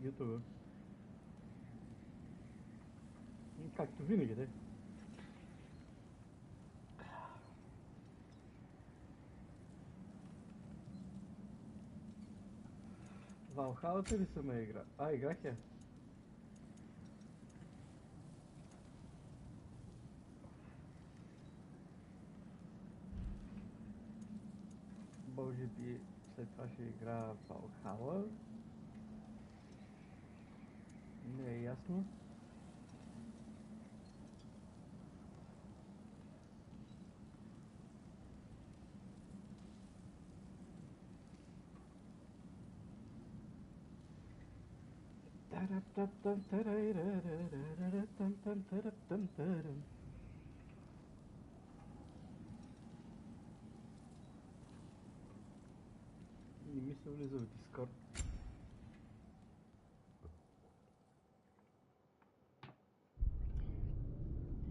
YouTube. Както винаги, да. Валхалата ли съм игра? Играх я. Може би след това ще игра Валхала. Не е ясно. Не ми се влиза в Дискорд.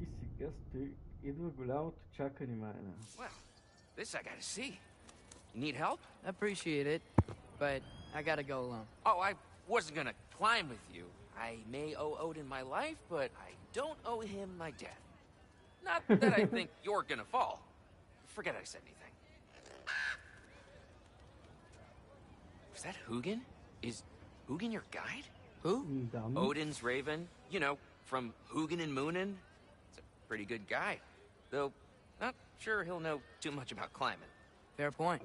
И сега стои, идва голямото чакане, майна. Well, this I gotta see. You need help? Appreciate it, but I gotta go alone. Oh, I wasn't gonna climb with you. I may owe Odin my life, but I don't owe him my death. Not that I think you're gonna fall. Forget I said anything. Was that Hugin? Is Hugin your guide? Who? Odin's raven. You know, from Hugin and Moonin. It's a pretty good guide. Though, not sure he'll know too much about climbing. Fair point.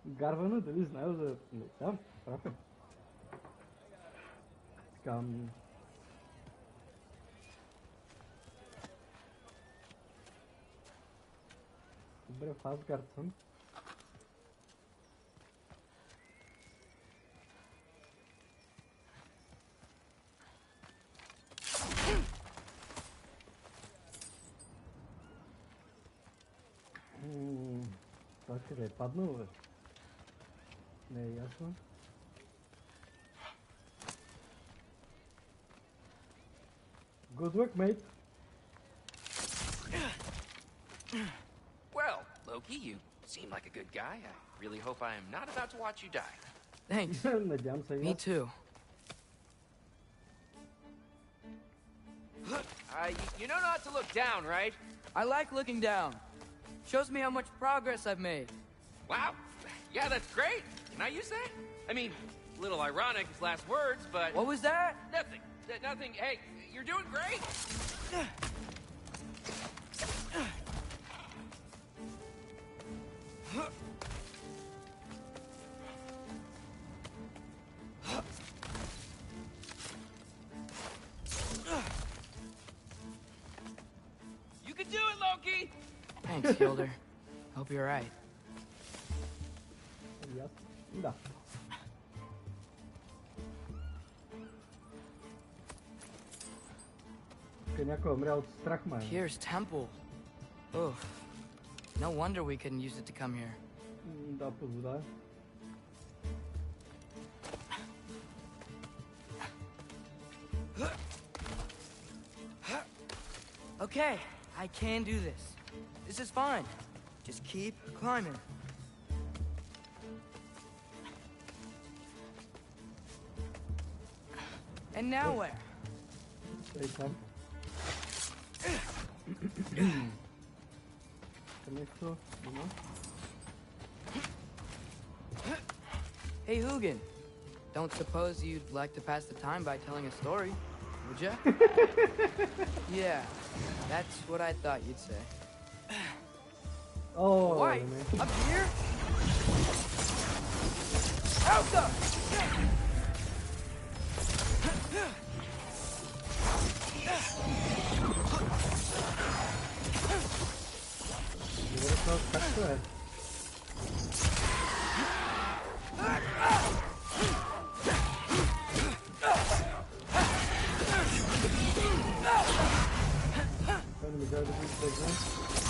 Гарвана дали знаел за... Да, прав е. Така... Добре, в Асгард съм. Това къде е паднал, бе? Не е ясно. Good work, mate. Well, Loki, you seem like a good guy. I really hope I am not about to watch you die. Thanks. Надявам се. Me too. You know not to look down, right? I like looking down. Shows me how much progress I've made. Wow. Yeah, that's great. Can I use that? I mean, a little ironic his last words, but... What was that? Nothing. Nothing. Hey, you're doing great. You can do it, Loki! Thanks, Hilder. Hope you're right. Да. Някой умря от страх, май. Here's temple. Oof. No wonder we couldn't use it to come here. Да, под вода. Okay, I can do this. This is fine. Just keep climbing. And now where? Stay calm. Hey, Hugin. Don't suppose you'd like to pass the time by telling a story, would ya? Yeah, that's what I thought you'd say. Oh, Why? Up here? Out up!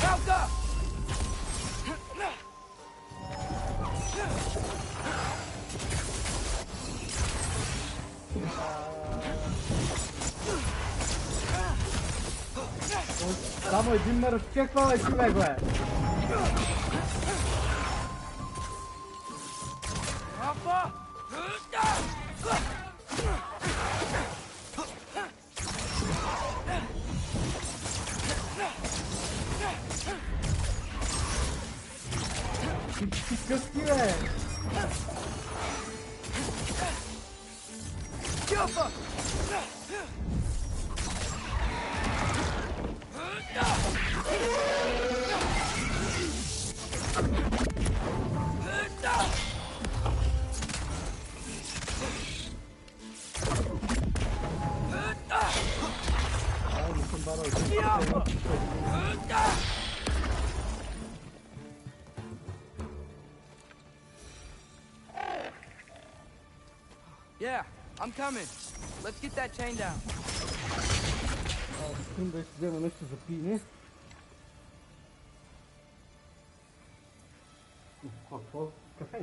Out up! Само един ме разчеква, бе, човек, бе! Jumper! Götürüyor. Jumper! Yeah, I'm coming. Let's get that chain down. Când își dă mână să pine. Acolo, cafea.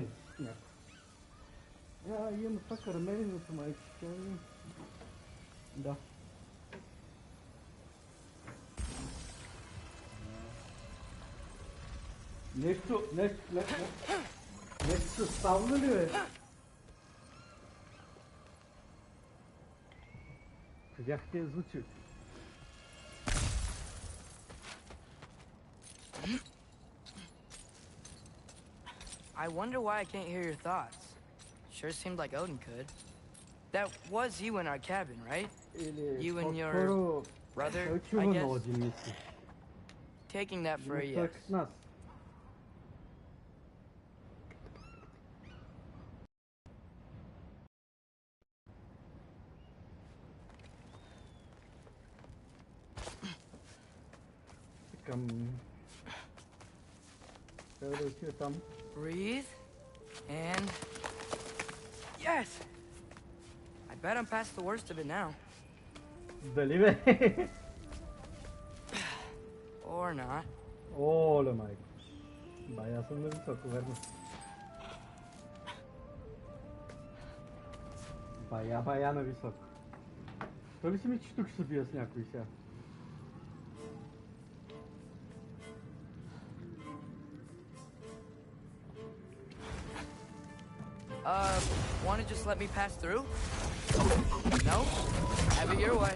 Ja, hier een fac caramelul să mai citim. Da. Нещо ставно ли бе? Видях тези звучи. I wonder why I can't hear your thoughts. Sure seemed like Odin could. That was you in our cabin, right? You and your brother, I guess? Taking that for a yes. Breathe, and yes! I bet I'm past the worst of it now. Believe it. Or not. Oh my. Bayağı sanırım çok vermiş. Bayağı na високо. Той си ми, че тук ще се бия с някой сега. Want to just let me pass through? No? Have it your way.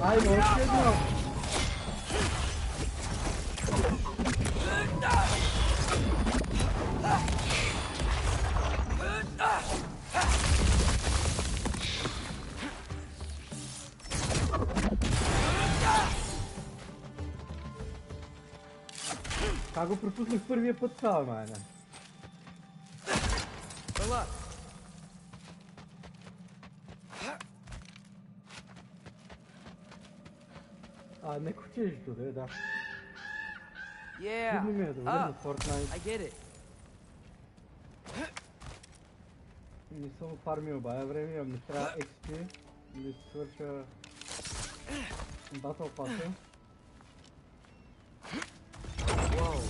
Ay, no entiendo. Как го пропуснах първия път това, майна? Good Не кучежито, да. Yeah. Трудно ми е да влезна в Fortnite. I get it. Не съм фармил бая време, а ми трябва XP да си свърша Battle Pass-а. Whoa.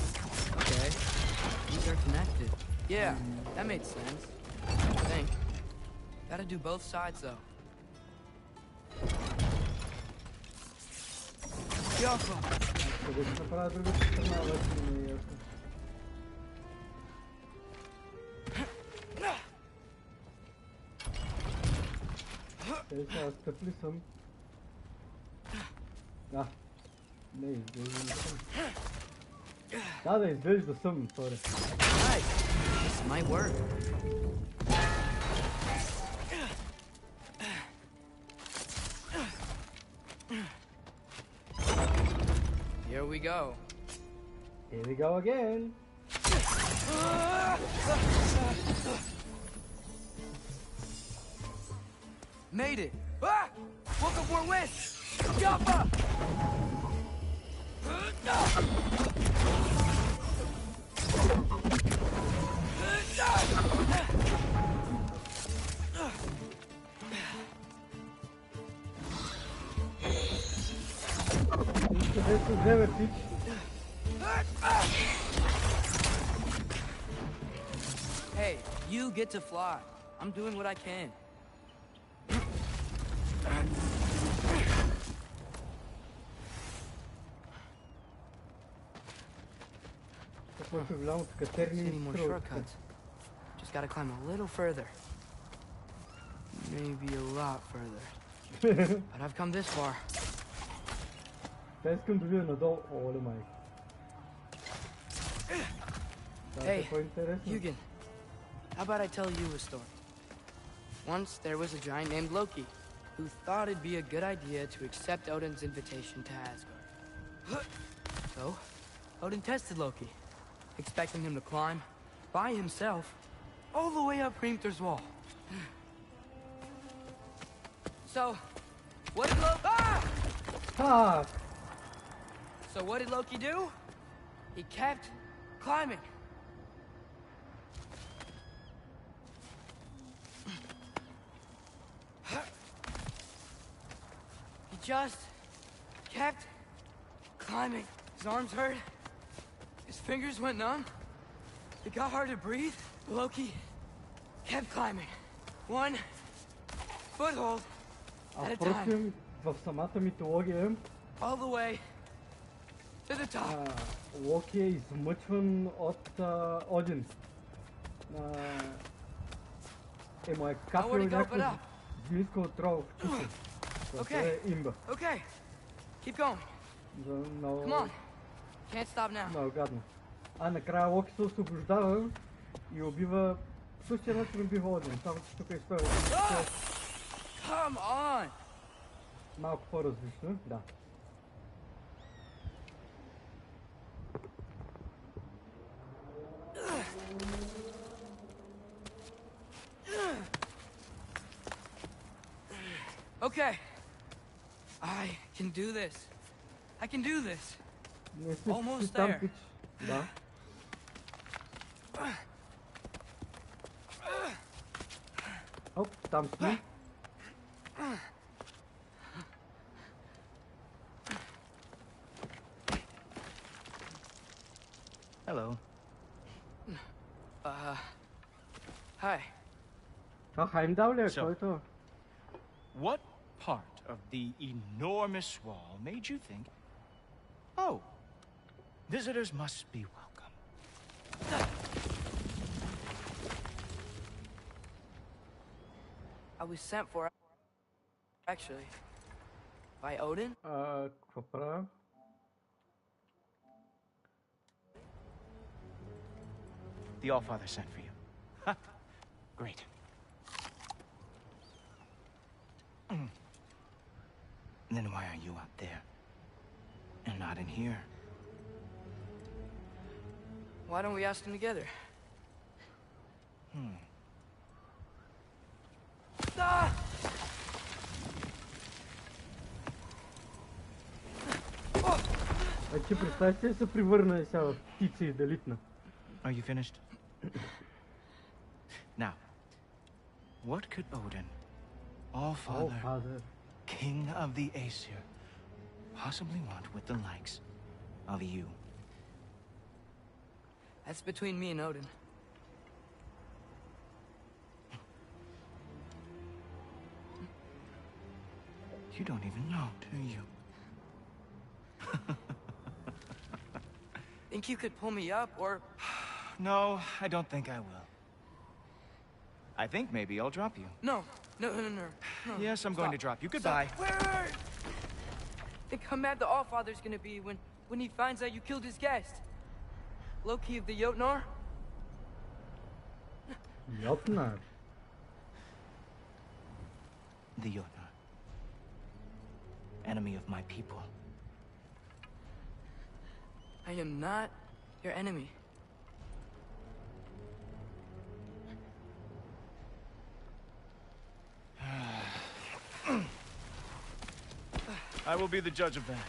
Okay. These are connected. Yeah, that made sense. I think. Gotta do both sides though. Jumper! Къде ще направя другата страна, вече не е ясно. Сега стъпли съм. Не, изглежда не съм. Да, изглежда съм, sorry. Nice. This might work. Here we go. Here we go again. Made it. Ah! Welcome for a win. Jumper! Къде се вземе пич? Hey, you get to fly. I'm doing what I can. Any more shortcuts? Just gotta climb a little further. Maybe a lot further. But I've come this far. Hey, Hugin, how about I tell you a story? Once there was a giant named Loki who thought it'd be a good idea to accept Odin's invitation to Asgard. So, Odin tested Loki, expecting him to climb by himself all the way up Hrimthur's wall. So, what did Loki... Ah! So what did Loki do? He kept climbing. He just kept climbing. His arms hurt. His fingers went numb. It got hard to breathe. Loki kept climbing. One foothold at a time. В самата митология All the way to the top. Локи е измъчван от Один. Му е капил някаква змийска отрова в чуша. Това е имба. Okay. Keep going. Come on. Can't stop now. Много гадно. Накрая Локи се освобождава и убива същия начин убива Один. Само че тук е история. Come on. Малко по-различно, да. Okay. I can do this. I can do this. Almost there. Да. Оп, там сме. Hello. Hi. Heimdall ли е? So, Кой е това? What part of the enormous wall made you think, oh, visitors must be welcome? I was sent for, actually, by Odin. Какво правя? The Allfather sent for you. Ha! Great. Then why are you out there? And not in here? Why don't we ask them together? Ah! Ти представи си се превърна сега в птица и да литна. Are you finished? Now, what could Odin, Allfather, King of the Aesir, possibly want with the likes of you? That's between me and Odin. You don't even know, do you? Think you could pull me up, or... No, I don't think I will. I think maybe I'll drop you. No. Yes, I'm going to drop you. Goodbye. Wait. Think how mad the Allfather's gonna be when he finds out you killed his guest. Loki of the Jotnar? Jotnar? The Jotnar. Enemy of my people. I am not your enemy. I will be the judge of that.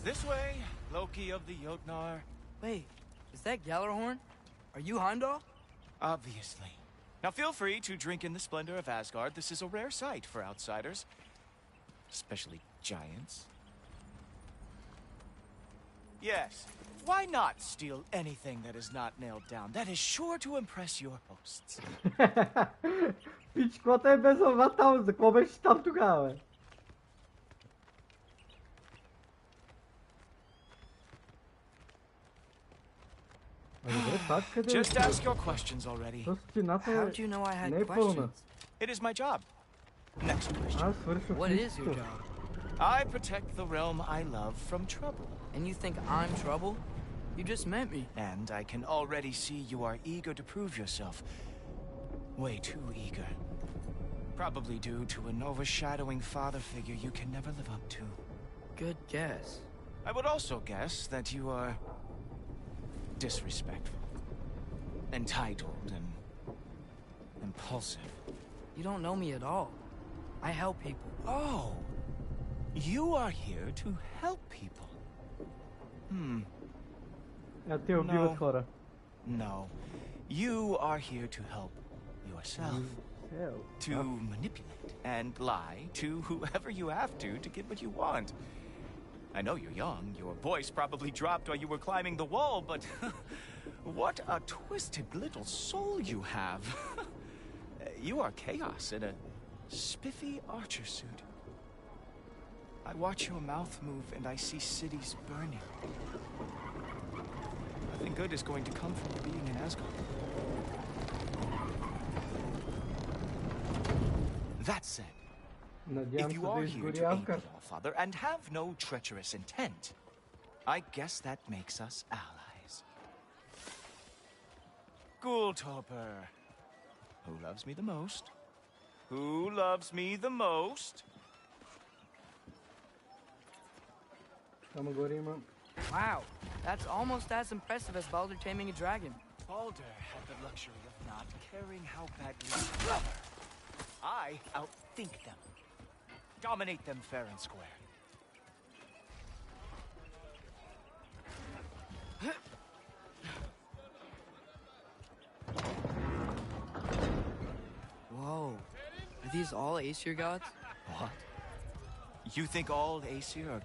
This way, Loki of the Jotnar. Wait, is that Gjallarhorn? Are you Heimdall? Obviously. Now feel free to drink in the splendor of Asgard. This is a rare sight for outsiders. Especially giants. Yes. Why not steal anything that is not nailed down? That is sure to impress your hosts. Piç kota pensou matar os como é que está Portugal, velho. Just ask your questions already. How'd you know I had questions? It is my job. Next question. What is your job? I protect the realm I love from trouble. And you think I'm trouble? You just met me. And I can already see you are eager to prove yourself. Way too eager. Probably due to an overshadowing father figure you can never live up to. Good guess. I would also guess that you are disrespectful, entitled, and impulsive. You don't know me at all. I help people. Oh, you are here to help people. No, you are here to help yourself. To manipulate and lie to whoever you have to get what you want. I know you're young. Your voice probably dropped while you were climbing the wall, but what a twisted little soul you have. You are chaos in a spiffy archer suit. I watch your mouth move and I see cities burning. Nothing good is going to come from being in Asgard. That said, if you are here to aid the Allfather and have no treacherous intent, I guess that makes us allies. Ghoultoper. Who loves me the most? Who loves me the most? Wow, that's almost as impressive as Baldur taming a dragon. Baldur had the luxury of not caring how badly you love her. I outthink them. Dominate them fair and square. Whoa. Are these all Aesir gods? What? You think all Aesir are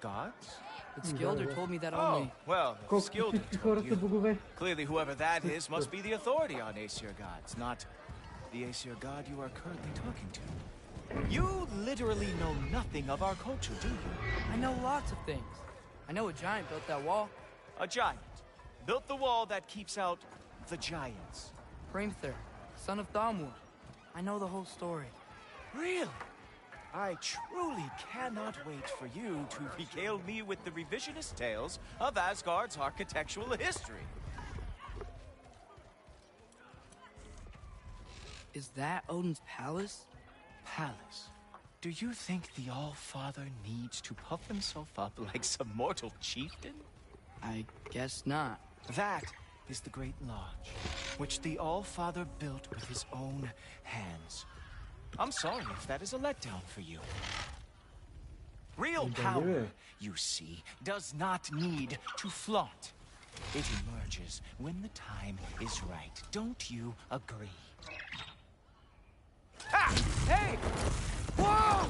gods? But Skilder told me that only... well, if Skilder told you, clearly whoever that is must be the authority on Aesir gods, not the Aesir god you are currently talking to. You literally know nothing of our culture, do you? I know lots of things. I know a giant built that wall. A giant built the wall that keeps out the giants. Hrimthur, son of Thamur. I know the whole story. Really? I truly cannot wait for you to regale me with the revisionist tales of Asgard's architectural history. Is that Odin's palace? Palace? Do you think the All-Father needs to puff himself up like some mortal chieftain? I guess not. That is the Great Lodge, which the All-Father built with his own hands. I'm sorry if that is a letdown for you. Real power, you see, does not need to flaunt. It emerges when the time is right. Don't you agree? Ah! Hey! Whoa!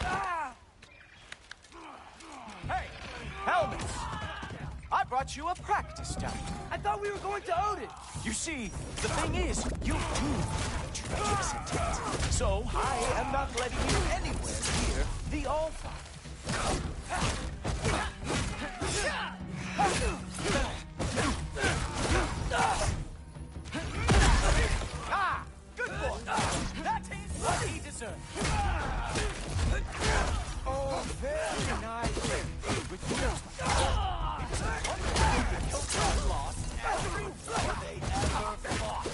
Ah! Hey! Helmets! I brought you a practice dummy. I thought we were going to Odin! You see, the thing is, you do have treacherous intent. So, I am not letting you anywhere near the All-Father. Ah! Good boy! That is what he deserves! Oh, very nice. With lost every war they ever fought.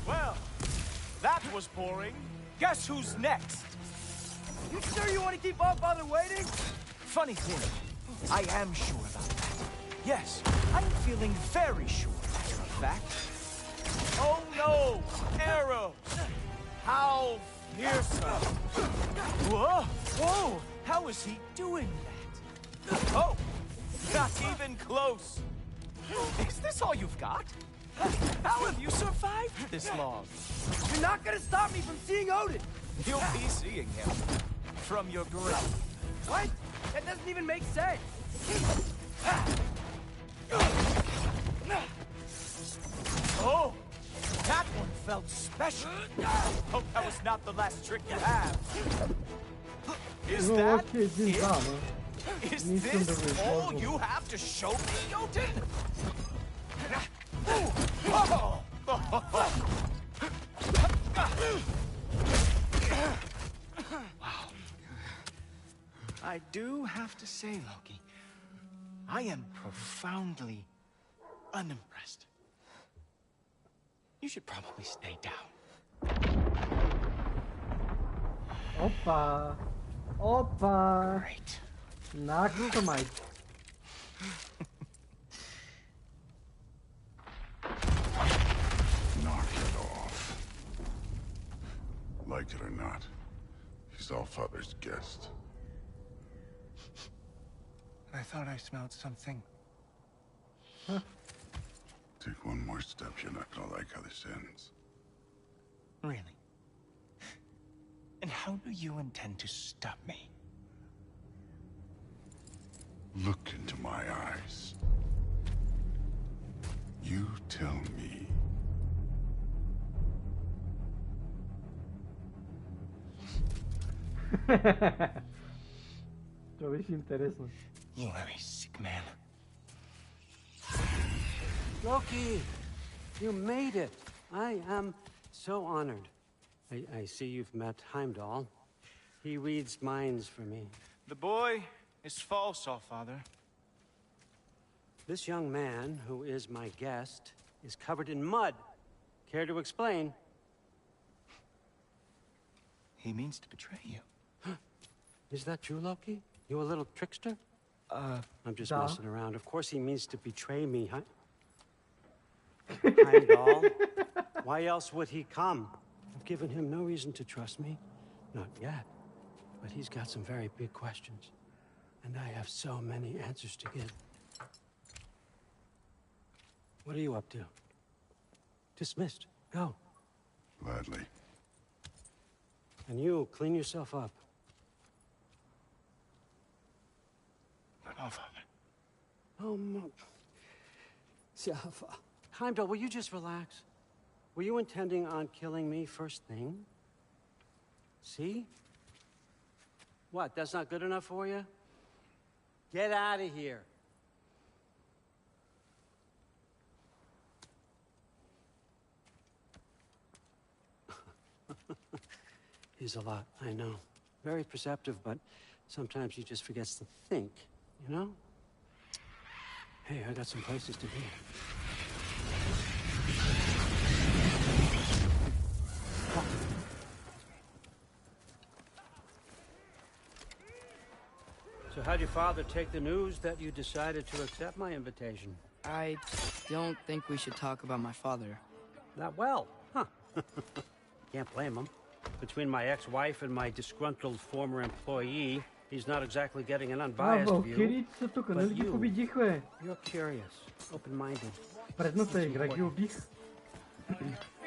Well, that was boring. Guess who's next? You sure you want to keep All-Father waiting? Funny thing, I am sure about that. Yes, I'm feeling very sure, matter of fact. Oh no! Arrows! How fearsome! Whoa! Whoa! How is he doing that? Oh! Not even close! Is this all you've got? How have you survived this long? You're not gonna stop me from seeing Odin! You'll be seeing him from your grave. What? That doesn't even make sense! Oh! That one felt special! Hope that was not the last trick you have. Is that it? Is this all you have to show me, Odin? Oh! Wow. I do have to say, Loki, I am profoundly unimpressed. You should probably stay down. Opa! Opa! Great. Nakutamite. Knock it off. Like it or not, he's Allfather's guest. I thought I smelled something. Take one more step, you're not gonna like how this ends. Really? And how do you intend to stop me? Look into my eyes. You tell me. To vyš interesno. You are a sick man. Loki, you made it. I am so honored. I see you've met Heimdall. He reads minds for me. The boy is false, Allfather. This young man, who is my guest, is covered in mud. Care to explain? He means to betray you. Is that true, Loki? You a little trickster? I'm just Da. messing around. Of course he means to betray me, huh? Heimdall? Why else would he come? I've given him no reason to trust me. Not yet. But he's got some very big questions. And I have so many answers to give. What are you up to? Dismissed. Go. Gladly. And you, clean yourself up. But Allfather. Oh, Heimdall, will you just relax? Were you intending on killing me first thing? See? What, that's not good enough for you? Get out of here. He's a lot, I know. Very perceptive, but sometimes he just forgets to think, you know? Hey, I got some places to be. So how'd your father take the news that you decided to accept my invitation? I don't think we should talk about my father. Not well, huh? Can't blame him. Between my ex-wife and my disgruntled former employee, he's not exactly getting an unbiased view. Valkyriца тук, нали ги победихме? You're curious, open-minded. Предната игра ги убих.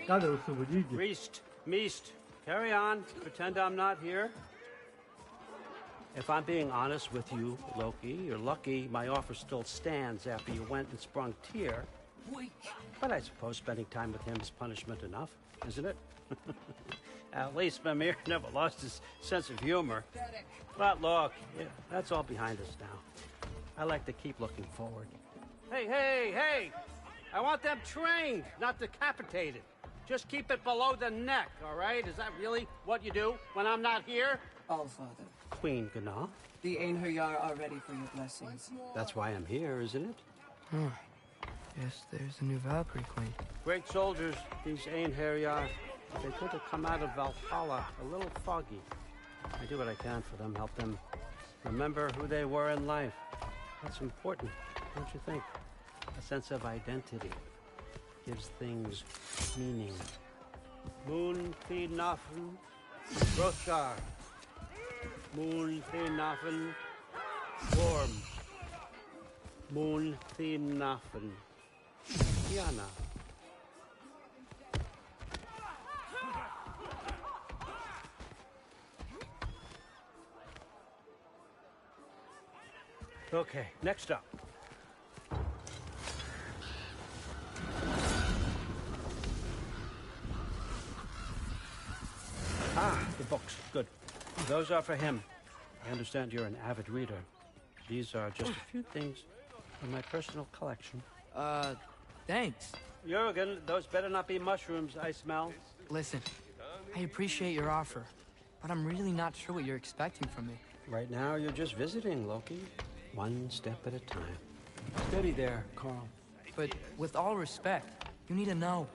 Каде освободих ги? Priest, Meest, carry on. Pretend I'm not here. If I'm being honest with you, Loki, you're lucky my offer still stands after you went and sprung Tyr. But I suppose spending time with him is punishment enough, isn't it? At least Mimir never lost his sense of humor. But look, yeah, that's all behind us now. I like to keep looking forward. Hey, hey, hey! I want them trained, not decapitated. Just keep it below the neck, all right? Is that really what you do when I'm not here? Allfather, Queen Gná. the Einherjar are ready for your blessings. That's why I'm here, isn't it? Guess there's a new Valkyrie Queen. Great soldiers, these Einherjar. They could have come out of Valhalla a little foggy. I do what I can for them, help them remember who they were in life. That's important, don't you think? A sense of identity. gives things meaning. Moon fi nafen, Roshar. Moon fi nafen, warm. Moon fi nafen, Yana. Okay, next up. Ah, the books. Good. Those are for him. I understand you're an avid reader. These are just a few things from my personal collection. Thanks. Jurgen, those better not be mushrooms I smell. Listen, I appreciate your offer, but I'm really not sure what you're expecting from me. Right now, you're just visiting, Loki. One step at a time. Steady there, Carl. But with all respect, you need to know.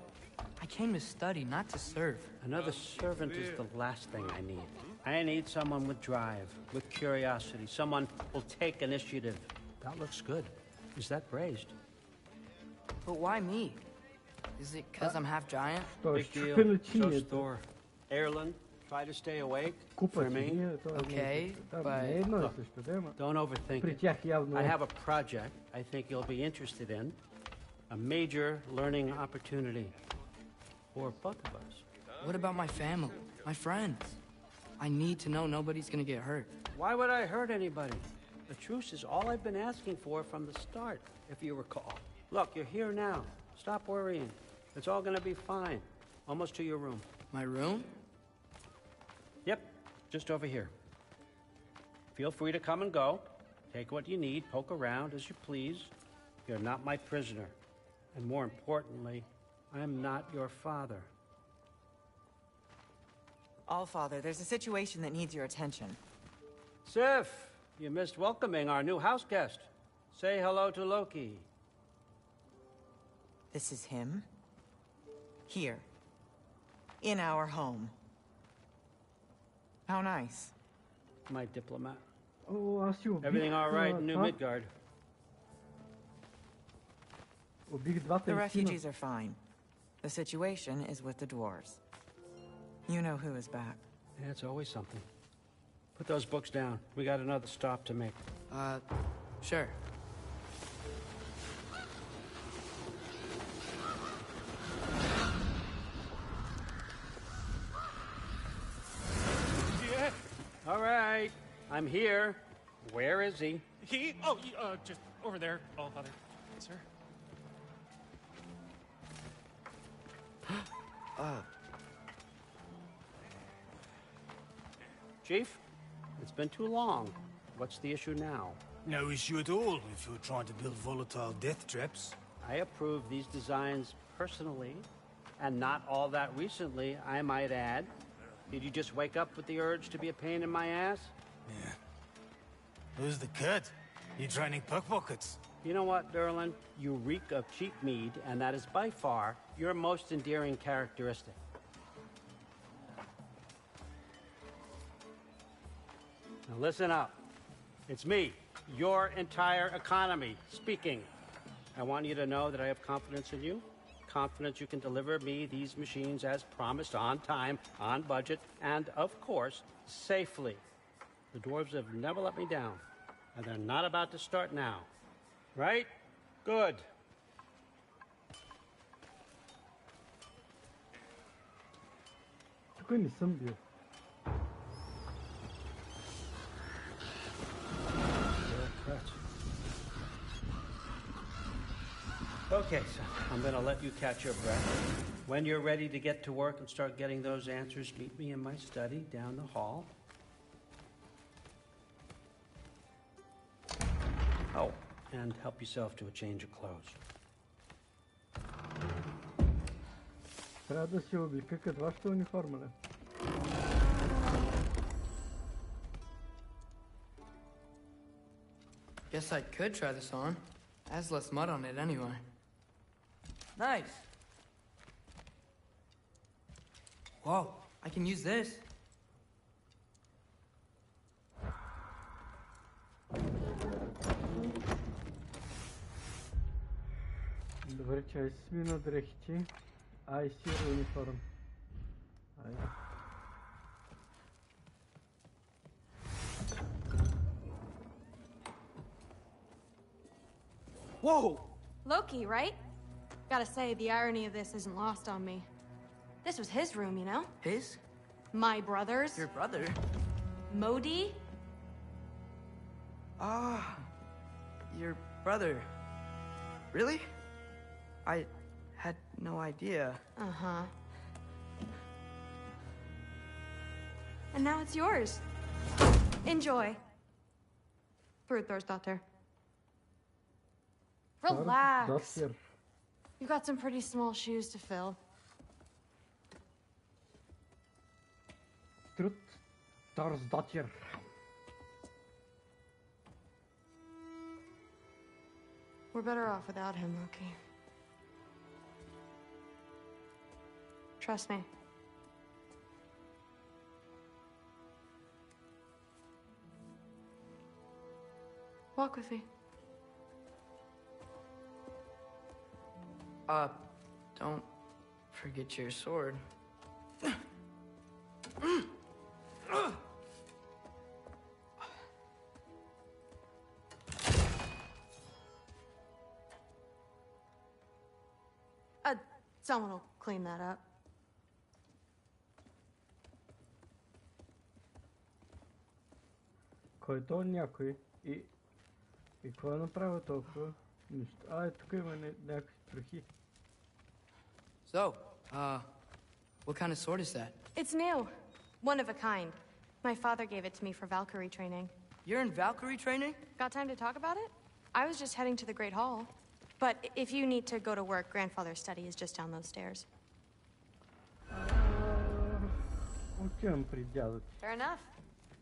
I came to study, not to serve. Another servant is the last thing I need. I need someone with drive, with curiosity, someone who'll take initiative. That looks good. Is that braised? But why me? Is it because I'm half giant? Big deal. So's Thor. Erlen, try to stay awake for me. Okay, but... Don't overthink it. I have a project I think you'll be interested in. A major learning opportunity for both of us. What about my family, my friends? I need to know nobody's gonna get hurt. Why would I hurt anybody? The truce is all I've been asking for from the start, if you recall. Look, you're here now. Stop worrying. It's all gonna be fine. Almost to your room. My room? Yep, just over here. Feel free to come and go. Take what you need, poke around as you please. You're not my prisoner. And more importantly, I'm not your father. Allfather, there's a situation that needs your attention. Sif, you missed welcoming our new house guest. Say hello to Loki. This is him? Here. In our home. How nice. My diplomat. Oh, Everything all right in New Midgard? The refugees are fine. The situation is with the dwarves. You know who is back. Yeah, it's always something. Put those books down. We got another stop to make. Sure. Yeah. All right. I'm here. Where is he? Just over there, Allfather. Sir? Chief, it's been too long. What's the issue now? No issue at all if you're trying to build volatile death traps. I approve these designs personally, and not all that recently, I might add. Did you just wake up with the urge to be a pain in my ass? Yeah. Who's the kid? You training pickpockets? You know what, Derlin? You reek of cheap mead, and that is by far your most endearing characteristic. Now listen up. It's me, your entire economy, speaking. I want you to know that I have confidence in you. Confidence you can deliver me these machines as promised, on time, on budget, and, of course, safely. The dwarves have never let me down, and they're not about to start now. Right? Good. Okay, so I'm gonna let you catch your breath. When you're ready to get to work and start getting those answers, meet me in my study down the hall. Oh, and help yourself to a change of clothes. Трябва да си обликат вашата униформа, не? Guess I could try this on. Has less mud on it anyway. Nice. Whoa, I can use this. Добре, че смина дрехти. Ай, сиро униформ. Ай. Whoa! Loki, right? Gotta say, the irony of this isn't lost on me. This was his room, you know? His? My brother's. Your brother? Modi? Ah, your brother. Really? I had no idea. Uh-huh. And now it's yours. Enjoy. Brudthor's Relax. You've got some pretty small shoes to fill. Trut, Tarsdatjer. We're better off without him, Loki. Trust me. Walk with me. Don't forget your sword. Someone will clean that up. Който е някой и какво е направил толкова нищо? Тук има някакви трохи. So, what kind of sword is that? It's new. One of a kind. My father gave it to me for Valkyrie training. You're in Valkyrie training? Got time to talk about it? I was just heading to the Great Hall. But if you need to go to work, Grandfather's study is just down those stairs. Отивам при дядо ти. Fair enough.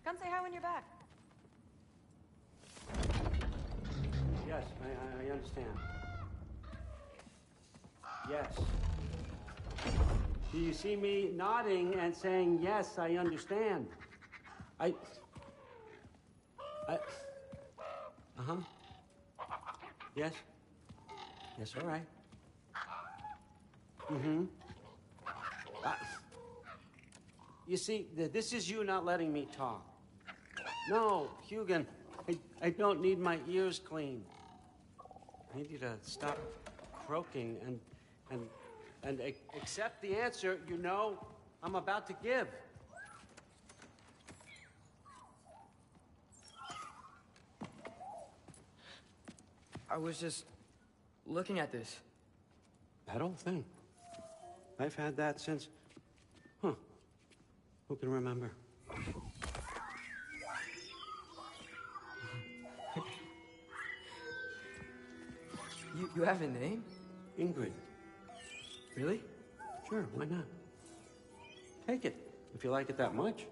Come say hi when you're back. Yes, I understand. Yes. Do you see me nodding and saying, yes, I understand? Uh-huh. Yes. Yes, all right. Mm-hmm. You see, this is you not letting me talk. No, Hugin, I don't need my ears cleaned. I need you to stop croaking and accept the answer you know I'm about to give. I was just looking at this. That old thing. I've had that since... Huh. Who can remember? You have a name? Ingrid. Really? Sure, why not? Take it, if you like it that much.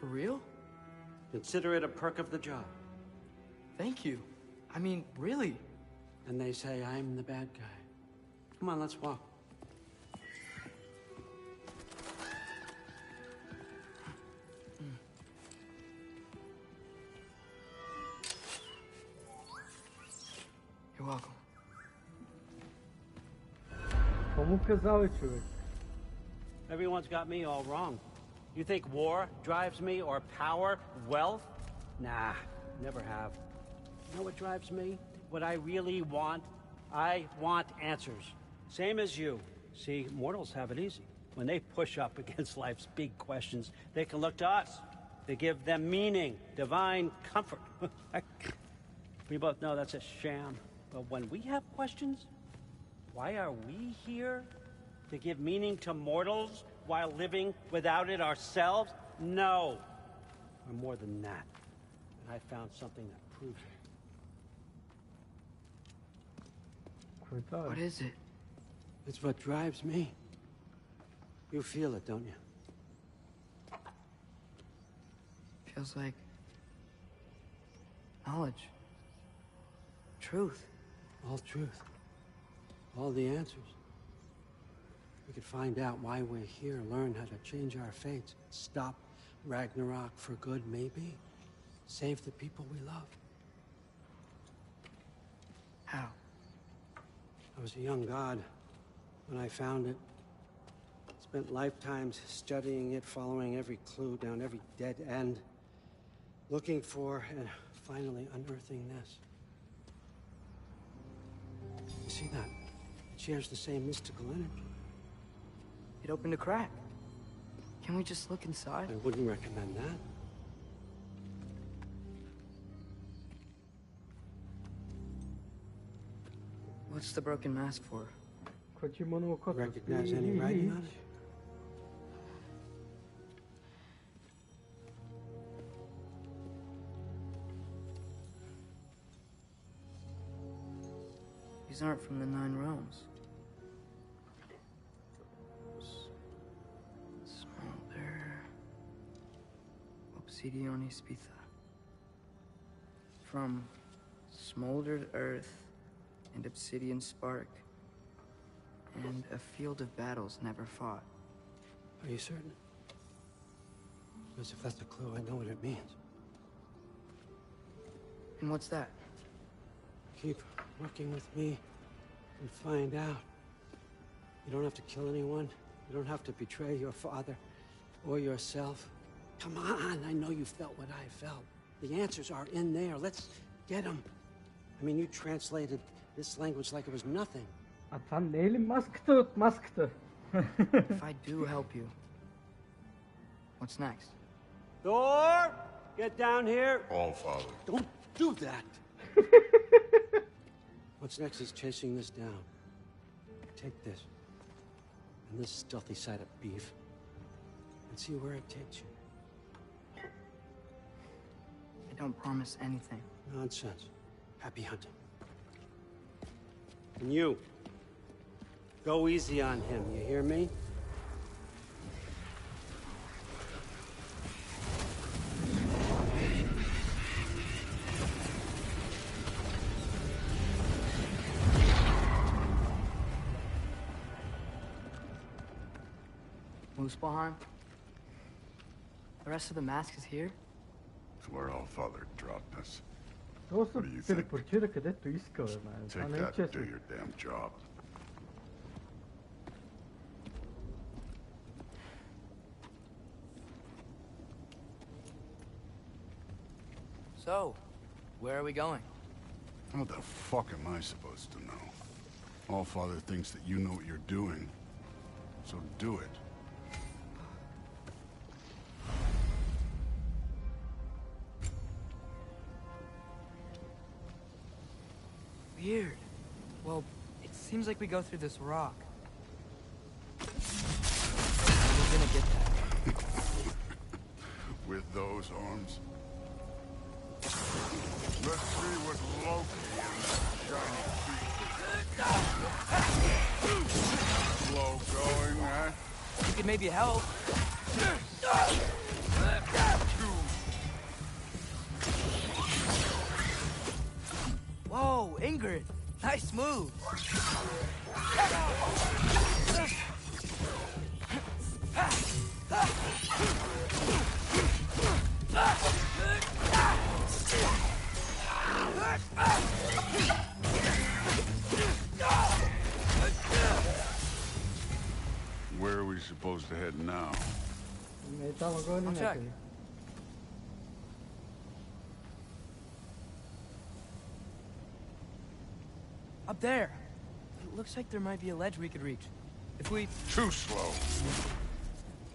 For real? Consider it a perk of the job. Thank you. I mean, really. And they say I'm the bad guy. Come on, let's walk. You're welcome. Кому казал човек? Everyone's got me all wrong. You think war drives me, or power, wealth? Nah, never have. You know what drives me? What I really want? I want answers. Same as you. See, mortals have it easy. When they push up against life's big questions, they can look to us. They give them meaning, divine comfort. We both know that's a sham. But when we have questions, why are we here? To give meaning to mortals while living without it ourselves? No. We're more than that. And I found something that proves it. What is it? It's what drives me. You feel it, don't you? Feels like knowledge. Truth. All truth. All the answers. We could find out why we're here, learn how to change our fates, stop Ragnarok for good, maybe. Save the people we love. How? I was a young god when I found it. Spent lifetimes studying it, following every clue down every dead end, looking for and finally unearthing this. You see that? It shares the same mystical energy. It opened a crack. Can we just look inside? I wouldn't recommend that. What's the broken mask for? Recognize any writing on it? These aren't from the 9 realms. Smolder. Obsidione Spitha. From smoldered earth and obsidian spark. And a field of battles never fought. Are you certain? Because if that's a clue, I know what it means. And what's that? Keep working with me and find out. You don't have to kill anyone. You don't have to betray your father or yourself. Come on, I know you felt what I felt. The answers are in there. Let's get them. I mean, you translated this language like it was nothing. If I do help you, what's next? Thor! Get down here! All father. Don't do that! What's next is chasing this down. Take this, and this stealthy side of beef, and see where it takes you. I don't promise anything. Nonsense. Happy hunting. And you, go easy on him, you hear me? Muspelheim? The rest of the mask is here? It's where all father dropped us. What do you think? Take that and do your damn job. So, where are we going? How the fuck am I supposed to know? All father thinks that you know what you're doing. So do it. Weird. Well, it seems like we go through this rock. We're gonna get that. With those arms? Let's see what Loki and that shiny feet. Slow going, eh? You could maybe help. Whoa, Ingrid. Nice move. Where are we supposed to head now? I'll check. Up there. It looks like there might be a ledge we could reach. If we... Too slow.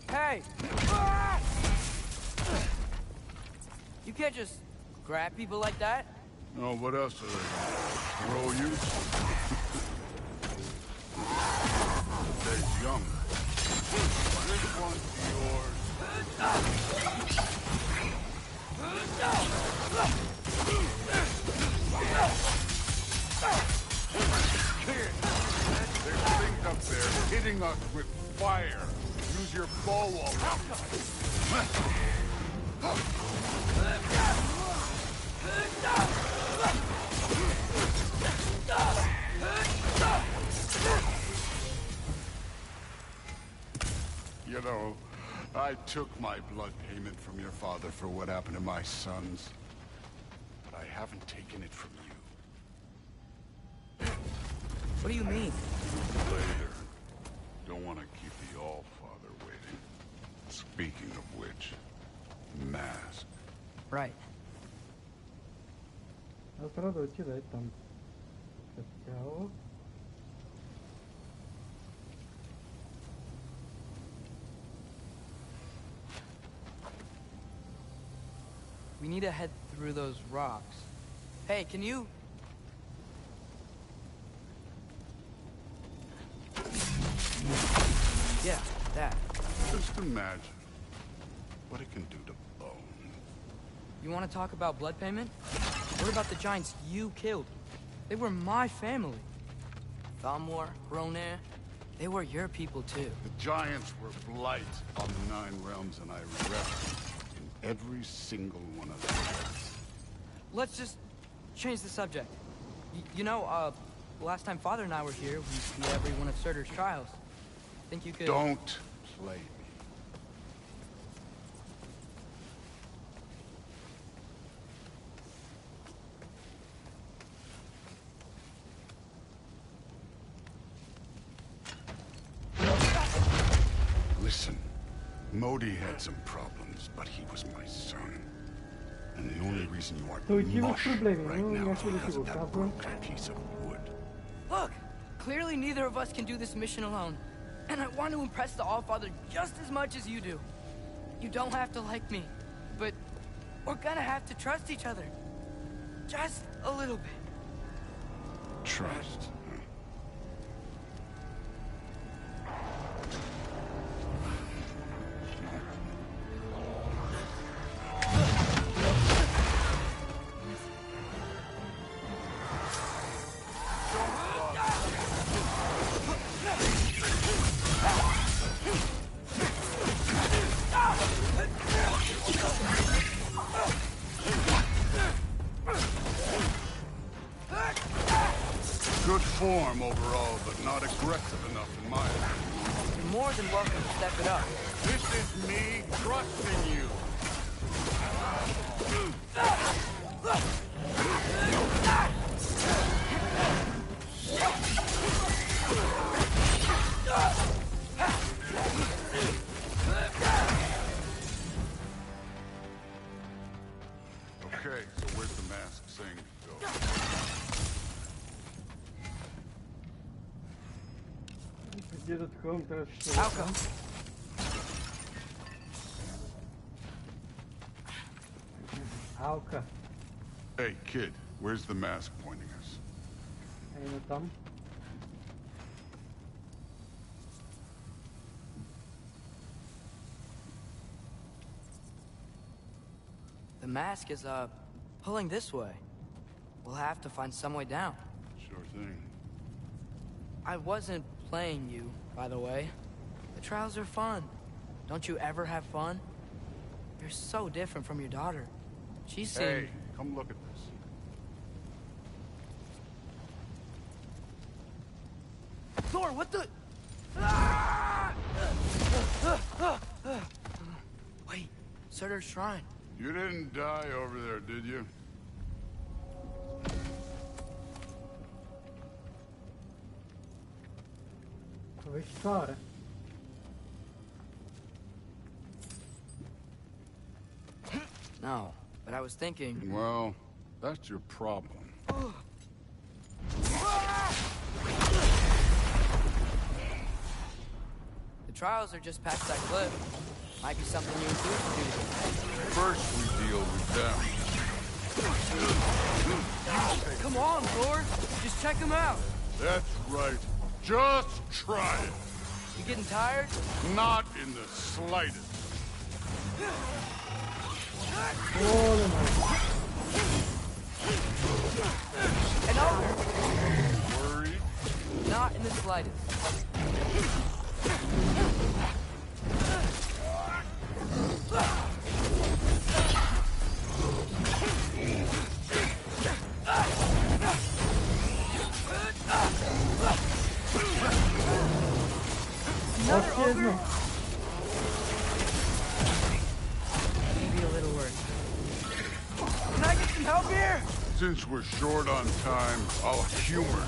Hey! You can't just grab people like that. Oh, what else are they? Throw you? They're young. This one's yours. Kid, there's things up there hitting us with fire. Use your bow already. You know, I took my blood payment from your father for what happened to my sons. But I haven't taken it from you. What do you mean? Later. Don't want to keep the All-Father waiting. Speaking of which, mask. Right. Сразу кидай там. Хотел. We need to head through those rocks. Hey, can you... Yeah, that. Just imagine what it can do to bone. You want to talk about blood payment? What about the giants you killed? They were my family. Thamor, Ronair, they were your people too. The giants were blight on the 9 realms, and I revel in every single one of them. Let's just change the subject. You know, last time Father and I were here, we beat every one of Surtur's trials. Think you could... Don't play me. Listen, Modi had some problems, but he was my son. And the only reason you are mush right now is because of that broken piece of wood. Look! Clearly neither of us can do this mission alone. And I want to impress the All-Father just as much as you do. You don't have to like me, but we're gonna have to trust each other. Just a little bit. Trust. Good form overall, but not aggressive enough in my opinion. You're more than welcome to step it up. This is me trusting you. Okay, so where's the mask saying to go? Где-то таком teraz Outcome. Алка. Hey, kid, where's the mask pointing us? Eno tam. The mask is, pulling this way. We'll have to find some way down. Sure thing. I wasn't playing you, by the way. The trials are fun. Don't you ever have fun? You're so different from your daughter. She seemed... Hey, come look at this. Thor, what the... Wait, Surtur's shrine. You didn't die over there, did you? Dove stare? No, but I was thinking... Well, that's your problem. The trials are just past that cliff. Might be something you and Bruce can do. First we deal with them. Come on, Thor. Just check them out. That's right. Just try it. You getting tired? Not in the slightest. And over. Worried? Not in the slightest. Another ogre? Maybe a little worse. Can I get some help here? Since we're short on time, I'll humor.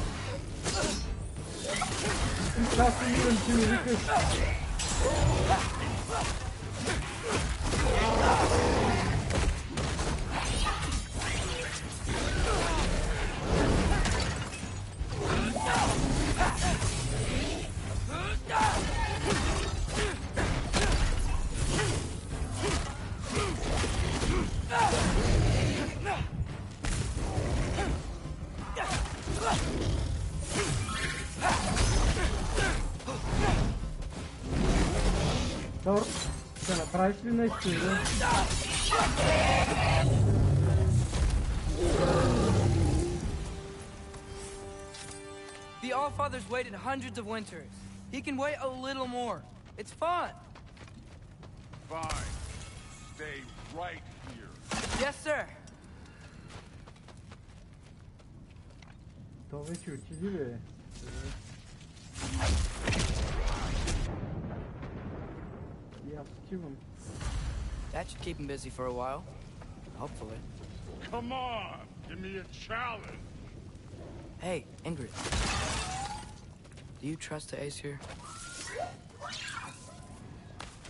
İmkansız yöntemi kız. Dobro, ще направиш ли нещо или? The Allfather's waited hundreds of winters. He can wait a little more. It's fun. Fine. Stay right here. Yes, sir. То вече отиди, бе. И аз отивам. That should keep him busy for a while. Hopefully. Come on, give me a challenge. Hey, Ingrid. Do you trust the Ace here?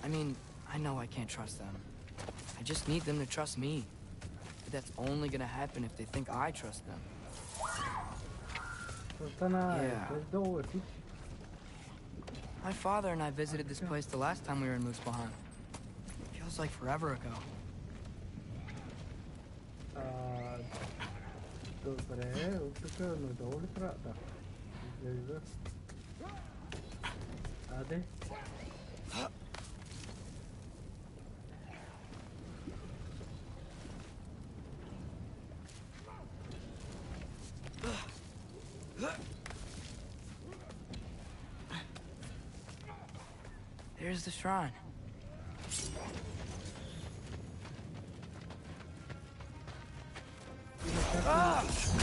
I mean, I know I can't trust them. I just need them to trust me. But that's only gonna happen if they think I trust them. Yeah. My father and I visited this place the last time we were in Moospahan. Feels like forever ago. Добре, оттук надолу ли трябва? Да. Изглежда. Аде. There's the shrine.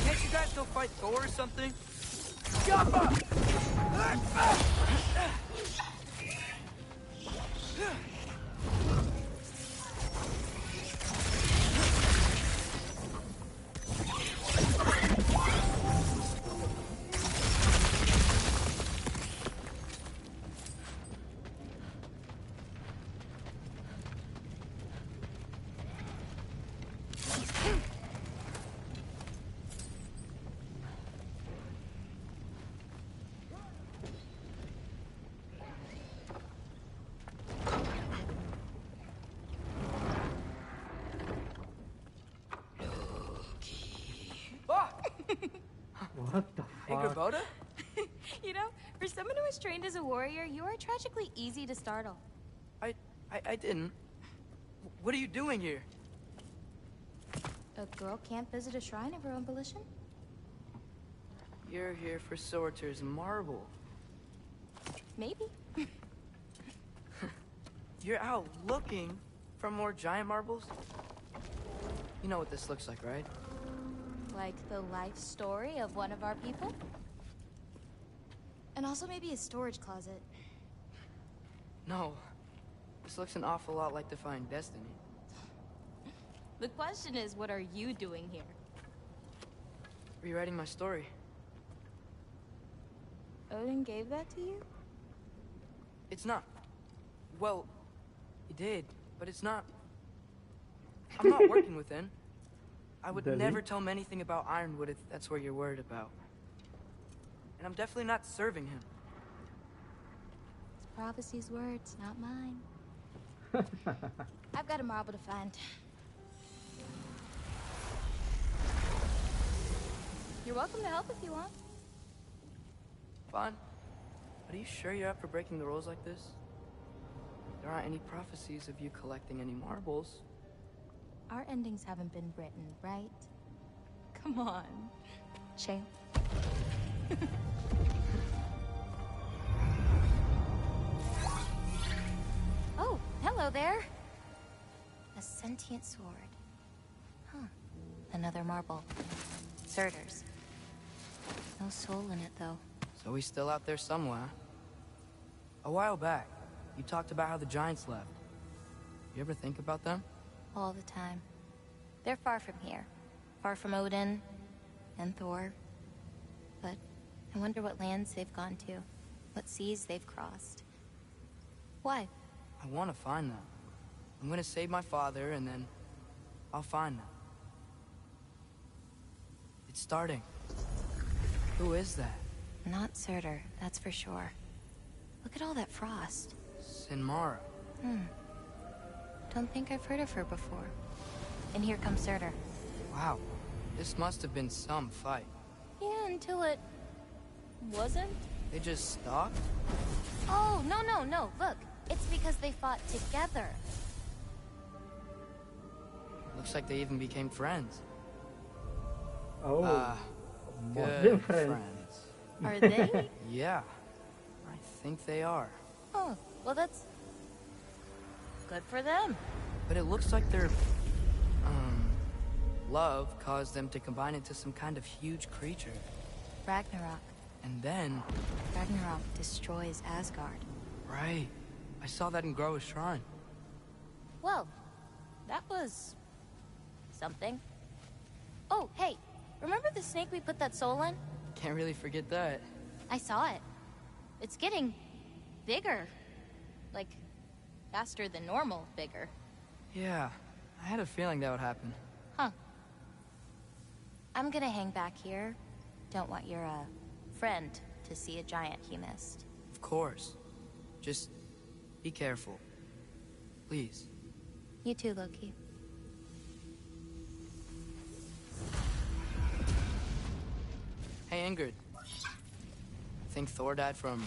Can't you guys go fight Thor or something? Jump up! What the Hey, fuck? Grabota? You know, for someone who is trained as a warrior, you are tragically easy to startle. I didn't. What are you doing here? A girl can't visit a shrine of her own volition? You're here for Sorter's marble. Maybe. You're out looking for more giant marbles? You know what this looks like, right? Like the life story of one of our people? And also maybe a storage closet. No. This looks an awful lot like Defying Destiny. The question is, what are you doing here? Rewriting my story. Odin gave that to you? It's not. Well, he did, but it's not. I'm not working with him. I would never tell him anything about Ironwood if that's what you're worried about. And I'm definitely not serving him. It's prophecy's words, not mine. I've got a marble to find. You're welcome to help if you want. Fine. But are you sure you're up for breaking the rules like this? There aren't any prophecies of you collecting any marbles. Our endings haven't been written, right? Come on, champ. Oh, hello there. A sentient sword. Huh. Another marble. Surtur's. No soul in it, though. So he's still out there somewhere. A while back, you talked about how the giants left. You ever think about them? All the time. They're far from here. Far from Odin and Thor. But I wonder what lands they've gone to. what seas they've crossed. Why? I want to find them. I'm gonna save my father, and then I'll find them. It's starting. Who is that? Not Surtur, that's for sure. Look at all that frost. Sinmara. Don't think I've heard of her before. And here comes Surtur. Wow. This must have been some fight. Yeah, until it... wasn't? They just stopped? Oh, no. Look, it's because they fought together. Looks like they even became friends. Oh. Good friends. Are they? Yeah. I think they are. Oh, well that's... good for them. But it looks like their... love caused them to combine into some kind of huge creature. Ragnarok. And then... Ragnarok destroys Asgard. Right. I saw that in Groa's shrine. Well, that was... something. Oh, hey, remember the snake we put that soul in? Can't really forget that. I saw it. It's getting... bigger. Like, faster than normal bigger. Yeah, I had a feeling that would happen. Huh. I'm gonna hang back here. Don't want your, friend to see a giant he missed. Of course. Just be careful. Please. You too, Loki. Hey, Ingrid. Think Thor died from...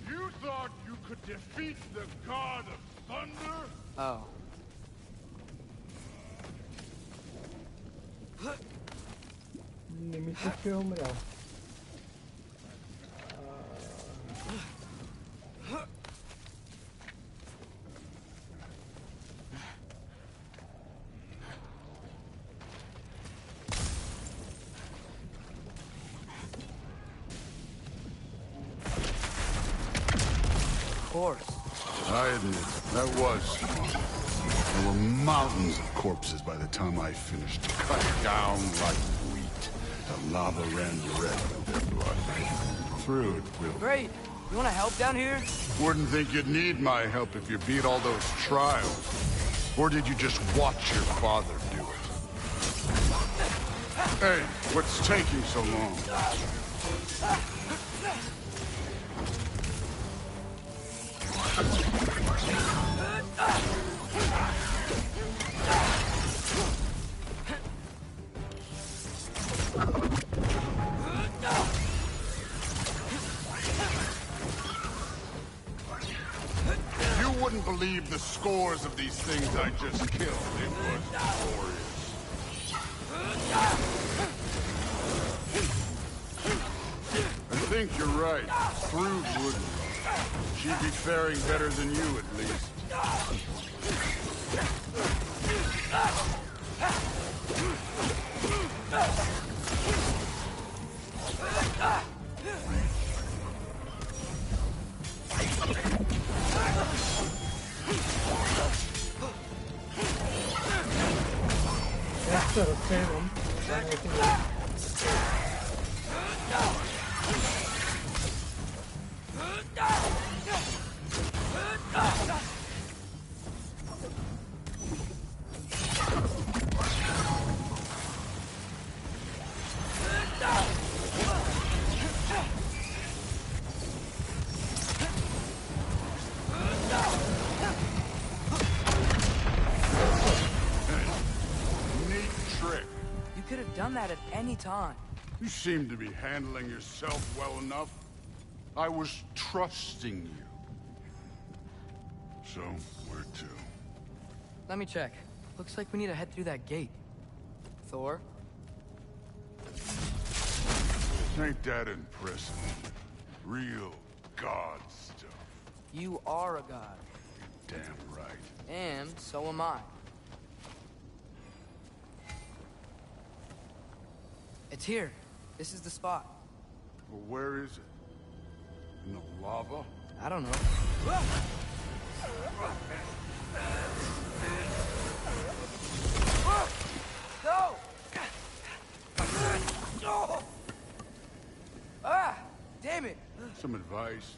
You thought you could defeat the god of thunder? Oh. Of course. I admit, that was fun. There were mountains of corpses by the time I finished, cut down like wheat. The lava ran red with their blood. Through it, Will. Great. You want to help down here? Wouldn't think you'd need my help if you beat all those trials. Or did you just watch your father do it? Hey, what's taking so long? You wouldn't believe the scores of these things I just killed. It was glorious. I think you're right. Thrud wouldn't. She'd be faring better than you, at least. Done that at any time. You seem to be handling yourself well enough. I was trusting you. So, where to? Let me check. Looks like we need to head through that gate. Thor? Ain't that impressive? Real god stuff. You are a god. You're damn right. And so am I. It's here. This is the spot. Well, where is it? In the lava? I don't know. No! Ah! Damn it! Some advice.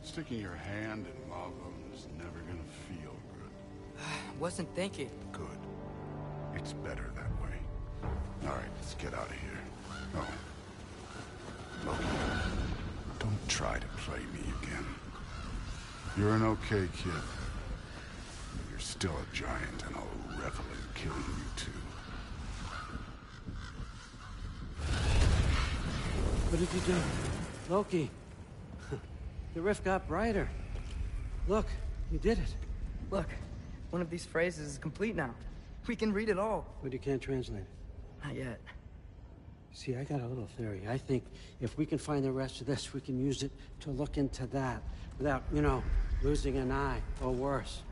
Sticking your hand in lava is never gonna feel good. Wasn't thinking. Good. It's better that way. All right, let's get out of here. Oh. Loki, don't try to play me again. You're an okay kid. But you're still a giant, and I'll revel in killing you too. What did you do? Loki. The rift got brighter. Look, you did it. Look, one of these phrases is complete now. We can read it all. But you can't translate it. Not yet. See, I got a little theory. I think if we can find the rest of this, we can use it to look into that without, you know, losing an eye or worse.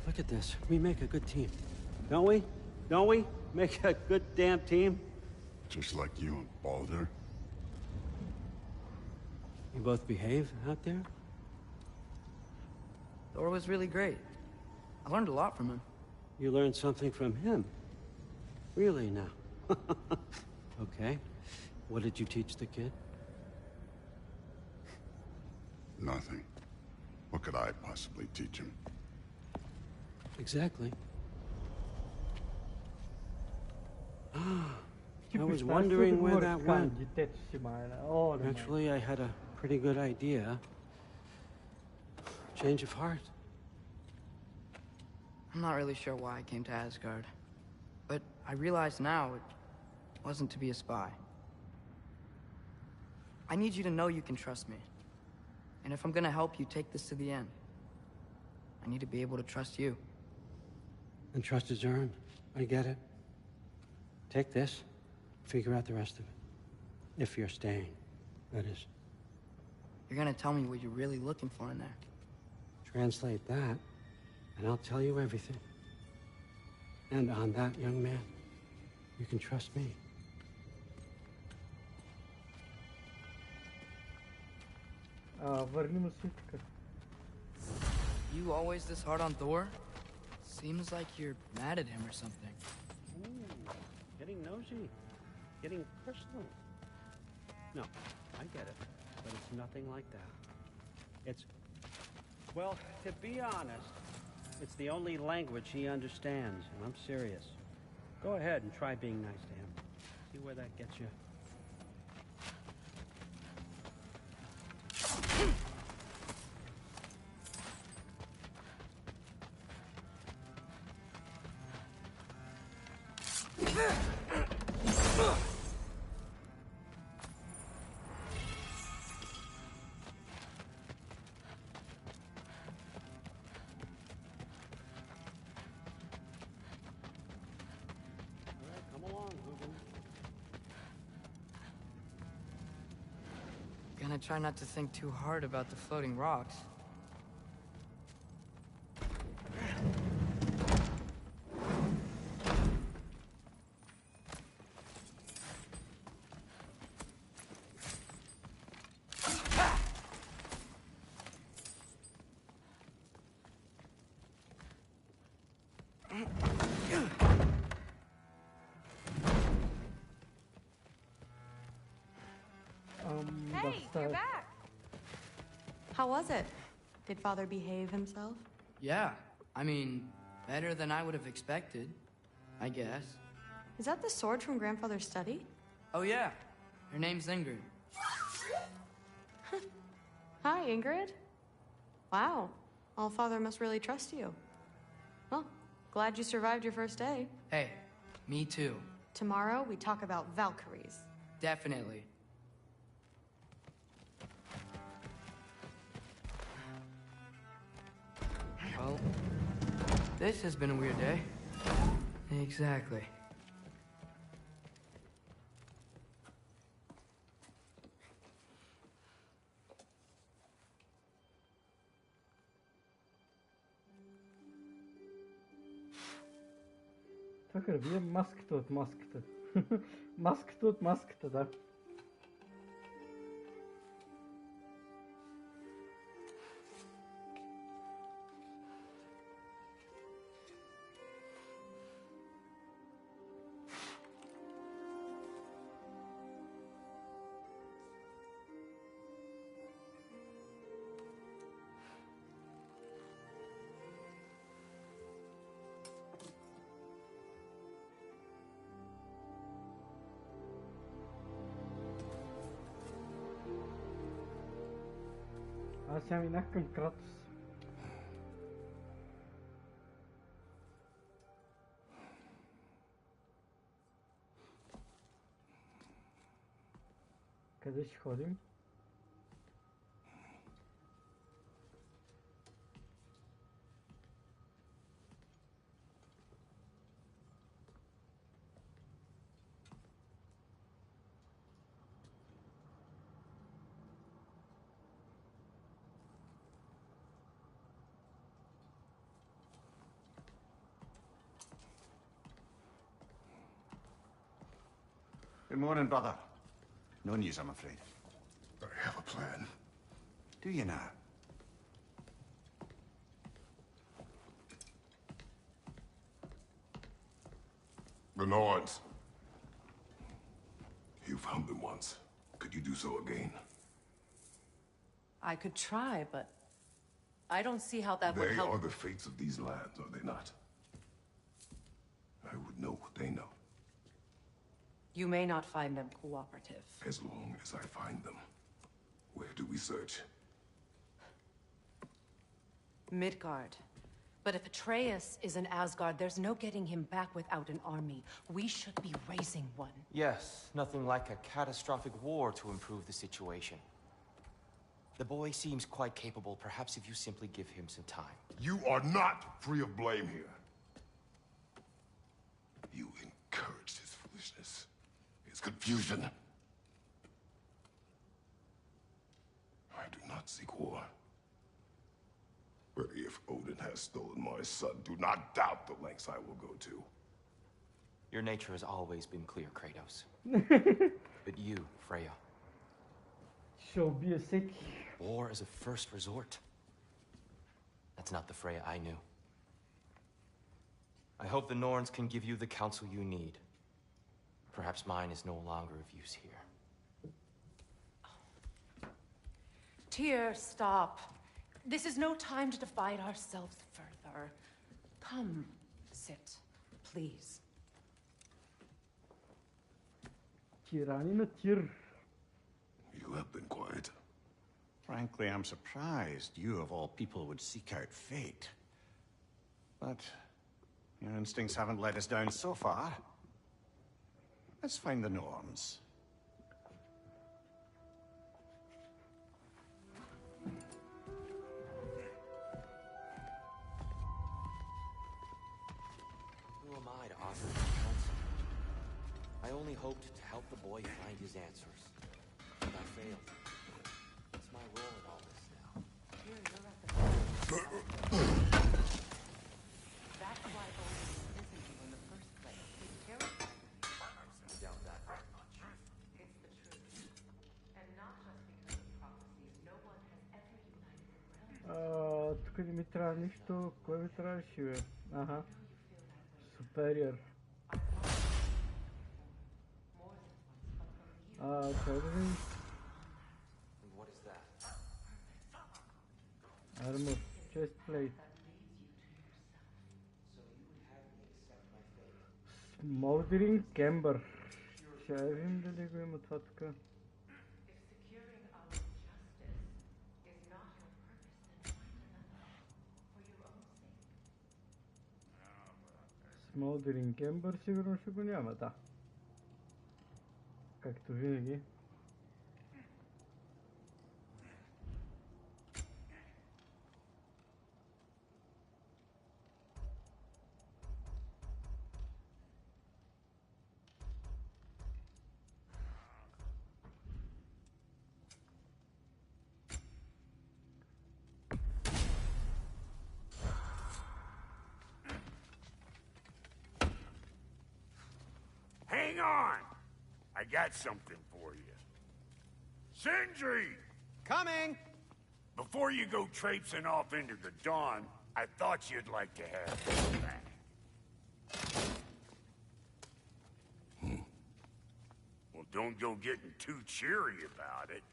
Look at this. We make a good team. Don't we? Don't we? Make a good damn team? Just like you and Baldur. You both behave out there? Thor was really great. I learned a lot from him. You learned something from him? Really now? Okay. What did you teach the kid? Nothing. What could I possibly teach him? Exactly. I was wondering where that went. Actually, I had a pretty good idea. Change of heart. I'm not really sure why I came to Asgard. But I realize now it wasn't to be a spy. I need you to know you can trust me. And if I'm gonna help you take this to the end, I need to be able to trust you. And trust is earned. I get it. Take this, figure out the rest of it. If you're staying, that is. You're gonna tell me what you're really looking for in there. Translate that, and I'll tell you everything. And on that, young man, you can trust me. You always this hard on Thor? Seems like you're mad at him or something. Ooh, getting nosy. Getting personal. No, I get it. But it's nothing like that. It's... Well, to be honest, it's the only language he understands, and I'm serious. Go ahead and try being nice to him. See where that gets you. Gonna try not to think too hard about the floating rocks. Hey, you're back. How was it? Did Father behave himself? Yeah, I mean, better than I would have expected, I guess. Is that the sword from Grandfather's study? Oh yeah, her name's Ingrid. Hi, Ingrid. Wow, All-Father must really trust you. Well, glad you survived your first day. Hey, me too. Tomorrow, we talk about Valkyries. Definitely. Well, this has been a weird day. Exactly. Takır bir mask tut, mask tut. Mask tut, mask tut da. Аз сега минах към Кратос. Къде ще ходим? Good morning, brother. No news, I'm afraid. I have a plan. Do you now? The Norns. You found them once. Could you do so again? I could try, but I don't see how that would help. They are the fates of these lands, are they not? I would know what they know. You may not find them cooperative. As long as I find them. Where do we search? Midgard. But if Atreus is in Asgard, there's no getting him back without an army. We should be raising one. Yes, nothing like a catastrophic war to improve the situation. The boy seems quite capable. Perhaps if you simply give him some time. You are not free of blame here. You encouraged his foolishness. His confusion. I do not seek war. But if Odin has stolen my son, do not doubt the lengths I will go to. Your nature has always been clear, Kratos. But you, Freya. Shall be a sick. War as a first resort. That's not the Freya I knew. I hope the Norns can give you the counsel you need. Perhaps mine is no longer of use here. Tyr, stop. This is no time to divide ourselves further. Come, sit, please. Tyranina Tyr. You have been quiet. Frankly, I'm surprised you, of all people, would seek out fate. But your instincts haven't let us down so far. Let's find the Norns. Who am I to offer him counsel? I only hoped to help the boy find his answers. But I failed. What's my role in all this now? That's why Odin isn't you in the first place. He's terrified. I doubt that very much. It's the truth. And not just because of prophecies, no one has ever united the realms. Тук не ми трябва нищо. Кой ми трябваше, бе? Аха. Superior. Чай да видим. What is that? Armor. Chest plate. Smoldering Camber. Ще видим дали го има това тук. Smoldering Camber сигурно ще го няма, да. Както винаги. Hang on! I got something for you. Sindri! Coming! Before you go traipsing off into the dawn, I thought you'd like to have this back. Well, don't go getting too cheery about it.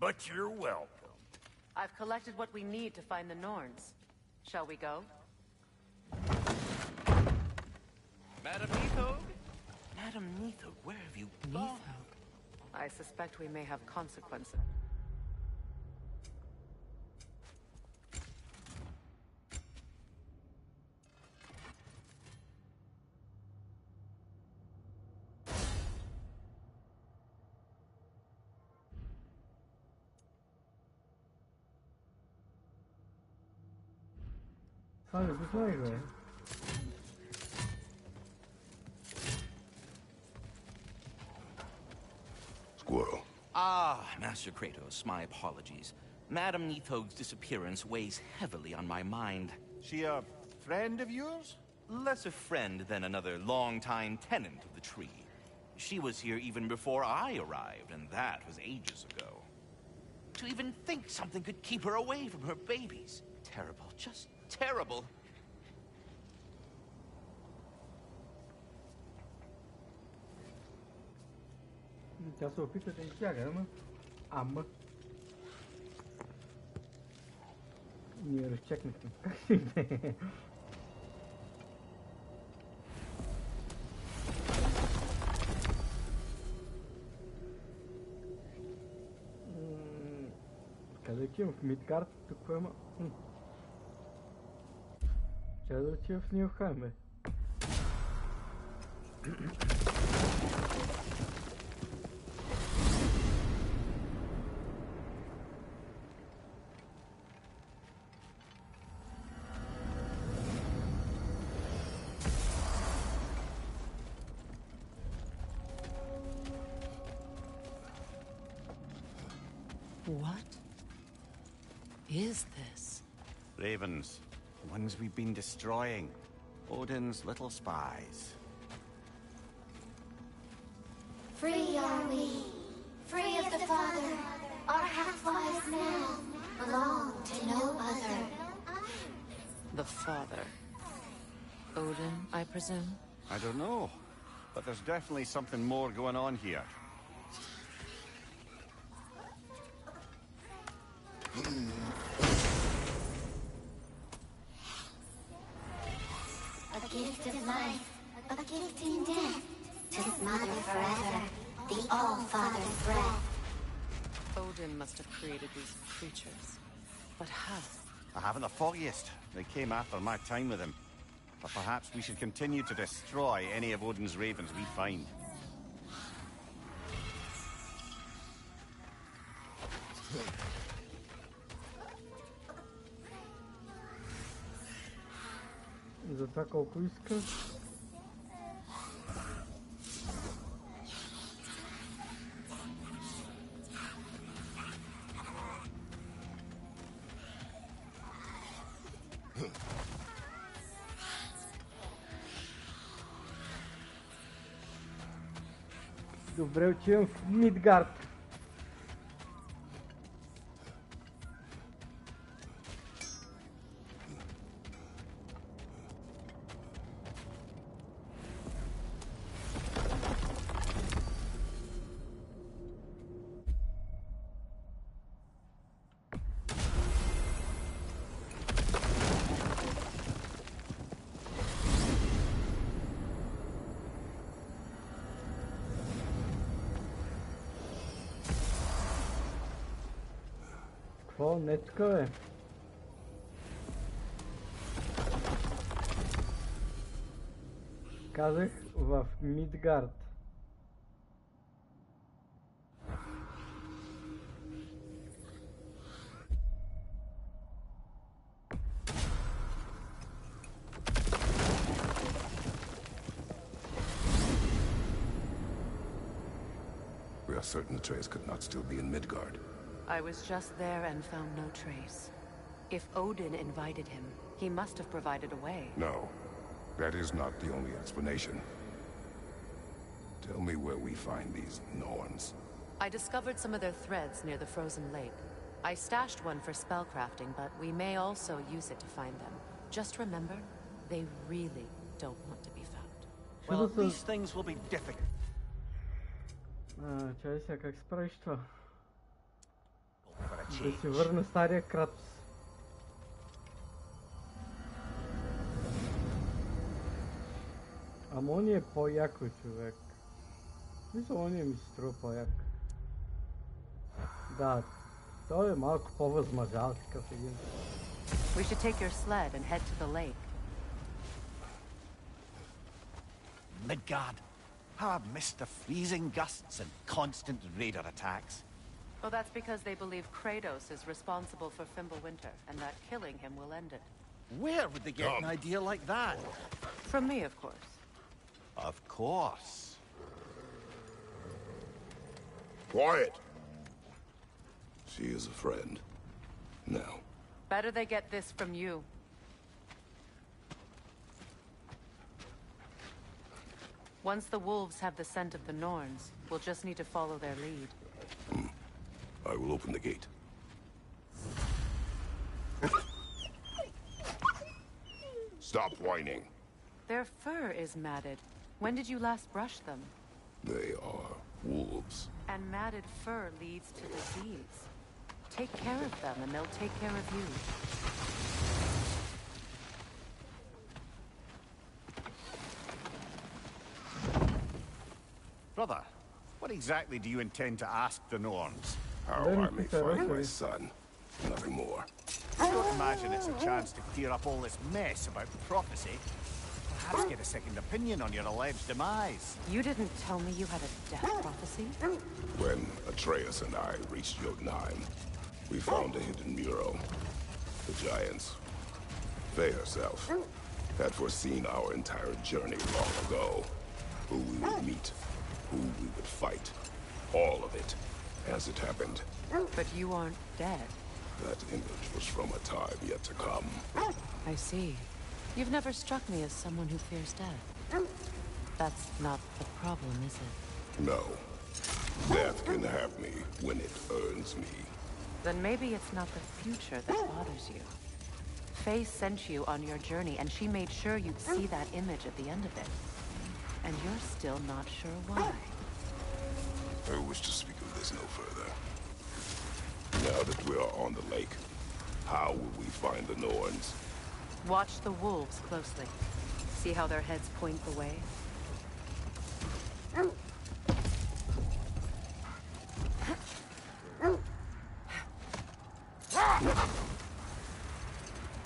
But you're welcome. I've collected what we need to find the Norns. Shall we go? Madam Neathog? Madam Neathog, where have you gone? I suspect we may have consequences. Hadi güzel be. Squirrel. Ah, Master Kratos, my apologies. Madame Nithog's disappearance weighs heavily on my mind. She a friend of yours? Less a friend than another longtime tenant of the tree. She was here even before I arrived, and that was ages ago. To even think something could keep her away from her babies. Terrible, just terrible. Tja se opet at den kjærlighet, amme. Nije čeknite. Къде отивам? В Мидгард? Тук има... Ще да отива в Нилфхайм, бе. What is this? Ravens. The ones we've been destroying. Odin's little spies. Free are we, free of the Father. Our half-lives now belong to no other. The Father. Odin, I presume? I don't know, but there's definitely something more going on here. A gift of life, a gift in death, to smother forever the All-Father's breath. Odin must have created these creatures. But how? I haven't the foggiest. They came after my time with him. But perhaps we should continue to destroy any of Odin's ravens we find. За това колко иска. Добре, отивам в Мидгард. Какво? Не така, бе. Казах в Мидгард. We are certain Atreus could not still be in Midgard. I was just there and found no trace. If Odin invited him, he must have provided a way. No, that is not the only explanation. Tell me where we find these Norns. I discovered some of their threads near the frozen lake. I stashed one for spellcrafting, but we may also use it to find them. Just remember, they really don't want to be found. Well, these things will be difficult. Чай сега, как се правиш това? Да си върна стария Кратос. Ама он е по-яко, човек. Мисля, он ми се струва по-як. Да, той е малко по-възмъжал такъв един. We should take your sled and head to the lake. Midgard. How I've missed the freezing gusts and constant raider attacks. Well, that's because they believe Kratos is responsible for Fimbulwinter, and that killing him will end it. Where would they get an idea like that? From me, of course. Of course. Quiet. She is a friend. Now. Better they get this from you. Once the wolves have the scent of the Norns, we'll just need to follow their lead. I will open the gate. Stop whining. Their fur is matted. When did you last brush them? They are wolves. And matted fur leads to disease. Take care of them, and they'll take care of you. Brother, what exactly do you intend to ask the Norns? How I may find my son. Nothing more. I don't imagine it's a chance to clear up all this mess about prophecy. Perhaps get a second opinion on your alleged demise. You didn't tell me you had a death prophecy? When Atreus and I reached Jotunheim, we found a hidden mural. The giants, they herself, had foreseen our entire journey long ago. Who we would meet, who we would fight. All of it, as it happened. But you aren't dead. That image was from a time yet to come. I see. You've never struck me as someone who fears death. That's not the problem, is it? No. Death can have me when it earns me. Then maybe it's not the future that bothers you. Faye sent you on your journey, and she made sure you'd see that image at the end of it. And you're still not sure why. I wish to speak of this no further. Now that we are on the lake, how will we find the Norns? Watch the wolves closely. See how their heads point the way?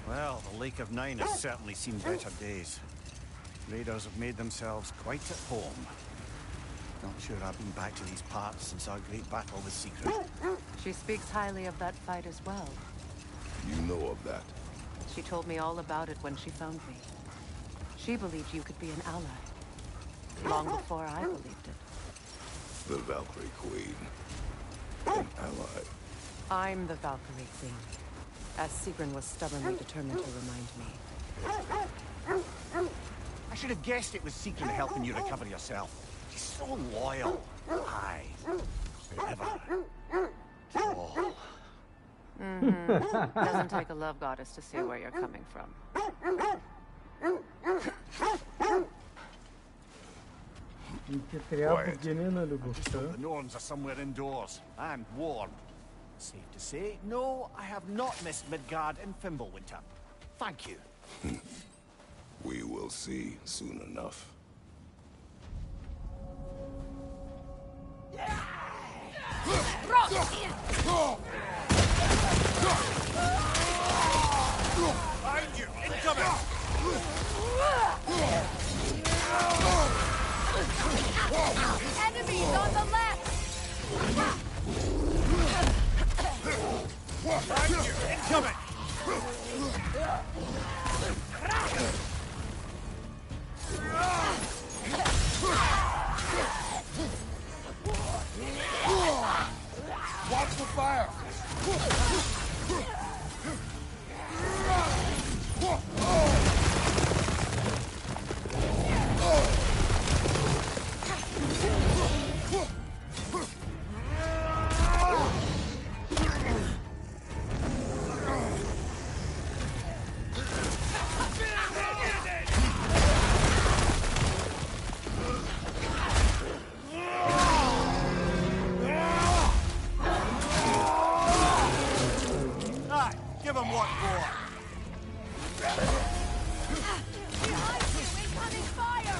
Well, the Lake of Nine has certainly seen better days. Raiders have made themselves quite at home. Not sure I've been back to these parts since our great battle with Secret. She speaks highly of that fight as well. You know of that? She told me all about it when she found me. She believed you could be an ally. Long before I believed it. The Valkyrie Queen. An ally. I'm the Valkyrie Queen. As Sigrun was stubbornly determined to remind me. I should have guessed it was Secret helping you recover yourself. She's so loyal. Aye. Forever. Oh. Doesn't take a love goddess to see where you're coming from. The Norns are somewhere indoors and warm. Safe to say, no, I have not missed Midgard and Fimbulwinter. Thank you. We will see soon enough. Behind you! Incoming! Enemies on the left! Behind you! Incoming! Watch the fire! Give him what for. Behind you, incoming fire!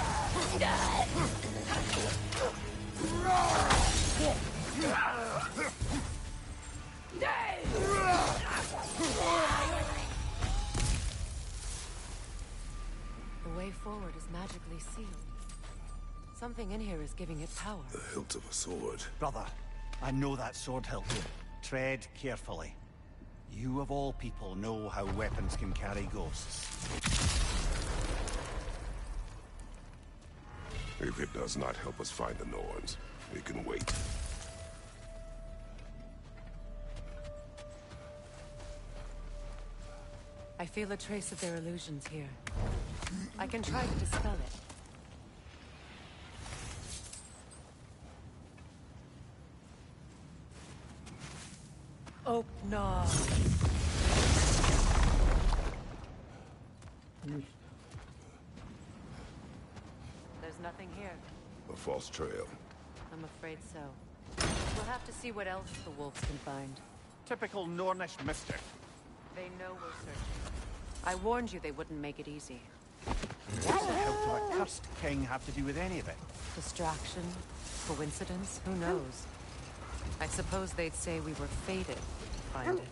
The way forward is magically sealed. Something in here is giving it power. The hilt of a sword. Brother, I know that sword hilt. Tread carefully. You of all people know how weapons can carry ghosts. If it does not help us find the Norns, it can wait. I feel a trace of their illusions here. I can try to dispel it. Oh, no. There's nothing here. A false trail. I'm afraid so. We'll have to see what else the wolves can find. Typical Nornish mystic. They know we're searching. I warned you they wouldn't make it easy. What the hell could a cursed king have to do with any of it? Distraction? Coincidence? Who knows? I suppose they'd say we were fated to find it.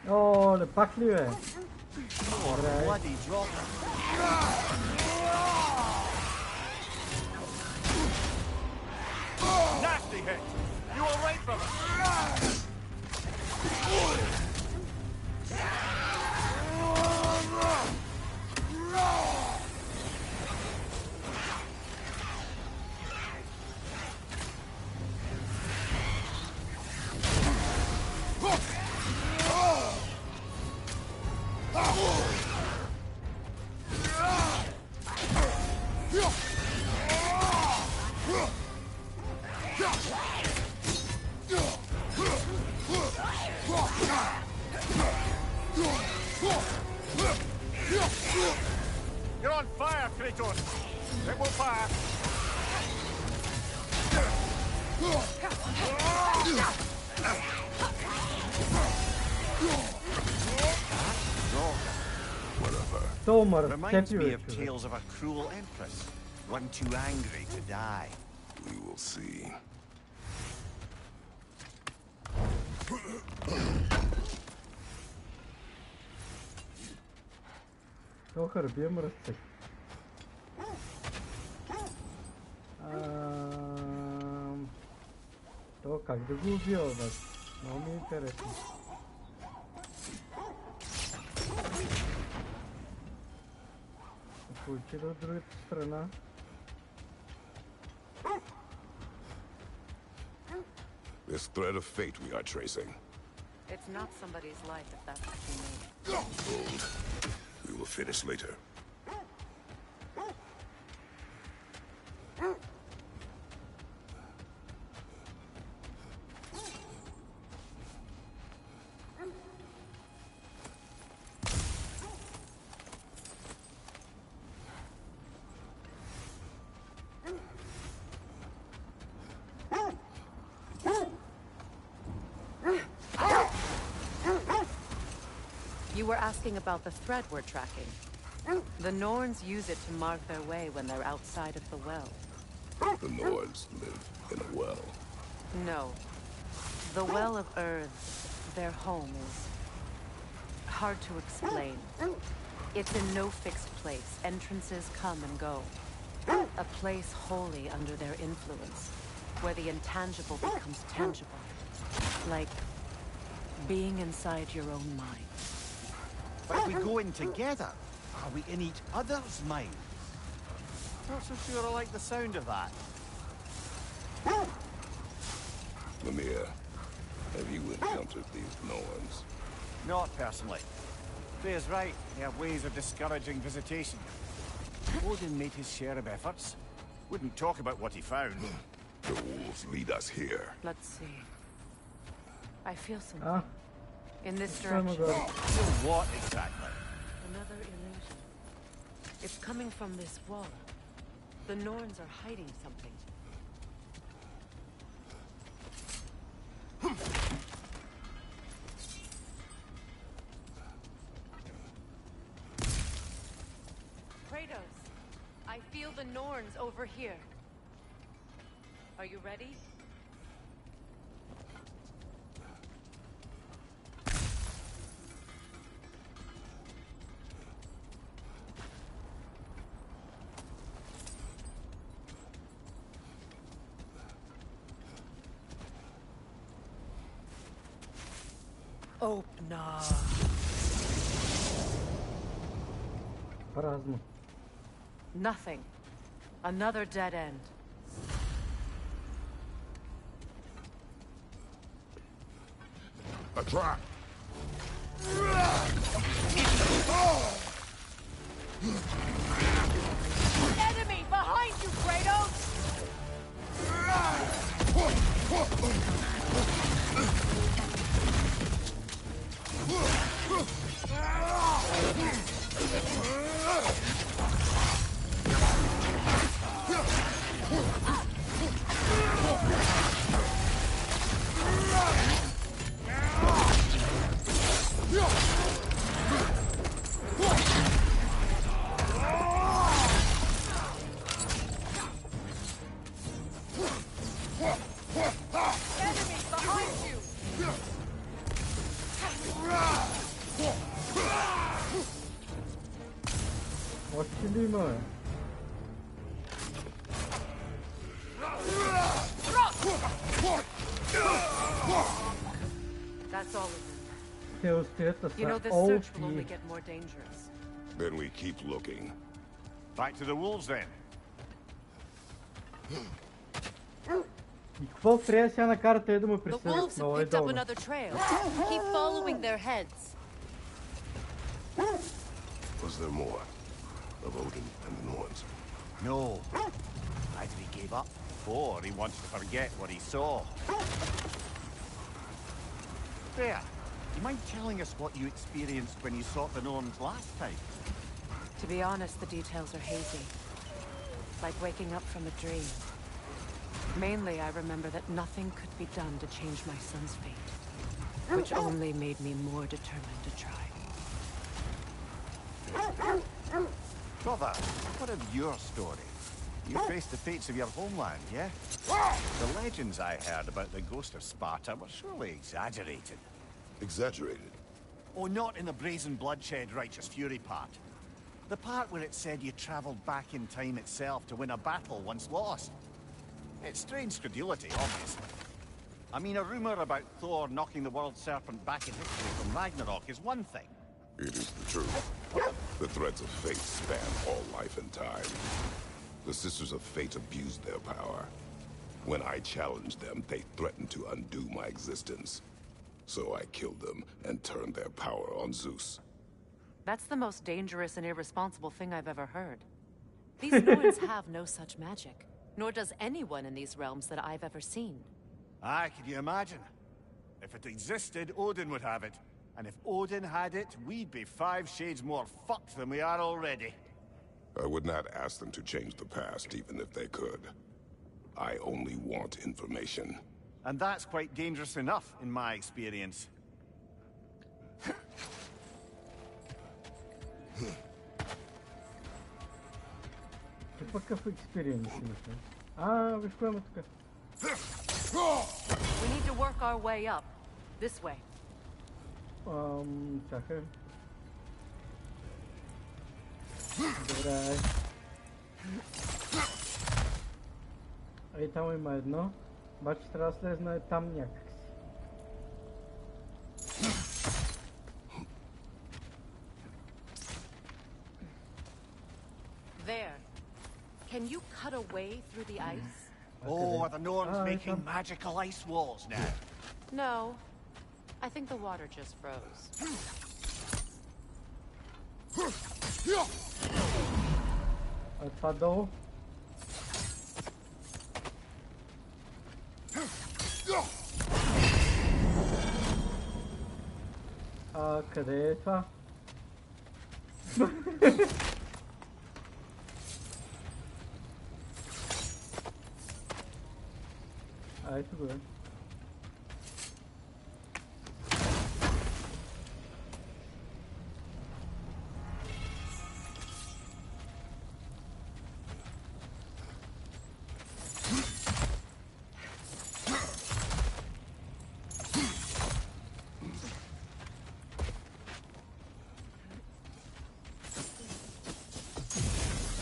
Oh, le pachli è. Bloody drop. Nasty hit. You all right, brother? You're on fire, Kratos! It will pass! Tomar, reminds me of tales of a cruel empress, one too angry to die. We will see. Тохар бемръстък. То как да го убил, бе? Много ми е интересно. Ако отида от другата страна. This thread of fate we are tracing. It's not somebody's life if that's what you mean. Hold. We will finish later. You were asking about the thread we're tracking. The Norns use it to mark their way when they're outside of the well. The Norns live in a well. No. The Well of Earth, their home, is hard to explain. It's in no fixed place. Entrances come and go. A place wholly under their influence, where the intangible becomes tangible. Like being inside your own mind. But if we go in together, are we in each other's minds? Not so sure I like the sound of that. Mimir, have you encountered these Norns? Not personally. Freya's right. They have ways of discouraging visitation. Odin made his share of efforts. Wouldn't talk about what he found. The wolves lead us here. Let's see. I feel something. In this direction. What exactly? Another illusion. It's coming from this wall. The Norns are hiding something. Kratos, I feel the Norns over here. Are you ready? Open up. Празно. Nothing. Another dead end. A trap! Enemy behind you, Kratos! Enemy behind you! Actually, mă. That's all of Te ăsta them. You know, this search will only get more dangerous. Then we keep looking. Back to the wolves, then. И какво трябва сега накара те да му The присъдят? wolves have Много е picked up долу. another trail. Keep following their heads. Was there more? Of Odin and the Norns? No. Either he gave up, or he wants to forget what he saw. There. You mind telling us what you experienced when you sought the Norns last time? To be honest, the details are hazy. Like waking up from a dream. Mainly, I remember that nothing could be done to change my son's fate. Which only made me more determined to try. Brother, what of your story? You faced the fates of your homeland, yeah? The legends I heard about the ghost of Sparta were surely exaggerated. Exaggerated? Oh, not in the brazen bloodshed righteous fury part. The part where it said you traveled back in time itself to win a battle once lost. It's strange credulity, obviously. I mean, a rumor about Thor knocking the world serpent back in history from Ragnarok is one thing. It is the truth. The threads of fate span all life and time. The Sisters of Fate abused their power. When I challenged them, they threatened to undo my existence. So I killed them and turned their power on Zeus. That's the most dangerous and irresponsible thing I've ever heard. These Norns have no such magic. Nor does anyone in these realms that I've ever seen. Aye, can you imagine? If it existed, Odin would have it. And if Odin had it, we'd be 5 shades more fucked than we are already. I would not ask them to change the past, even if they could. I only want information. And that's quite dangerous enough, in my experience. Какъв experience имаш? Виж кое има тук. We need to work our way up. This way. Чакай. Добре. Ей, там има едно. Обаче трябва да слезна там някак си. There. Can you cut a way through the ice? Oh, are the Norns making magical ice walls now? No. I think the water just froze. Това долу. Къде е това? Ето го е.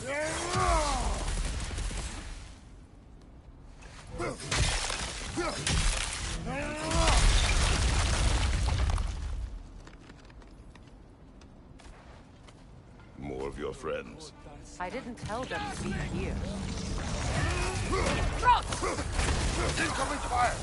Yeah. friends. I didn't tell them to be here. Incoming fire!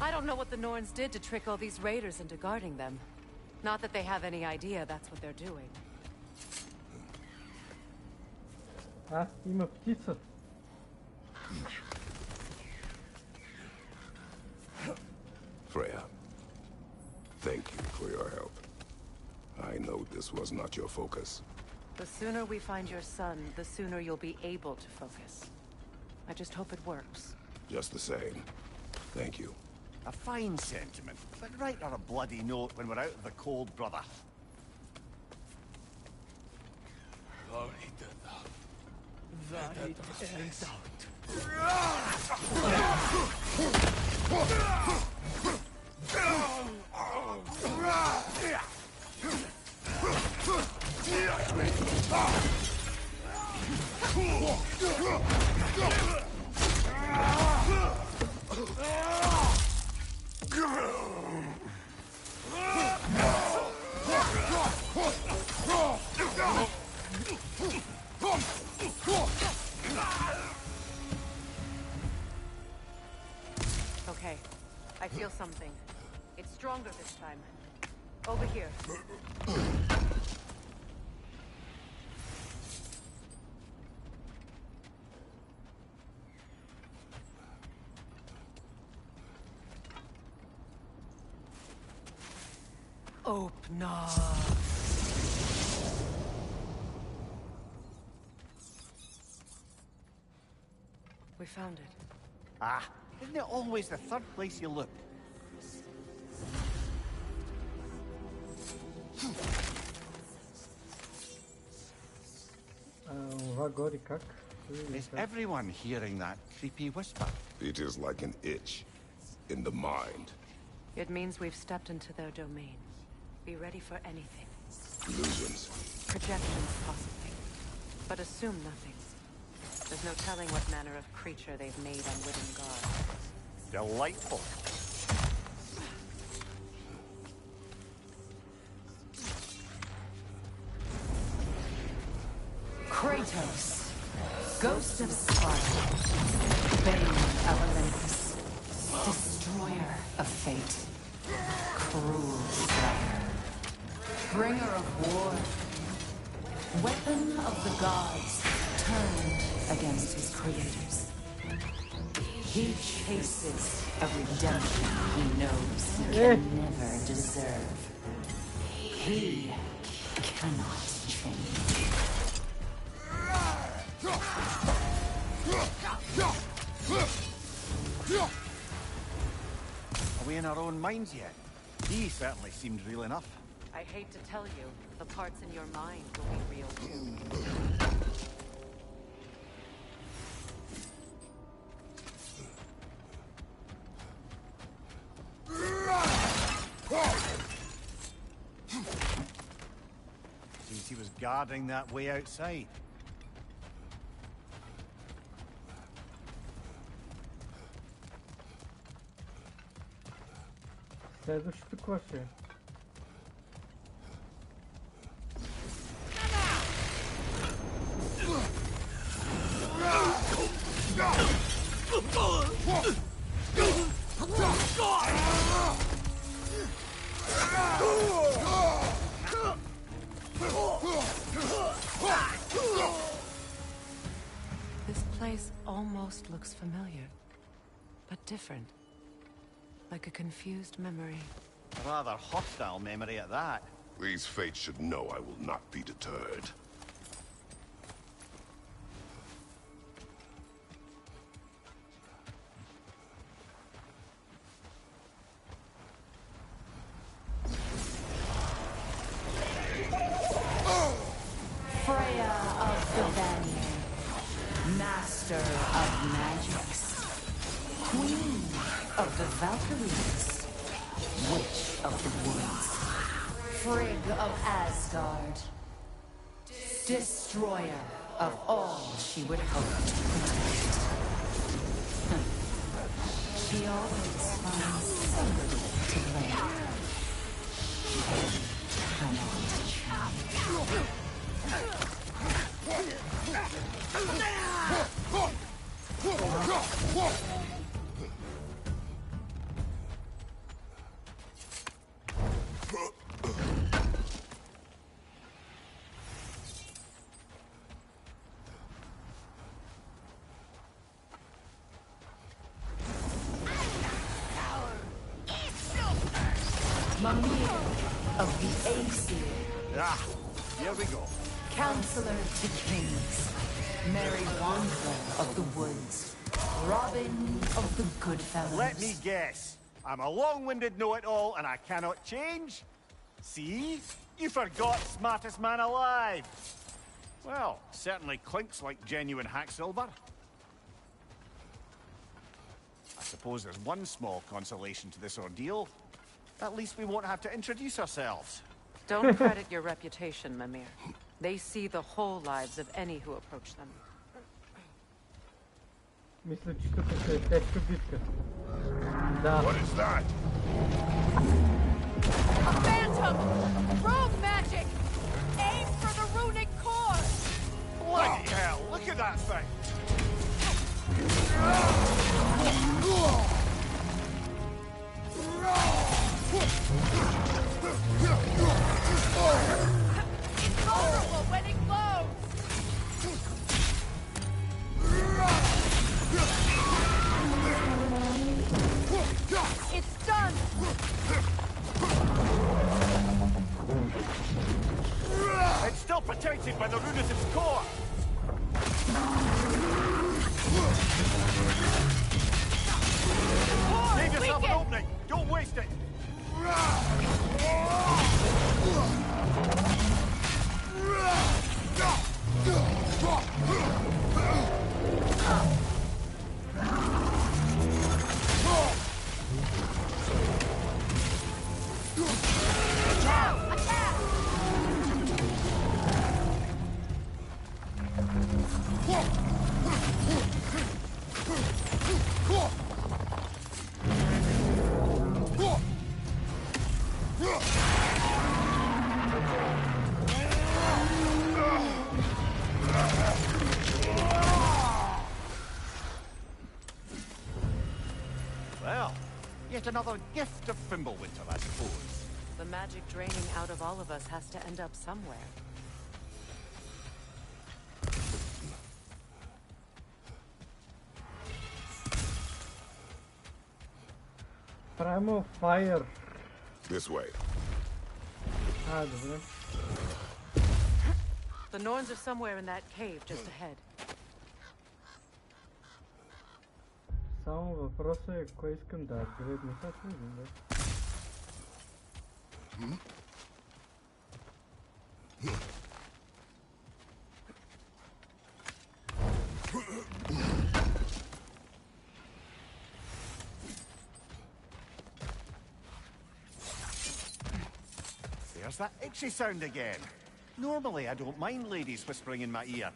I don't know what the Norns did to trick all these raiders into guarding them. Not that they have any idea that's what they're doing. Ah, ima ptica. Freya, thank you for your help. I know this was not your focus. The sooner we find your son, the sooner you'll be able to focus. I just hope it works. Just the same, thank you. A fine sentiment, but write her a bloody note when we're out of the cold, brother. Okay, I feel something. It's stronger this time. Over here. Open up. We found it. Ah, isn't it always the third place you look? Is everyone hearing that creepy whisper? It is like an itch in the mind. It means we've stepped into their domain. Be ready for anything. Illusions. Projections, possibly. But assume nothing. There's no telling what manner of creature they've made unwitting guard. Delightful. Kratos, Ghost of Sparta, Bane of Olympus, Destroyer of Fate, Cruel Slayer, Bringer of War, Weapon of the Gods, turned against his creators. He chases a redemption he knows he can never deserve. He cannot change. Are we in our own minds yet? He certainly seemed real enough. I hate to tell you, the parts in your mind will be real too. Seems he was guarding that way outside. Следващото коше. This place almost looks familiar, but different. Like a confused memory. A rather hostile memory at that. These fates should know I will not be deterred. Freya of the Vanir, Master of Magics, Queen of the Valkyries, Witch of the Woods, Frigg of Asgard, Destroyer of all she would hope to protect. She always finds somebody to blame. Come on, Mimir of the Aesir. Ah, here we go. Counselor to kings. Mary Wanderer of the woods. Robin of the Goodfellows. Let me guess. I'm a long-winded know-it-all and I cannot change? See? You forgot smartest man alive. Well, certainly clinks like genuine hack silver. I suppose there's one small consolation to this ordeal. At least we won't have to introduce ourselves. Don't credit your reputation, Mimir. They see the whole lives of any who approach them. Мисля, че тук ще е тежка битка. Да. What is that? Phantom! Rogue magic! Aim for the runic core! Bloody hell, look at that thing! It's vulnerable when it glows! It's done! It's still protected by the rune at its core! Save yourself an opening! Don't waste it! Well, yet another gift of Fimbulwinter, I suppose. The magic draining out of all of us has to end up somewhere. Primal fire. This way. Ah, добре. The Norns are somewhere in that cave just ahead. Само въпросът е кой искам да апгрейдна. Това ще видим, бе. There's that itchy sound again. Normally, I don't mind ladies whispering in my ear,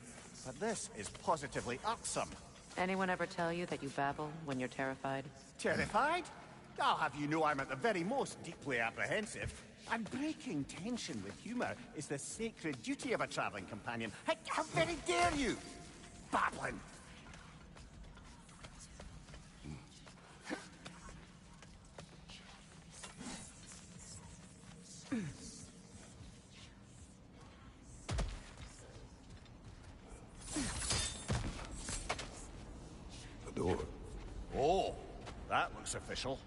but this is positively irksome. Anyone ever tell you that you babble when you're terrified? Terrified? I'll have you know I'm at the very most deeply apprehensive. And breaking tension with humor is the sacred duty of a traveling companion. How very dare you! Babbling! The door. Oh, that looks official.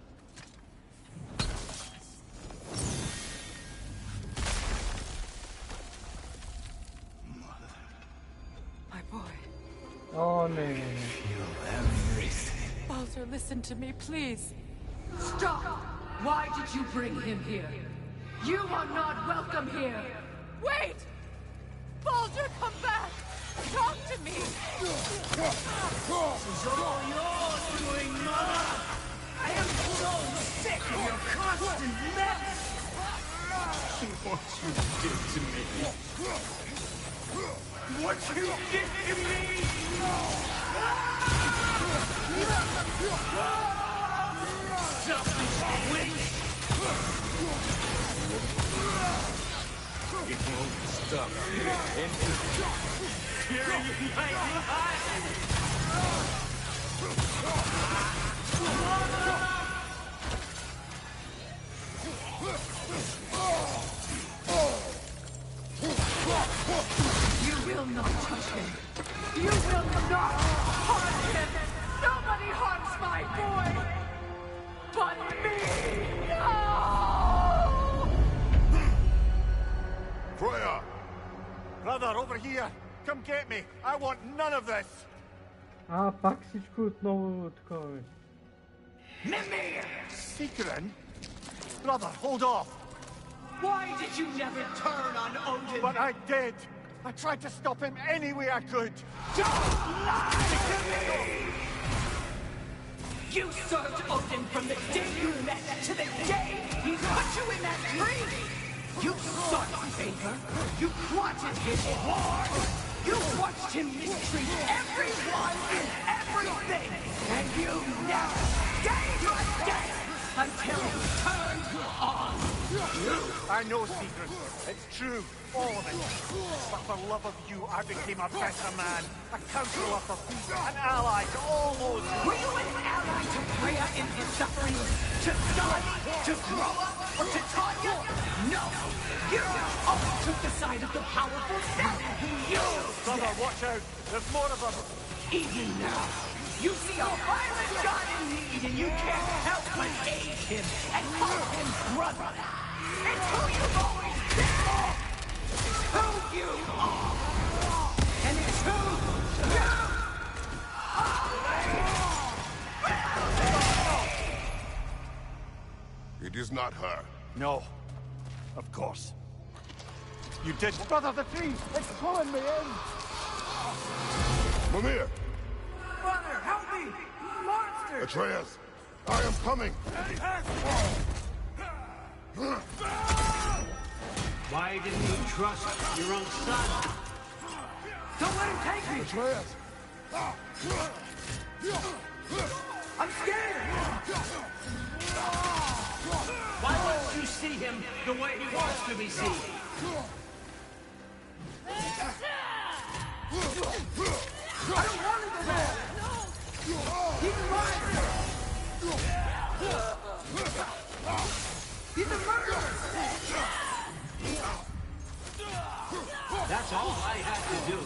My boy. Oh, no. Baldur, listen to me, please. Stop! Why did you bring him here? You are not welcome here! Wait! Baldur, come back! Talk to me! This is all yours doing, Mother! I am so sick of your constant mess! What you did to me. What you did to me! Selfish witch! It won't stop. Tyrion lightning eyes! You will not touch him. You will not harm him. Nobody harms my boy but me. No! Freya! Brother, over here! Come get me! I want none of this! Pak sičku znovu takový. Mimir! Secret? Brother, hold off! Why did you never turn on Odin? But I did! I tried to stop him any way I could! Don't lie to me! You served Odin from the day you met to the day he put you in that tree! You sought favor, you plotted his war, you watched him mistreat everyone and everything, and you never gave a damn until he turned on you! I know secrets. It's true, all of it. But for love of you, I became a better man, a counselor for peace, an ally to all those who... Were you an ally to Freya in his suffering? To study? To grow up? Or to Tanya? No! You always took the side of the powerful Seth! You! Brother, watch out! There's more of them! Even now, you see a violent god in need and you can't help but aid him and call him brother! It's who you've always been! It's who you are! And it's who you It is not her. No. Of course. You did... Brother, the tree! It's pulling me in! Mimir! Brother, help me! Monster! Atreus! I am coming! Why didn't you trust your own son? Don't let him take me! Atreus! I'm scared! Why won't you see him the way he wants to be seen? I don't want to go back! He's mine! He's a murderer! That's all I had to do.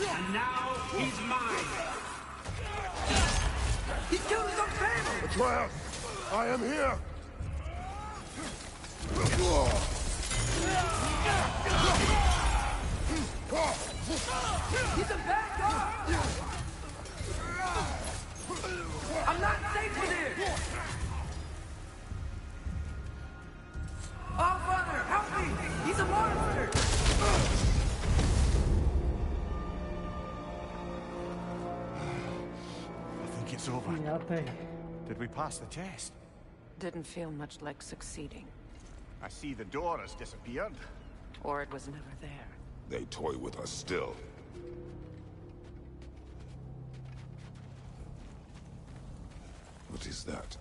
And now he's mine. He killed his own family! Atreus! I am here! He's a bad guy! I'm not safe with him! Oh, Father, help me! He's a monster! I think it's over. Nothing. Did we pass the test? Didn't feel much like succeeding. I see the door has disappeared. Or it was never there. They toy with us still. What is that?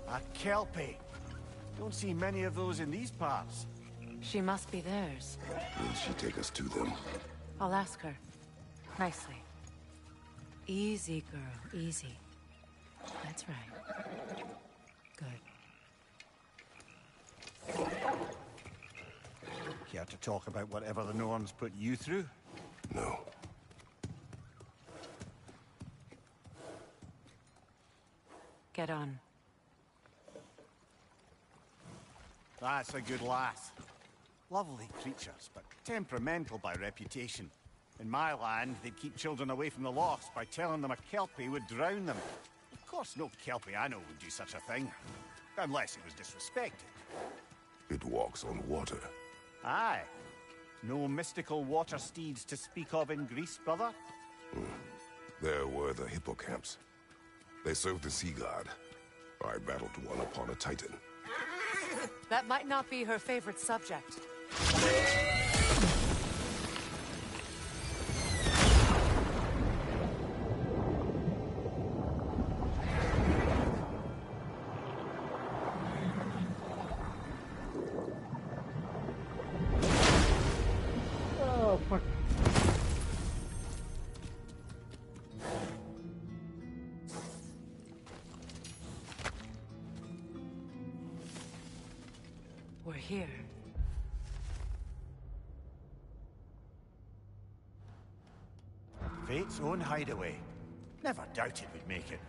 A Kelpie. Don't see many of those in these parts. She must be theirs. Will she take us to them? I'll ask her. Nicely. Easy, girl. Easy. That's right. Good. Care to talk about whatever the Norns put you through? No. Get on. That's a good lass. Lovely creatures, but temperamental by reputation. In my land, they'd keep children away from the lost by telling them a Kelpie would drown them. Of course, no Kelpie I know would do such a thing. Unless it was disrespected. It walks on water. Aye. No mystical water steeds to speak of in Greece, brother? There were the hippocamps. They served the sea god. I battled one upon a titan. That might not be her favorite subject. here. Fate's own hideaway. Never doubted we'd make it.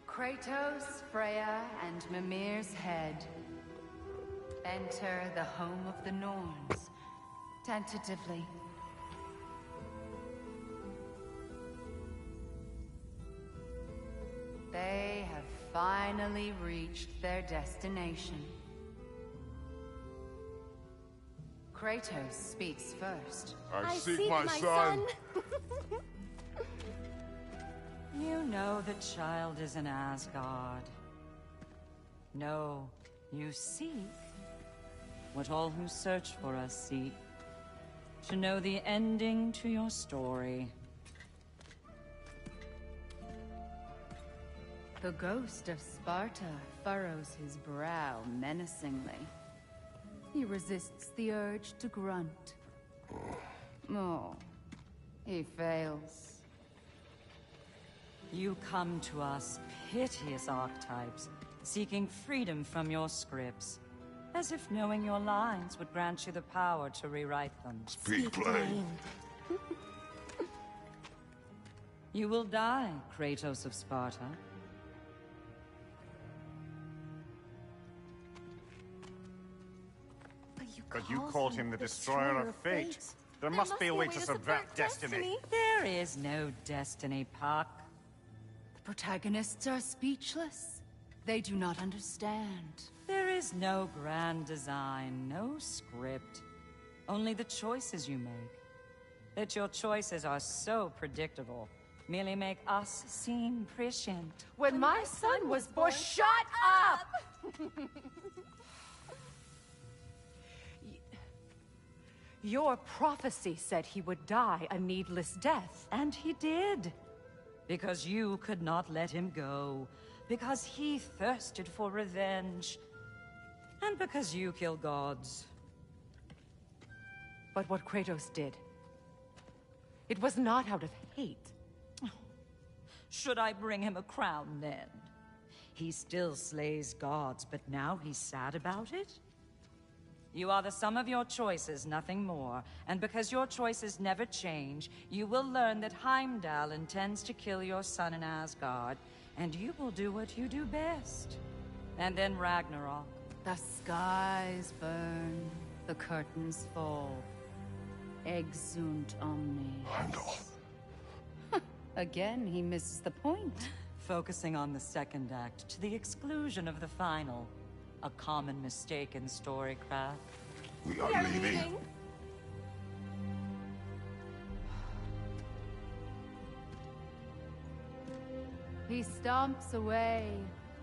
Kratos, Freya, and Mimir's head. Enter the home of the Norns. Tentatively. They have finally reached their destination. Kratos speaks first. I seek my son. You know the child is in Asgard. No, you seek what all who search for us seek. To know the ending to your story. The ghost of Sparta furrows his brow menacingly. He resists the urge to grunt. Oh, he fails. You come to us, piteous archetypes, seeking freedom from your scripts. As if knowing your lines would grant you the power to rewrite them. Speak plain. You will die, Kratos of Sparta. But you called him the destroyer of fate. There must be a way to subvert destiny. There is no destiny, Puck. The protagonists are speechless. They do not understand. There is no grand design, no script. Only the choices you make. That your choices are so predictable merely make us seem prescient. When my son was born... Shut up! Your prophecy said he would die a needless death. And he did. Because you could not let him go. Because he thirsted for revenge. And because you kill gods. But what Kratos did, it was not out of hate. Should I bring him a crown then? He still slays gods, but now he's sad about it? You are the sum of your choices, nothing more. And because your choices never change, you will learn that Heimdall intends to kill your son in Asgard, and you will do what you do best. And then Ragnarok. The skies burn, the curtains fall. Exunt omnes. Heimdall. Again, he misses the point. Focusing on the second act to the exclusion of the final. A common mistake in storycraft. We are leaving. He stomps away,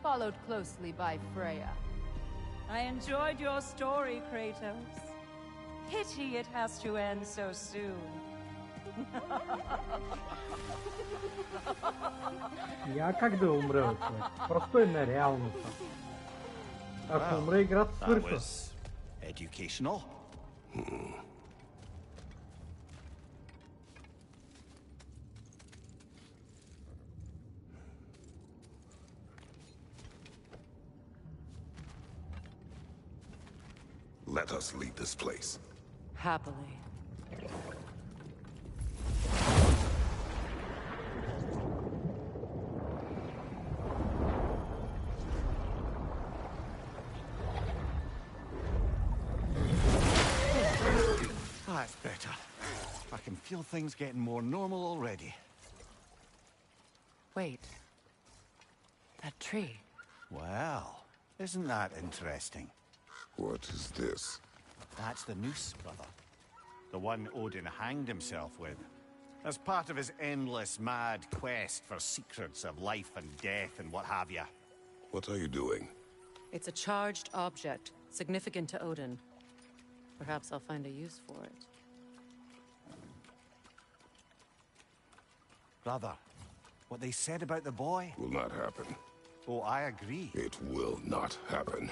followed closely by Freya. I enjoyed your story, Kratos. Pity it has to end so soon. Я когда умрет? Простой нереально. Ако умре, играта That свършва. was educational. Let us leave this place. Happily. That's better. I can feel things getting more normal already. Wait. That tree. Well, isn't that interesting? What is this? That's the noose, brother. The one Odin hanged himself with. As part of his endless, mad quest for secrets of life and death and what have you. What are you doing? It's a charged object, significant to Odin. Perhaps I'll find a use for it. Brother, what they said about the boy... Will not happen. Oh, I agree. It will not happen.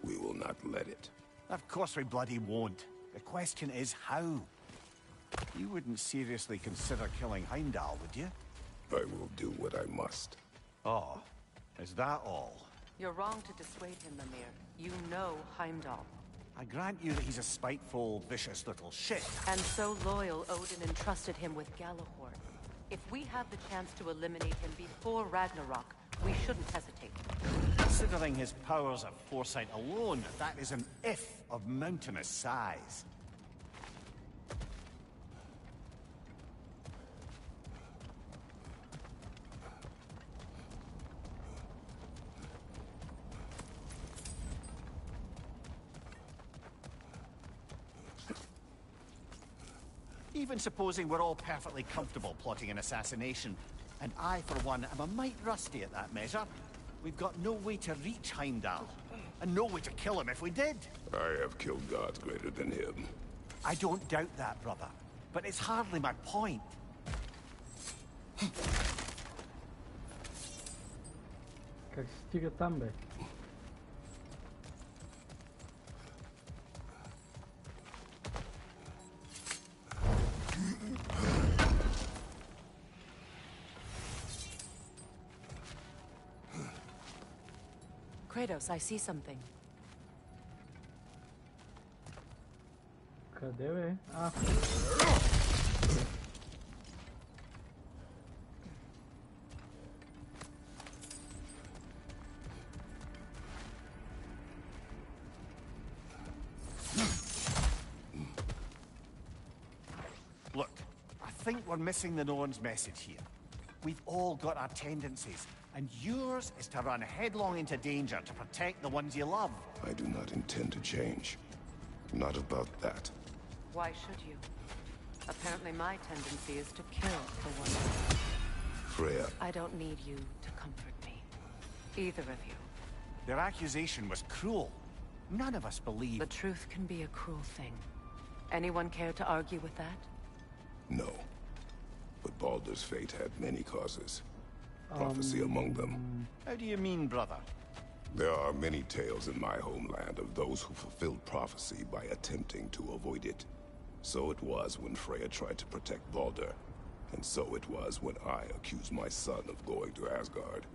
We will not let it. Of course we bloody won't. The question is how. You wouldn't seriously consider killing Heimdall, would you? I will do what I must. Oh, is that all? You're wrong to dissuade him, Mimir. You know Heimdall. I grant you that he's a spiteful, vicious little shit. And so loyal, Odin entrusted him with Galahorn. If we have the chance to eliminate him before Ragnarok, we shouldn't hesitate. Considering his powers of foresight alone, that is an if of mountainous size. Even supposing we're all perfectly comfortable plotting an assassination, and I, for one, am a mite rusty at that measure. We've got no way to reach Heimdall, and no way to kill him if we did. I have killed gods greater than him. I don't doubt that, brother, but it's hardly my point. Как стига там, бе? Kratos, I see something. Къде, бе? А. Look, I think we're missing the Norn's message here. We've all got our tendencies, and yours is to run headlong into danger to protect the ones you love. I do not intend to change. Not about that. Why should you? Apparently my tendency is to kill the one. Freya. I don't need you to comfort me. Either of you. Their accusation was cruel. None of us believe. The truth can be a cruel thing. Anyone care to argue with that? No. But Baldur's fate had many causes. Prophecy among them. How do you mean, brother? There are many tales in my homeland of those who fulfilled prophecy by attempting to avoid it. So it was when Freya tried to protect Baldur. And so it was when I accused my son of going to Asgard.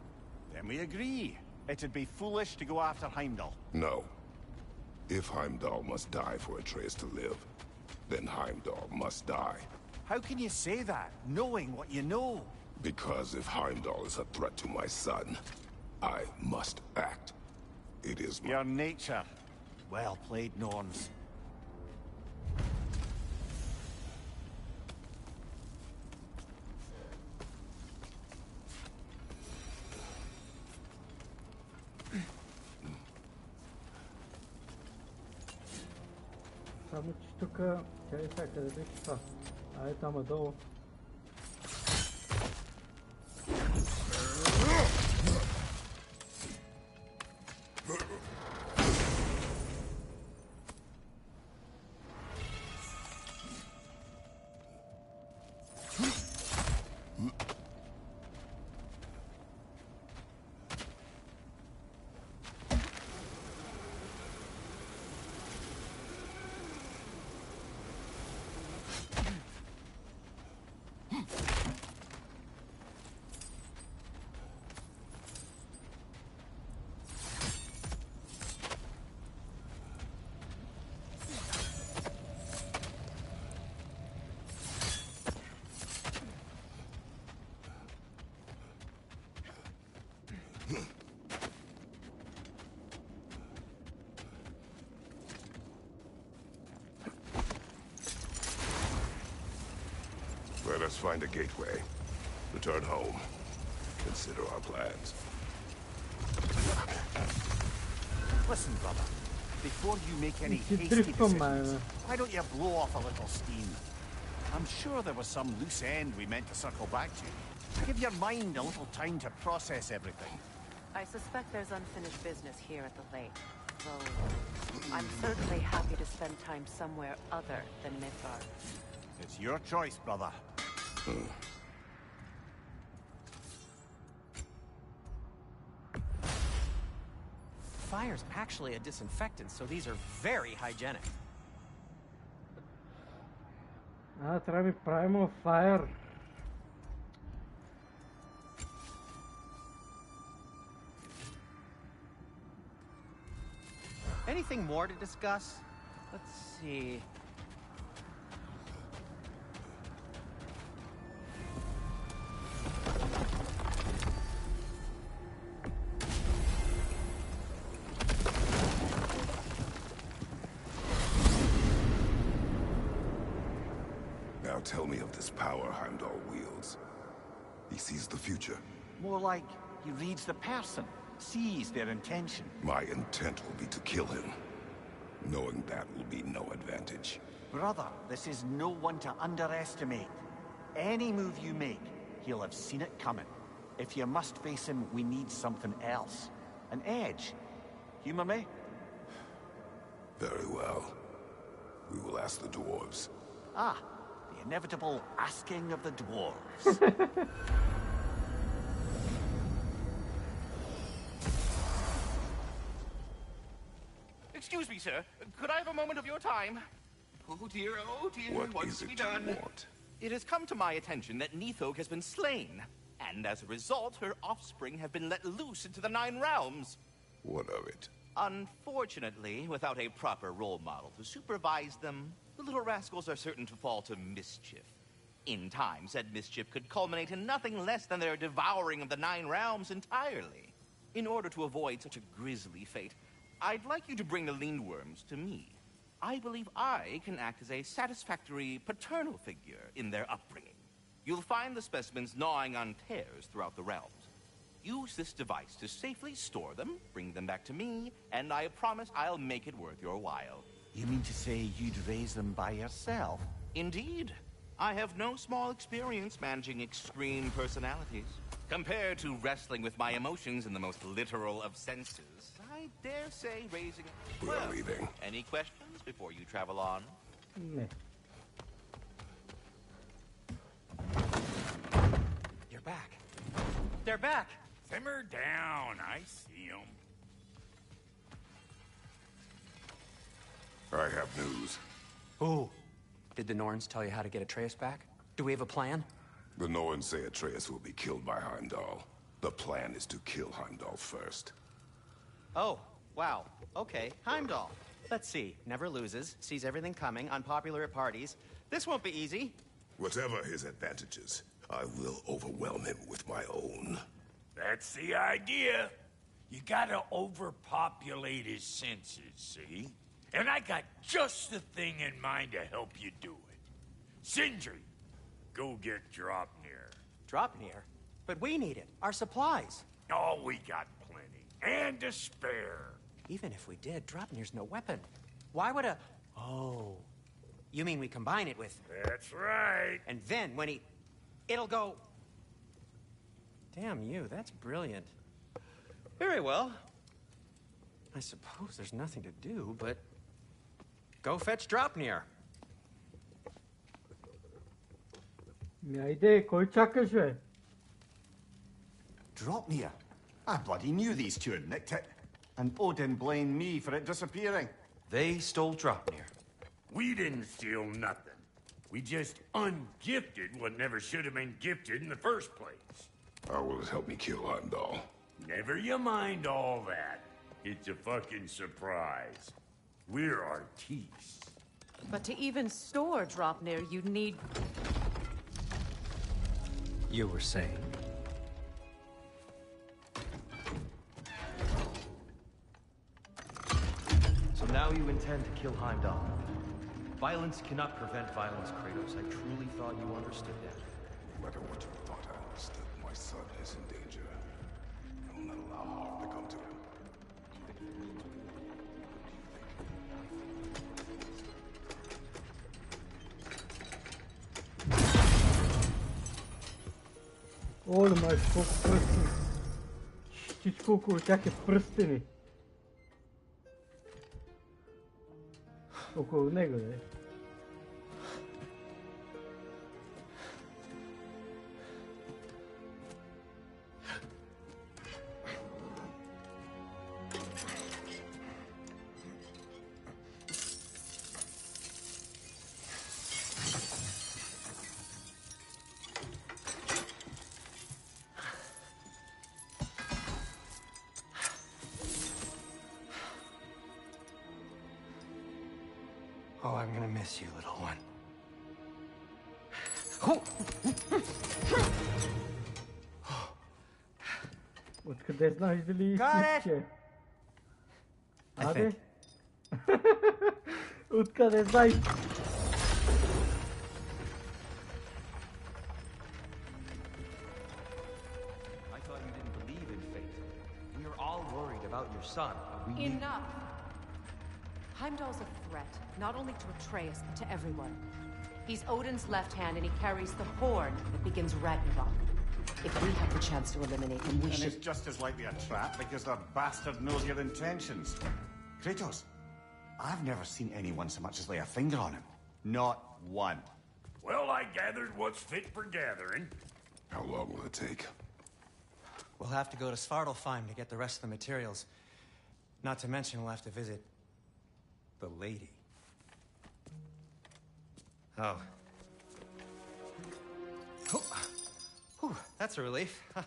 Then we agree. It'd be foolish to go after Heimdall. No. If Heimdall must die for Atreus to live, then Heimdall must die. How can you say that, knowing what you know? Because if Heimdall is a threat to my son, I must act. It is my... Your nature. Well played, Norns. Само че тук... Чай сега, къде беше това? Ай, там долу. Let us find a gateway. Return home. Consider our plans. Listen, brother. Before you make any hasty decisions, why don't you blow off a little steam? I'm sure there was some loose end we meant to circle back to. Give your mind a little time to process everything. I suspect there's unfinished business here at the lake. Though, I'm certainly happy to spend time somewhere other than Midgard. It's your choice, brother. Fire's actually a disinfectant, so these are very hygienic. Treba mi Primal Fire. Anything more to discuss? Let's see. Now tell me of this power Heimdall wields. He sees the future. More like he reads the person, sees their intention. My intent will be to kill him. Knowing that will be no advantage. Brother, this is no one to underestimate. Any move you make, he'll have seen it coming. If you must face him, we need something else. An edge. Humor me? Very well. We will ask the dwarves. Ah, the inevitable asking of the dwarves. Excuse me, sir. Could I have a moment of your time? Oh dear, what's to be done? Want? It has come to my attention that Nithog has been slain, and as a result, her offspring have been let loose into the Nine Realms. What of it? Unfortunately, without a proper role model to supervise them, the little rascals are certain to fall to mischief. In time, said mischief could culminate in nothing less than their devouring of the Nine Realms entirely. In order to avoid such a grisly fate, I'd like you to bring the Lindworms to me. I believe I can act as a satisfactory paternal figure in their upbringing. You'll find the specimens gnawing on tears throughout the realms. Use this device to safely store them, bring them back to me, and I promise I'll make it worth your while. You mean to say you'd raise them by yourself? Indeed. I have no small experience managing extreme personalities. Compared to wrestling with my emotions in the most literal of senses, I dare say raising... We are leaving. Any questions before you travel on? Ne. You're back. They're back. Simmer down. I see them. I have news. Ooh. Did the Norns tell you how to get Atreus back? Do we have a plan? The Norns say Atreus will be killed by Heimdall. The plan is to kill Heimdall first. Oh, wow. Okay, Heimdall. Let's see. Never loses, sees everything coming, unpopular at parties. This won't be easy. Whatever his advantages, I will overwhelm him with my own. That's the idea. You gotta overpopulate his senses, see? And I got just the thing in mind to help you do it. Sindri, go get Dropnir. Dropnir? But we need it. Our supplies. Oh, we got plenty. And to spare. Even if we did, Dropnir's no weapon. Why would a... Oh. You mean we combine it with... That's right. And then when he... It'll go... Damn you, that's brilliant. Very well. I suppose there's nothing to do, but... Go fetch Dropnir. Haydi koy çakışı. Dropnir? I bloody knew these two had nicked it. And Odin blamed me for it disappearing. They stole Dropnir. We didn't steal nothing. We just ungifted what never should have been gifted in the first place. How will it help me kill Heimdall? Never you mind all that. It's a fucking surprise. We're artistes. But to even store Dropnir, you'd need... You were saying? So now you intend to kill Heimdall. Violence cannot prevent violence, Kratos. I truly thought you understood that. No matter what you thought I understood, my son is in danger. I will not allow harm to come to him. Oğlum ay çok prstini. Hiç koku čak je prstini. Oko nego je. Oh, I'm gonna miss you, little one. Откъде знаеш дали истински? Аде? Откъде знаеш? I thought you didn't believe in fate. We are all worried about your son. We need... Enough! Heimdall's a threat, not only to Atreus, but to everyone. He's Odin's left hand, and he carries the horn that begins Ragnarok. If we have the chance to eliminate him, we should... And it's just as likely a trap because the bastard knows your intentions. Kratos, I've never seen anyone so much as lay a finger on him. Not one. Well, I gathered what's fit for gathering. How long will it take? We'll have to go to Svartalfheim to get the rest of the materials. Not to mention we'll have to visit... the lady. Oh. Whew, that's a relief. Huh?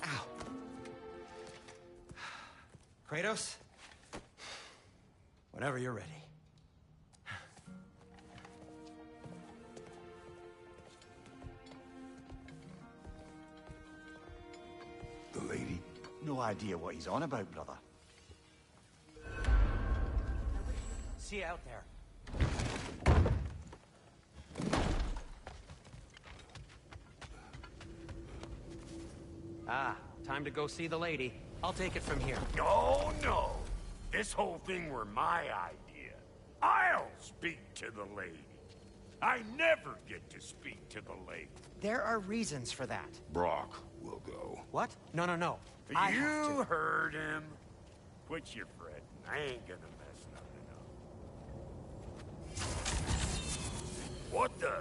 Ow. Kratos? Whenever you're ready. The lady? No idea what he's on about, brother. See you out there. Ah, time to go see the lady. I'll take it from here. Oh, no. This whole thing were my idea. I'll speak to the lady. I never get to speak to the lady. There are reasons for that. Brock will go. What? No. You heard him. Quit your fretting. I ain't gonna mess nothing up. What the?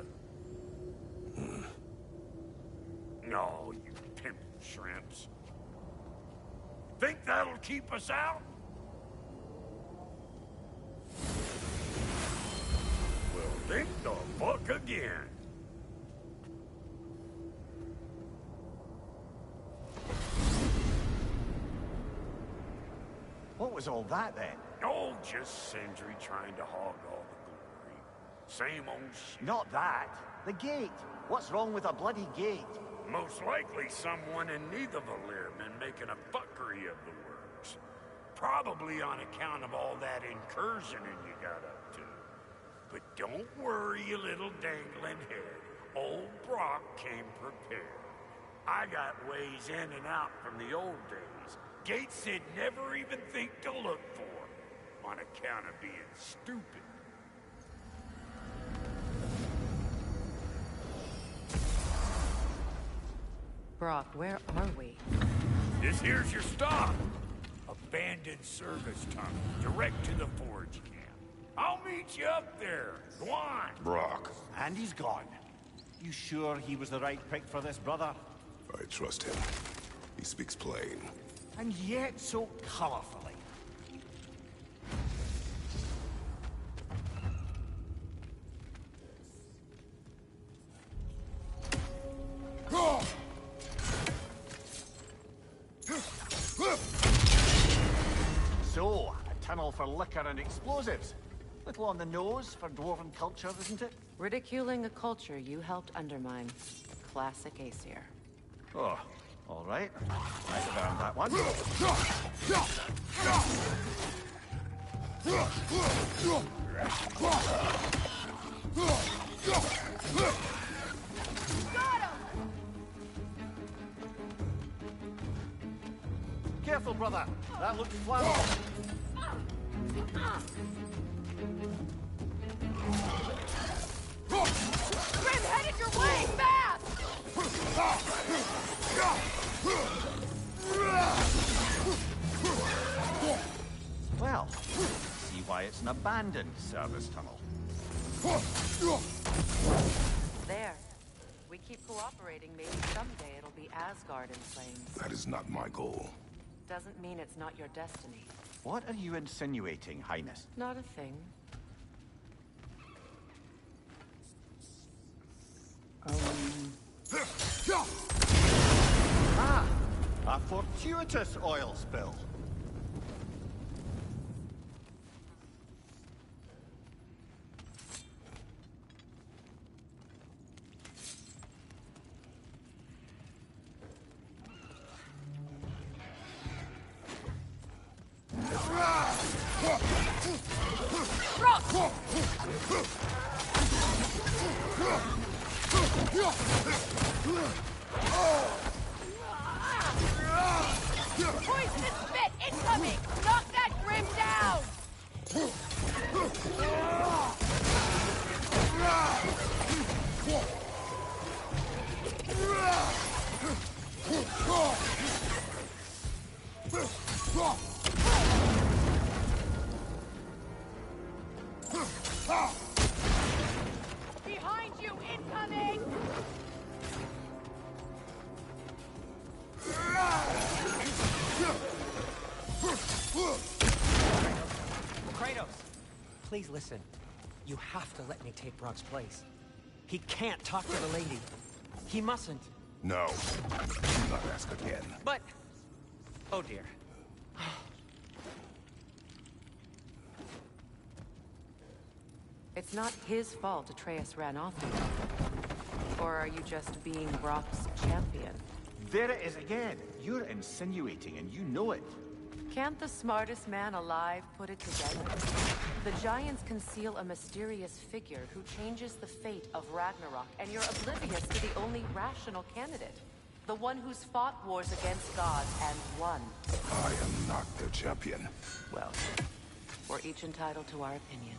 No, you pimp shrimps. Think that'll keep us out? Well, think the fuck again. What was all that then? Oh, just Sindri trying to hog all the glory. Same old shit. Not that. The gate. What's wrong with a bloody gate? Most likely someone in Nidavellir been making a fuckery of the works. Probably on account of all that incursioning you got up to. But don't worry, you little dangling head. Old Brock came prepared. I got ways in and out from the old days. Gates they'd never even think to look for, on account of being stupid. Brock, where are we? This here's your stop. Abandoned service tunnel, direct to the forge camp. I'll meet you up there. Go on. Brock. And he's gone. You sure he was the right pick for this, brother? I trust him. He speaks plain. And yet so colorfully. So, a tunnel for liquor and explosives. Little on the nose for dwarven culture, isn't it? Ridiculing a culture you helped undermine. Classic Aesir. Oh, all right. I found that one. Careful, brother. That looked flammable. Grim, headed your way, fast! Well, see why it's an abandoned service tunnel. There. We keep cooperating, maybe someday it'll be Asgard in flames. That is not my goal. Doesn't mean it's not your destiny. What are you insinuating, Highness? Not a thing. Ah, a fortuitous oil spill. Poisonous spit incoming! Knock that grim down! Behind you, incoming! Kratos, please listen. You have to let me take Brock's place. He can't talk to the lady. He mustn't. No. Do not ask again. But... Oh dear. It's not his fault Atreus ran off with you. Or are you just being Brock's champion? There it is again. You're insinuating, and you know it. Can't the smartest man alive put it together? The Giants conceal a mysterious figure who changes the fate of Ragnarok, and you're oblivious to the only rational candidate. The one who's fought wars against gods and won. I am not their champion. Well, we're each entitled to our opinion.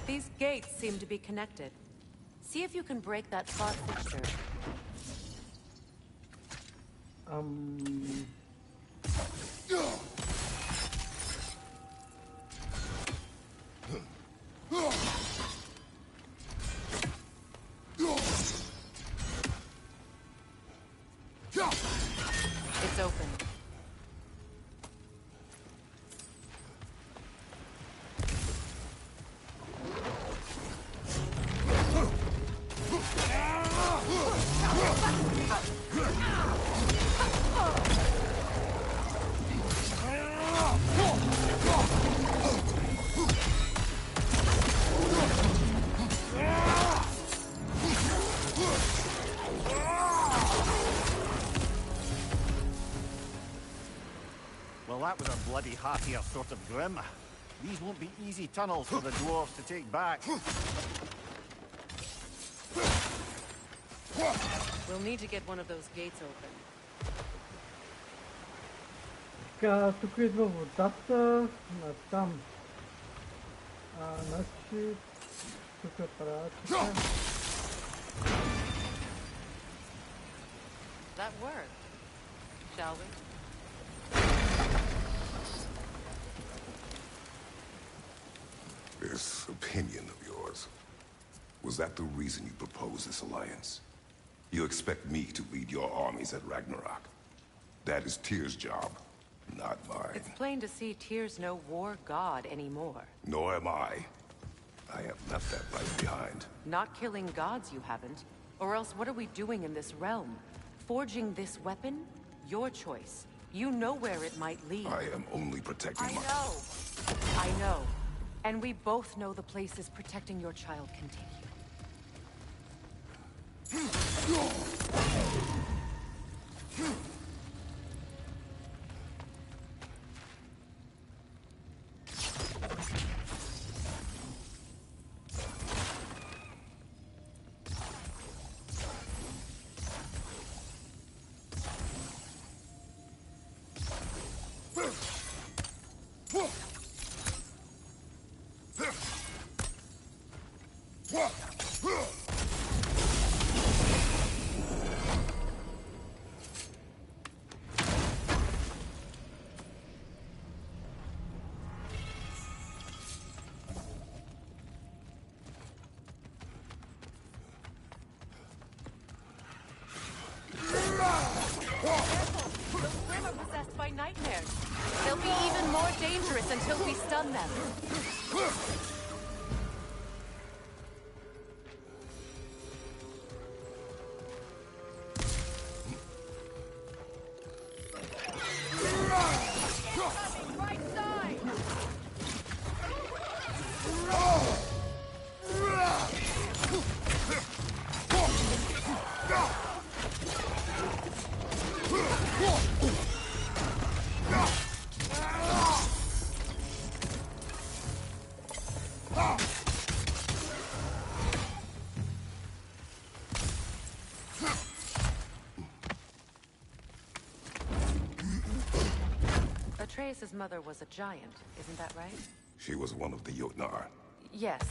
These gates seem to be connected. See if you can break that spot fixture. It's open. Well, that was a bloody heartier sort of grim. These won't be easy tunnels for the dwarves to take back. We'll need to get one of those gates open. тук идва водата, натам. Значи, тук правя така. That work, shall we? This opinion of yours, was that the reason you proposed this alliance? You expect me to lead your armies at Ragnarok? That is Tyr's job, not mine. It's plain to see Tyr's no war god anymore. Nor am I. I have left that right behind. Not killing gods you haven't. Or else what are we doing in this realm? Forging this weapon? Your choice. You know where it might lead. I am only protecting I know. And we both know the places protecting your child can take you. dangerous until we stun them. Right side! Atreus' mother was a giant, isn't that right? She was one of the Jotnar. Yes.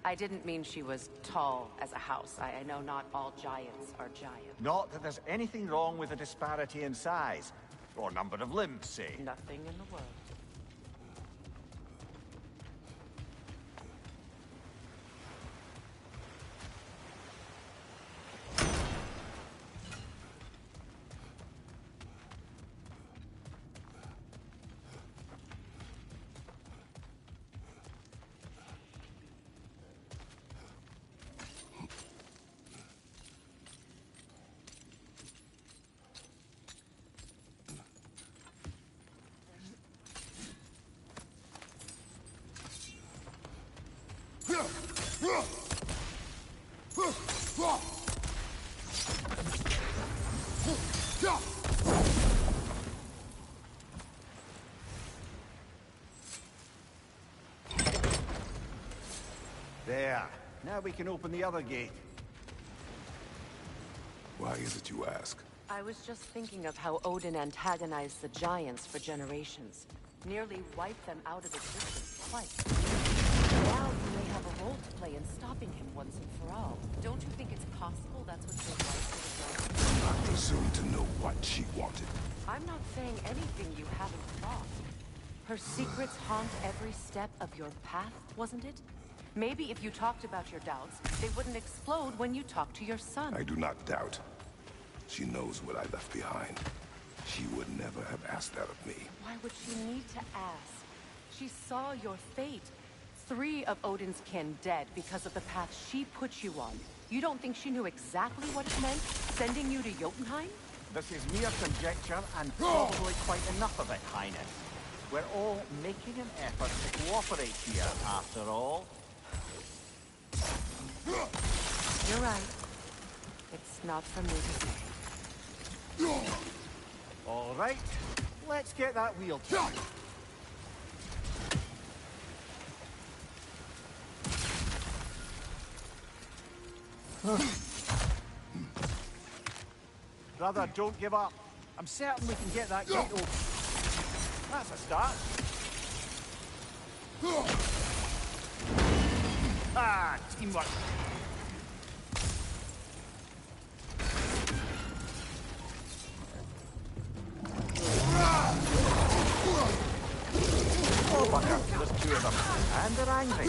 I didn't mean she was tall as a house. I know not all giants are giants. Not that there's anything wrong with a disparity in size. Or number of limbs, say. Nothing in the world. There. Now we can open the other gate. Why is it you ask? I was just thinking of how Odin antagonized the giants for generations. Nearly wiped them out of existence twice. Now you may have a role to play in stopping him once and for all. Don't you think it's possible that's what your wife would have done? I presume to know what she wanted. I'm not saying anything you haven't thought. Her secrets haunt every step of your path, wasn't it? Maybe if you talked about your doubts, they wouldn't explode when you talk to your son. I do not doubt. She knows what I left behind. She would never have asked that of me. Why would she need to ask? She saw your fate. 3 of Odin's kin dead because of the path she put you on. You don't think she knew exactly what it meant, sending you to Jotunheim? This is mere conjecture, and probably quite enough of it, Highness. We're all making an effort to cooperate here, after all. You're right. It's not for me to say. All right, let's get that wheel turned. Brother, don't give up. I'm certain we can get that gate open. That's a start. Ah, teamwork. Oh, bugger. There's 2 of them. And they're angry.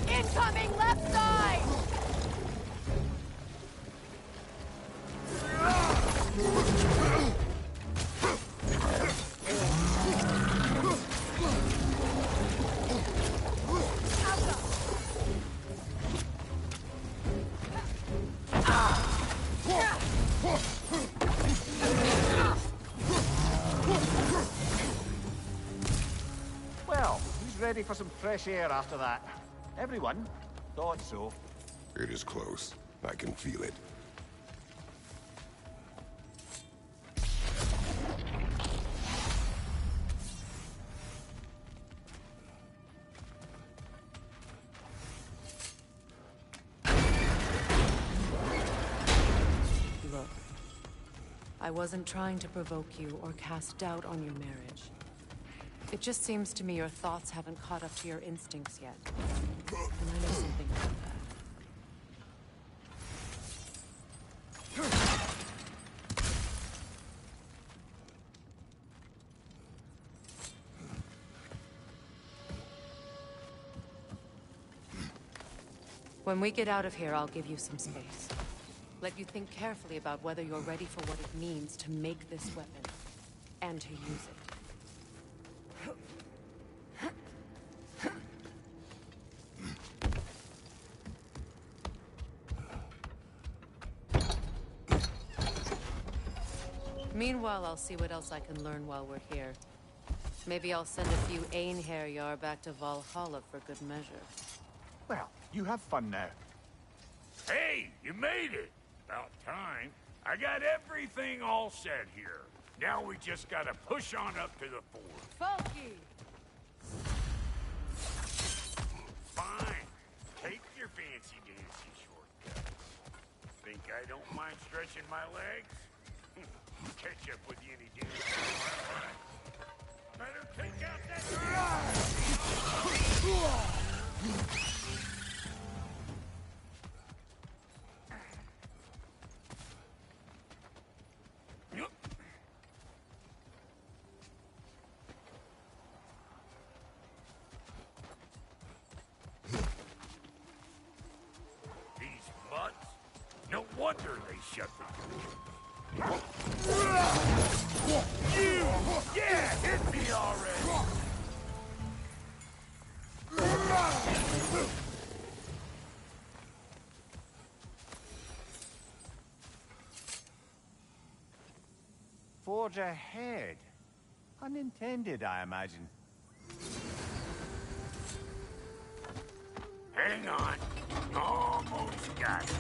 Incoming left side! Well, who's ready for some fresh air after that? Everyone? Thought so. It is close. I can feel it. Look, I wasn't trying to provoke you or cast doubt on your marriage. It just seems to me your thoughts haven't caught up to your instincts yet. And I know something about that. When we get out of here, I'll give you some space. Let you think carefully about whether you're ready for what it means to make this weapon, and to use it. Meanwhile, I'll see what else I can learn while we're here. Maybe I'll send a few Einherjar back to Valhalla for good measure. Well, you have fun now. Hey, you made it! About time. I got everything all set here. Now we just gotta push on up to the fort. Funky! Fine. Take your fancy-dancy shortcuts. Think I don't mind stretching my legs? Catch up with you any day. Better take out that... These mutts? No wonder they shut the door. You! Yeah, hit me already! Forge ahead. Unintended, I imagine. Hang on. Almost got it.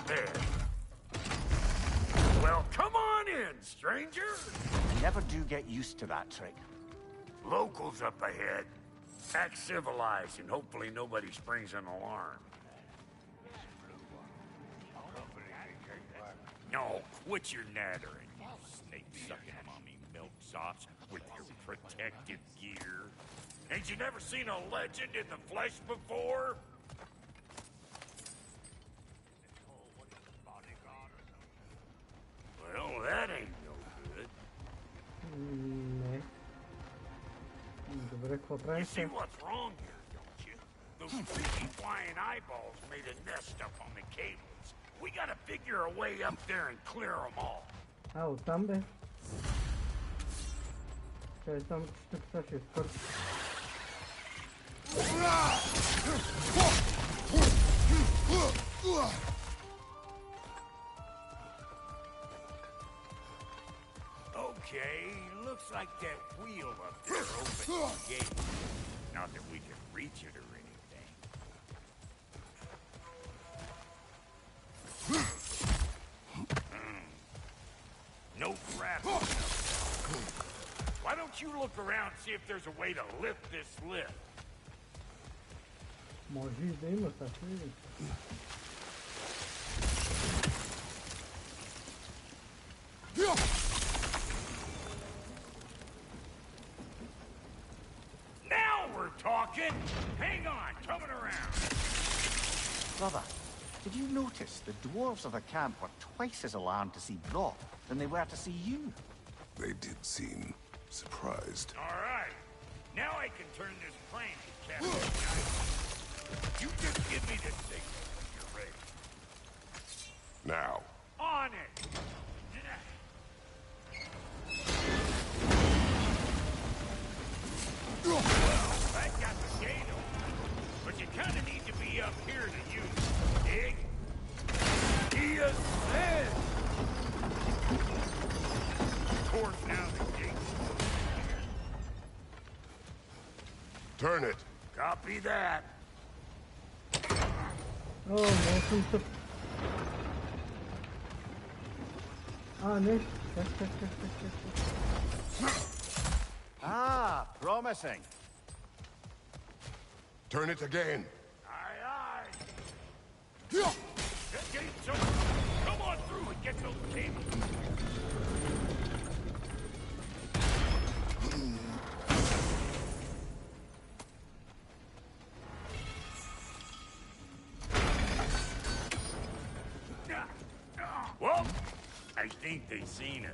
There. Well, come on in, stranger. You never do get used to that trick. Locals up ahead. Act civilized, and hopefully nobody springs an alarm. No, quit your nattering, you snake-sucking mommy milksops with your protective gear. Ain't you never seen a legend in the flesh before? Well, that ain't no good. You see what's wrong here, don't you? Those creepy flying eyeballs made a nest up on the cables. We gotta figure a way up there and clear them all. Utan be. Şöyle tam küçük taşı kır. Okay, looks like that wheel up there opens the gate. Not that we can reach it or anything. No grappling. Why don't you look around and see if there's a way to lift this lift? Moji değil mi taşı? Now we're talking! Hang on, coming around. Brother, did you notice the dwarves of the camp were twice as alarmed to see Brock than they were to see you? They did seem surprised. All right. Now I can turn this plane to Captain Giant. You just give me the signal when you're ready. Now. On it! Well, that got the gate open. But you kind of need to be up here to use it. Dig? He says! Of course, now the gate's here. Turn it. Copy that. Oh, masum tıp. Ne? Ah, promising. Turn it again. Aye, aye. That gate's open. Come on through and get those cables. Well, I think they've seen us.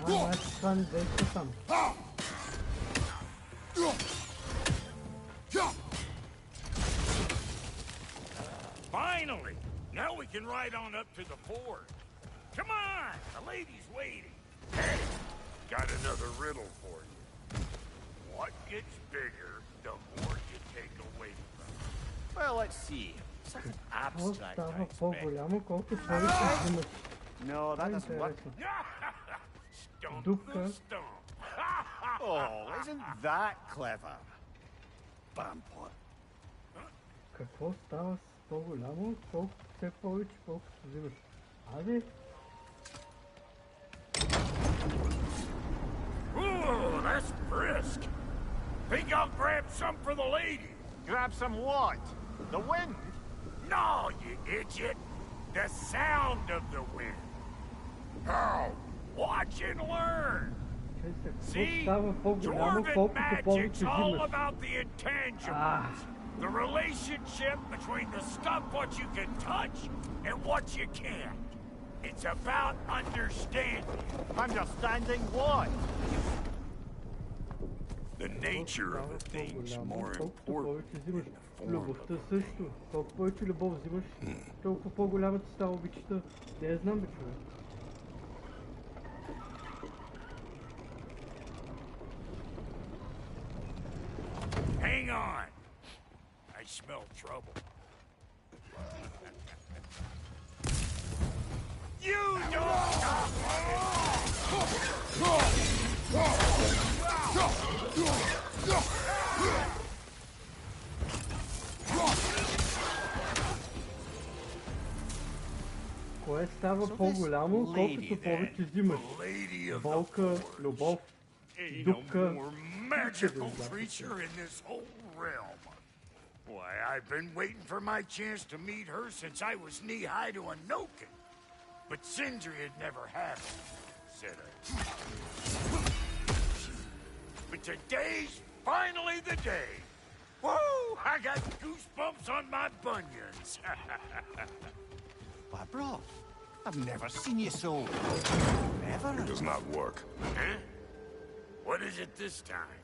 Let's run this to some. can ride on up to the forge. Come on, the lady's waiting. Hey, got another riddle for you. What gets bigger, the more you take away from it? Well, let's see. Something abstract, I Става expect. по-голямо, колкото повече взимаш. No, that doesn't work. Дупка. Oh, isn't that clever? Bampo. Какво става с по-голямо, колкото все повече, колкото взимаш? Абе, Ooh, that's brisk. Think I'll grab some for the lady. Grab some what? The wind? No, you idiot. The sound of the wind. Oh, watch and learn. See, става по-голямо, Dwarven колкото magic's повече all взимаш. about the intangibles. The relationship between the stuff what you can touch and what you can't. It's about understanding. Understanding what? The nature of the thing's more important than the form of Любовта също. Колко повече любов взимаш, толкова по-голяма ти става обичта. Не я знам, бе, човек. Hang on. I smell trouble. You don't Кое става по-голямо, колкото повече взимаш? Болка, любов, дупка. magical creature in this whole realm. Why, I've been waiting for my chance to meet her since I was knee-high to a Noken. But Sindri had never had it, said I. But today's finally the day. Woo! I got goosebumps on my bunions. Why, bro, I've never seen you so... Ever? It does not work. Huh? What is it this time?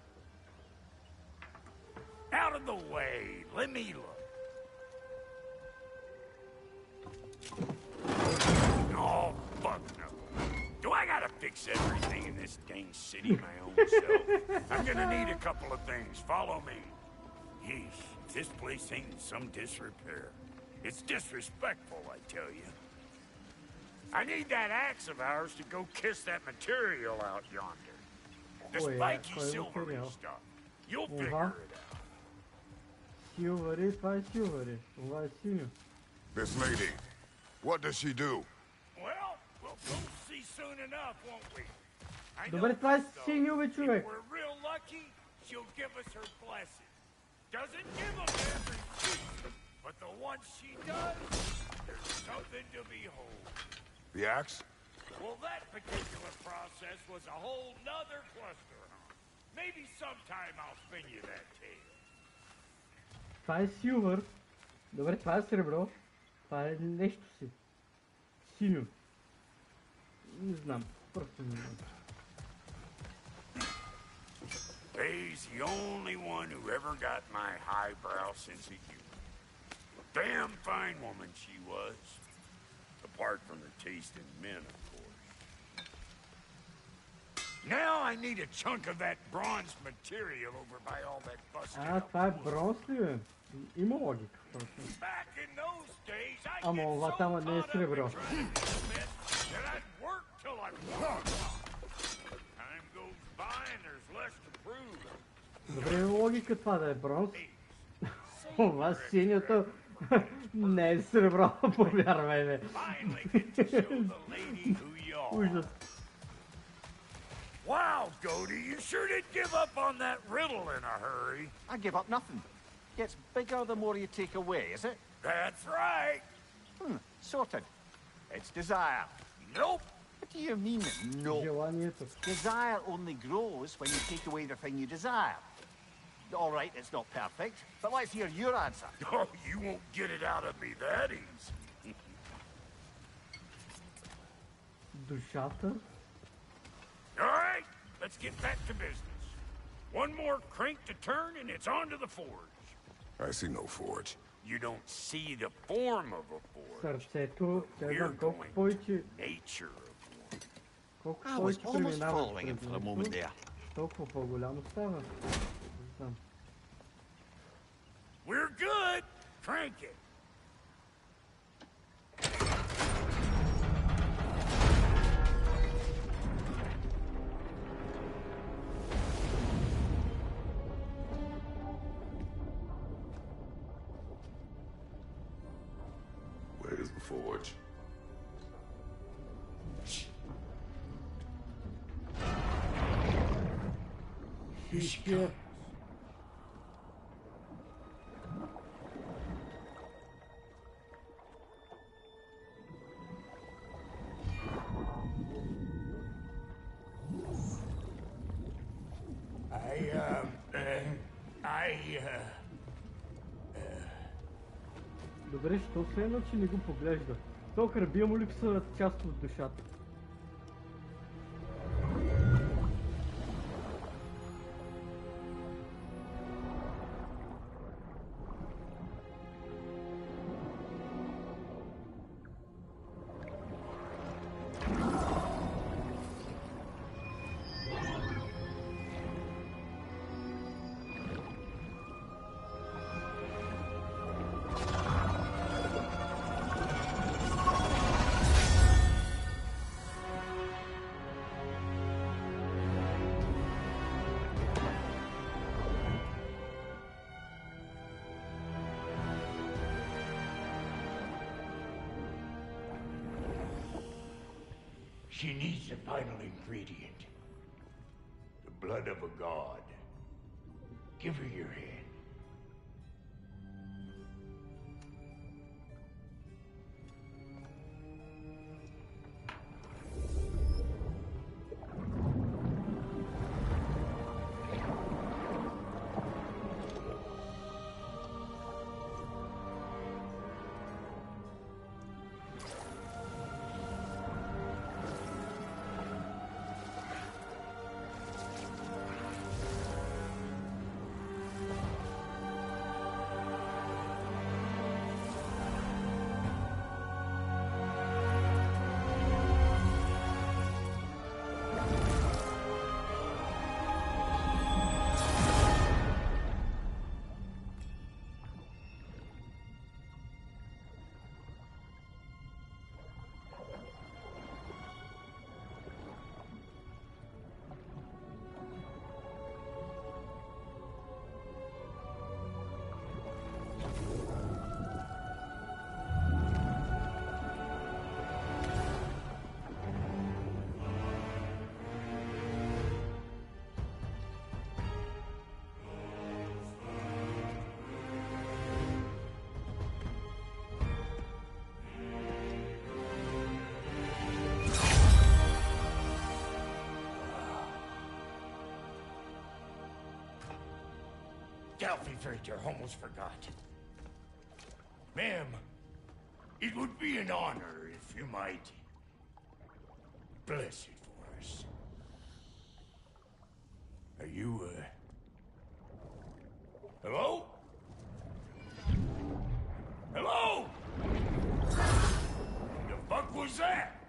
Out of the way. Let me look. Oh, fuck no. Do I gotta fix everything in this dang city my own self? I'm gonna need a couple of things. Follow me. Yeesh, this place ain't in some disrepair. It's disrespectful, I tell you. I need that axe of ours to go kiss that material out yonder. The spiky silvery stuff. You'll figure it out. Silvery, това е silvery. Това е синьо. This lady, what does she do? Well, we'll see soon enough, won't we? Добре, това е синьо, бе, човек. If we're real lucky, she'll give us her blessing. Doesn't give them every season, but the ones she does, there's something to behold. The axe? Well, that particular process was a whole nother cluster, huh? Maybe sometime I'll spin you that tale. Това е silver. Добре, това е сребро. Това е нещо си. Синьо. Не знам. Просто не знам. Faye's the only one who ever got my highbrow sense of humor. Damn fine woman she was. Apart from her taste in men, of course. Now I need a chunk of that bronze material over by all that busted up. Това е бронз ли, бе? Има логика. Back in those days, I Ама това там не е сребро. that I'd work till I walked. Time goes by and there's less to prove. Добре логика това да е бронз. Това синьото не е сребро, повярвай ме. Ужас. Wow, Goaty, you sure did give up on that riddle in a hurry. I give up nothing. Gets bigger the more you take away, is it? That's right. Sorted. It's desire. Nope. What do you mean, no? Desire only grows when you take away the thing you desire. All right, it's not perfect, but let's hear your answer. Oh, you won't get it out of me that easy. Душата? All right, let's get back to business. One more crank to turn and it's on to the forge. I see no forge. you don't see the form of a forge. Сърцето, тя We're знам колко going повече, nature of one. колко I was повече almost преминаваш following him през for a moment времето, there. толкова по-голямо става. Не знам. We're good. Crank it. Where's the forge? Here she comes. Добре, що се едно, че не го поглежда? То храбия му липсва част от душата. She needs the final ingredient. The blood of a god. Give her your hand. Delphi Frater almost forgot. Ma'am, it would be an honor if you might bless it for us. Are you, hello? Hello? The fuck was that?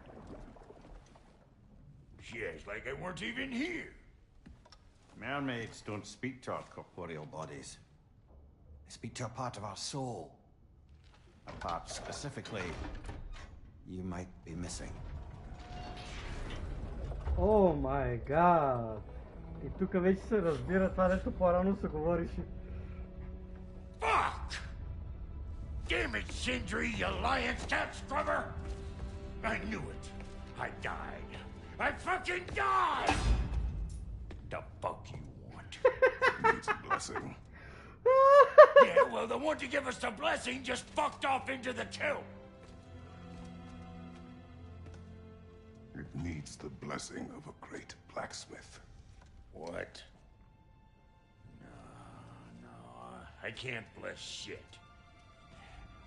She acts like I weren't even here. Mermaids don't speak to our corporeal bodies. They speak to a part of our soul. A part specifically you might be missing. О май гад! И тук вече се разбира това, дето по-рано се говорише. Fuck! Damn it, Sindri, you lion cat scrubber! I knew it. I died. I fucking died! The fuck you want? Needs a blessing. Yeah, well, the one to give us the blessing just fucked off into the tomb. It needs the blessing of a great blacksmith. What? No, I can't bless shit.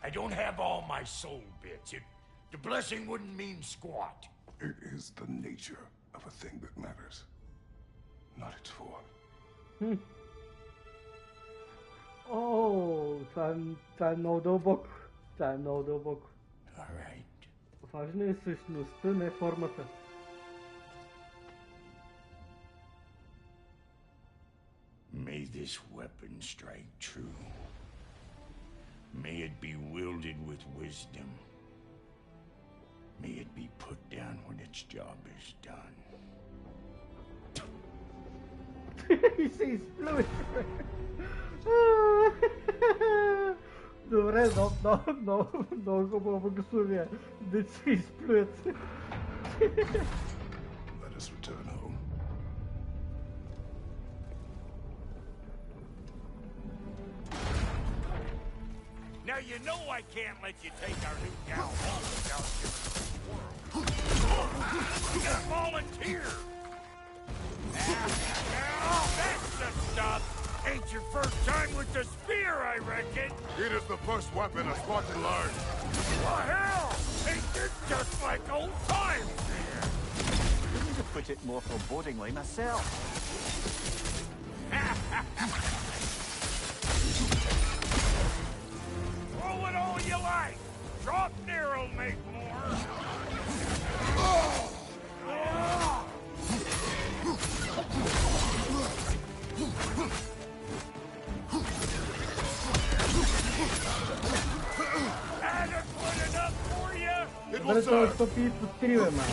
I don't have all my soul bits. The blessing wouldn't mean squat. It is the nature of a thing that matters, not its form. О, това е много дълбоко. Това е много дълбоко. Важна е същността, не формата. May this weapon strike true. May it be wielded with wisdom. May it be put down when its job is done. И се изплюе. Добре, много хубаво благословие. Да се изплюят. Let us return home. Now you know I can't let you take our new gal home without giving her the world. You gotta volunteer. Oh, that's the stuff. Ain't your first time with the spear, I reckon. It is the first weapon a Spartan learned. What hell? Ain't this just like old times here? Couldn't have put it more forebodingly myself. Throw it all you like. Drop near'll make more. Adequate enough for you? Добре, това стопи по 3, бе, май.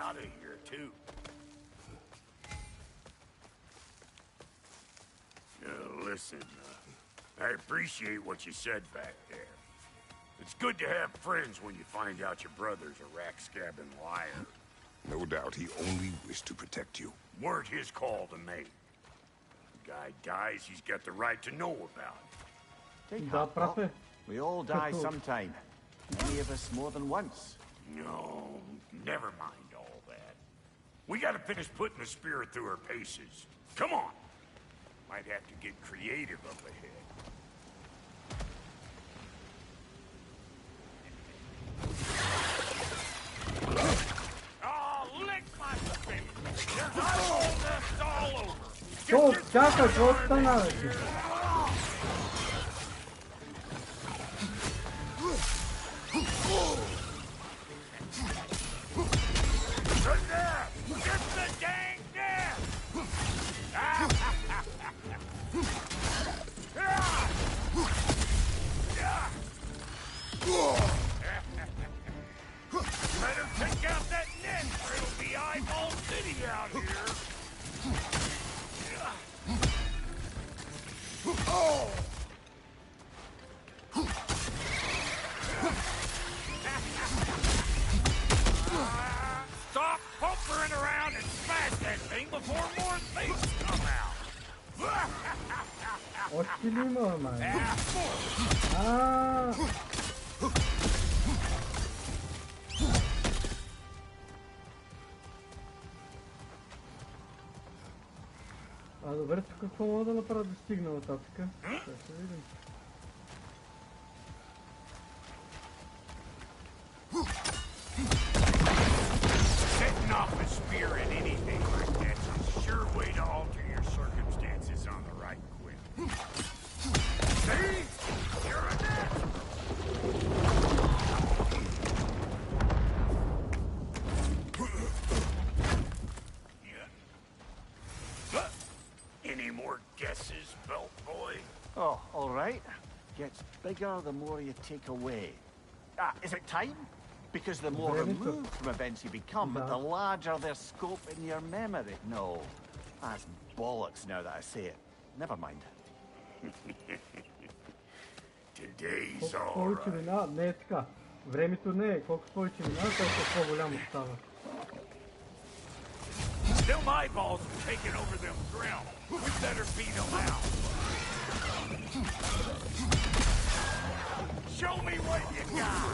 Out of here, too. Listen, I appreciate what you said back there. It's good to have friends when you find out your brother's a rack-scabbing liar. No doubt he only wished to protect you. Weren't his call to make. The guy dies, he's got the right to know about it. Take heart, Pop. We all die sometime. Many of us more than once. No, never mind all that. We gotta finish putting the spirit through her paces. Come on! Might have to get creative up ahead. Oh, lick my face! There's eyeball dust all over! О, чакай, какво стана, бе? Get the dang death! Better take out that net, or it'll be eyeball city out here. Stop pumpering around and smash that thing before more things come out. Още ли има, май? Добре, тук какво мога да направя да стигна нататък? Ще видим. Setting off a spear in anything like that's a sure way to alter your circumstances on the right quick. See? You're a natural. Any more guesses, belt boy? Oh, all right. Gets bigger the more you take away. Is it time? Because the more removed from events you become, the larger their scope in your memory. No, that's bollocks now that I say it. Never mind. Today's all повече минава, не е така. Времето не е. Колкото повече минава, толкова по-голямо става. Them eyeballs are taking over them grill. We better beat them out. Show me what you got.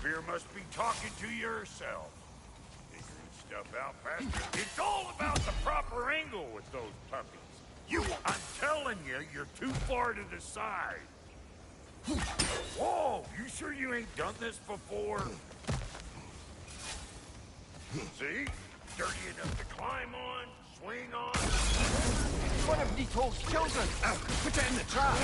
Spear must be talking to yourself. Figuring stuff out faster. It's all about the proper angle with those puppies. I'm telling you, you're too far to the side. Whoa, you sure you ain't done this before? See? Dirty enough to climb on, swing on. One of Nito's children! Put it in the trap!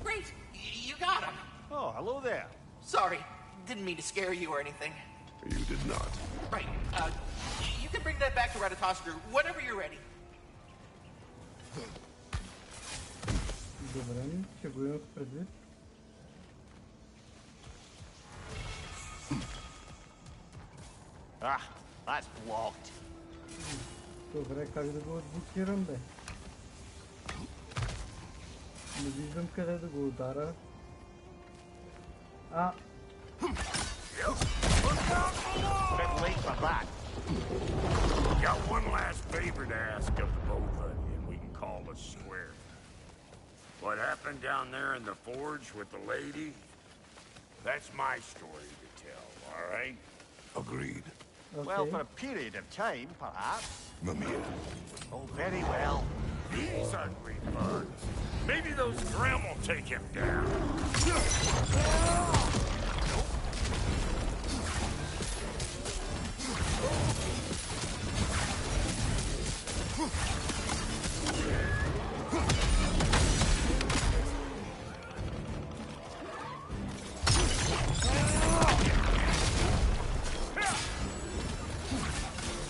Great! You got him! Oh, hello there. Sorry, didn't mean to scare you or anything. You did not. Right, you can bring that back to Ratatoskru whenever you're ready. Добре, ще го имах предвид. Ah, that's blocked. Добре, как да го отблокирам, бе? Не виждам къде да го удара. А! Bit late for that. Got one last favor to ask of the both of you, and we can call us square. What happened down there in the forge with the lady? That's my story to tell, all right? Agreed. Okay. Well, for a period of time, perhaps. Mimir. Oh, very well. These ugly bugs. Maybe those Grim will take him down.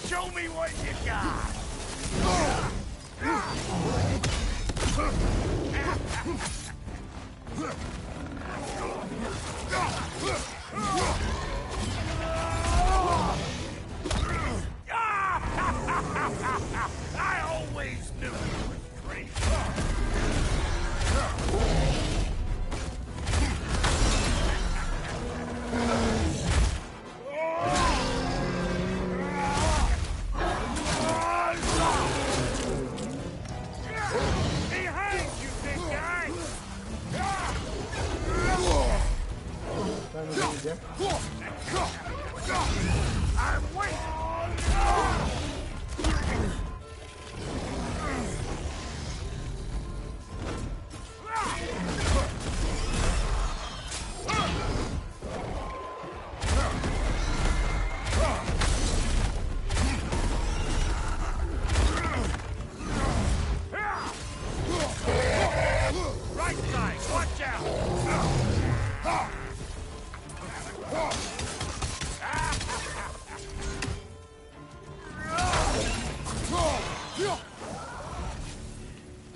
Show me what you got! I always knew it was great. Behind you, big guy! I'm waiting! Right side, watch out!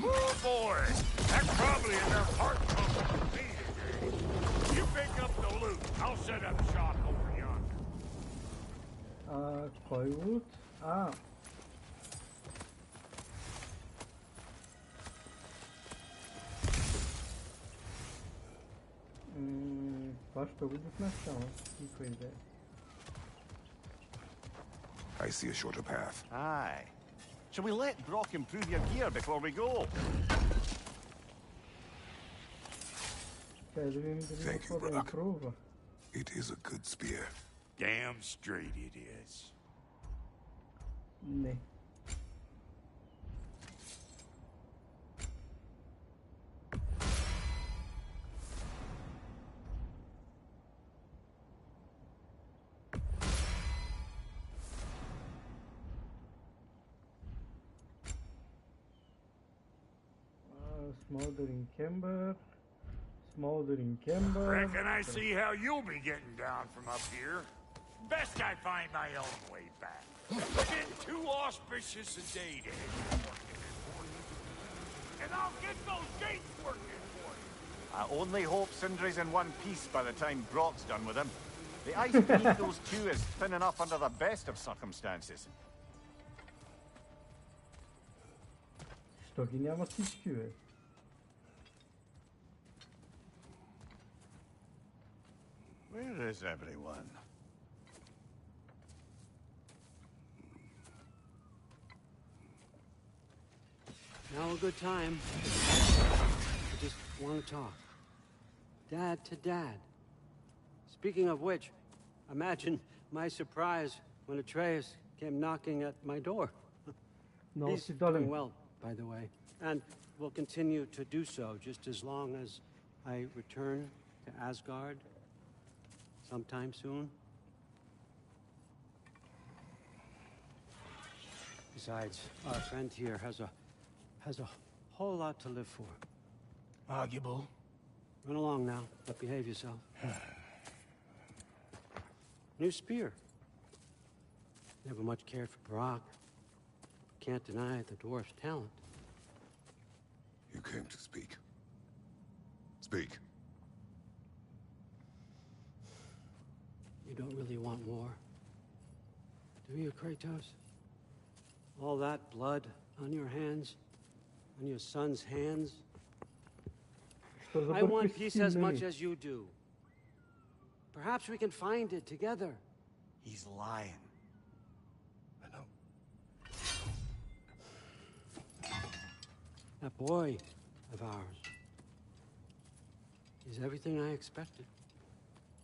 Oh boy, that's probably enough heart pumping for me today. You pick up the loot. I'll set up shop over yonder. Кой лут? Това ще го начало. Никой идея. I see a shorter path. Aye. Shall we let Brock improve your gear before we go? Thank you, Brock. It is a good spear. Damn straight it is. Не. Smoldering Kimber. Smoldering Kimber. Reckon I see how you'll be getting down from up here. Best I find my own way back. Been too auspicious a day to hit working for you. And I'll get those gates working for you. I only hope Sindri's in one piece by the time Brock's done with him. The ice beneath those two is thin enough under the best of circumstances. Що ги няма всички, бе? Where is everyone? Now a good time. I just want to talk. Dad to Dad. Speaking of which, imagine my surprise when Atreus came knocking at my door. No, He's doing well, by the way, and will continue to do so just as long as I return to Asgard sometime soon. Besides, our friend here has a whole lot to live for. Arguable. Run along now, but behave yourself. New spear. Never much cared for Brock. Can't deny the dwarf's talent. You came to speak. Speak. You don't really want war, do you, Kratos? All that blood on your hands, on your son's hands. I want peace as much as you do. Perhaps we can find it together. He's lying. I know. That boy of ours. He's everything I expected.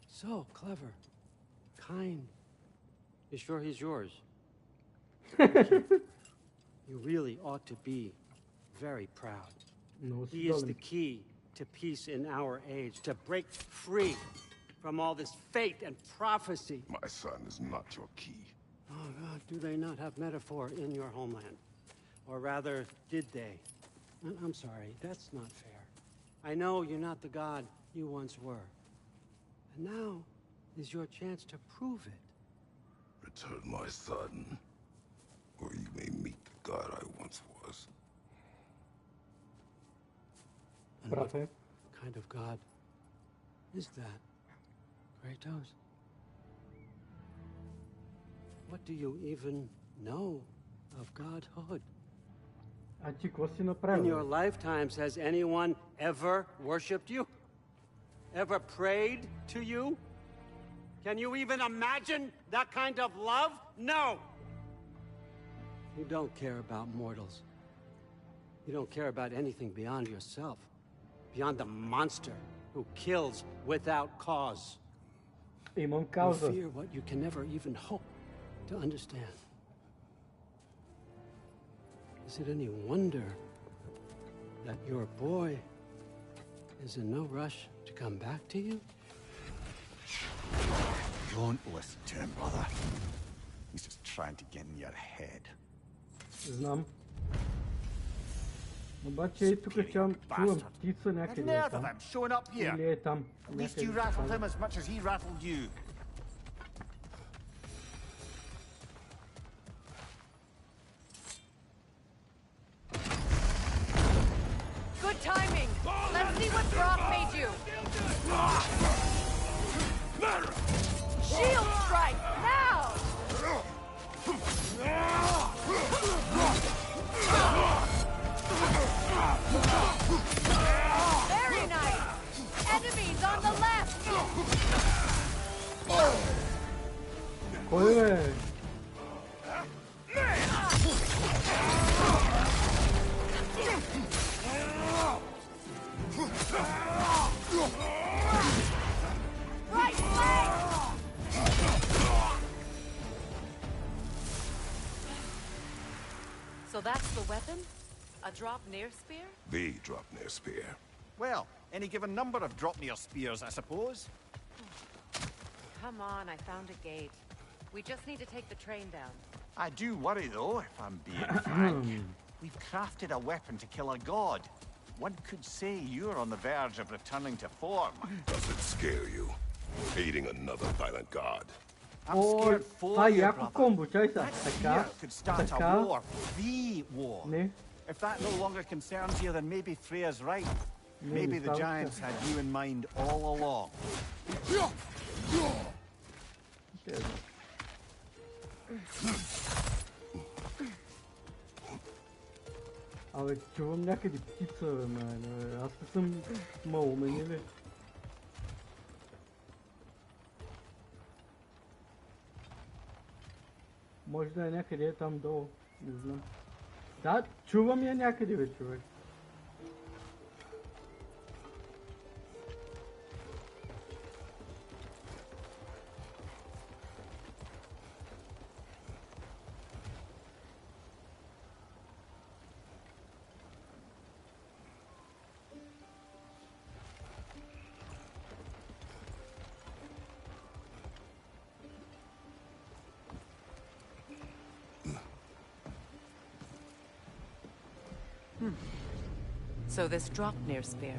So clever. Kind. You sure he's yours? You really ought to be very proud. No, he is the key to peace in our age, to break free from all this fate and prophecy. My son is not your key. Oh, God, do they not have metaphor in your homeland? Or rather, did they? I'm sorry, that's not fair. I know you're not the god you once were. And now is your chance to prove it. Return my son, or you may meet the god I once was. And what kind of god is that, Kratos? What do you even know of godhood? In your lifetimes, has anyone ever worshipped you? Ever prayed to you? Can you even imagine that kind of love? No! You don't care about mortals. You don't care about anything beyond yourself. Beyond the monster who kills without cause. You fear what you can never even hope to understand. Is it any wonder that your boy is in no rush to come back to you? Don't listen to him, brother. He's just trying to get in your head. Знам. Обаче тук чувам птица някъде е там. Или е там. At least you rattled him as much as he rattled you. Good timing! Let's see what Brock made you! Shield strike! Now! Very nice! Enemies on the left! Кой бе? Right leg! So that's the weapon? A drop near spear? The Dropnir spear. Well, any given number of Dropnir spears, I suppose. Come on, I found a gate. We just need to take the train down. I do worry, though, if I'm being frank. We've crafted a weapon to kill a god. One could say you're on the verge of returning to form. Does it scare you? Aiding another violent god. I'm scared for you, brother. Combo, чай са. That spear Така, could start така. a war. The war. Не. If that no longer concerns you, then maybe Freya's right. Maybe the giants had you in mind all along. Абе, чувам някъде птица, бе, аз не съм малумен, или? Може да е някъде там долу, не знам. Да, чувам я някъде, бе, човек. So this Draupnir spear,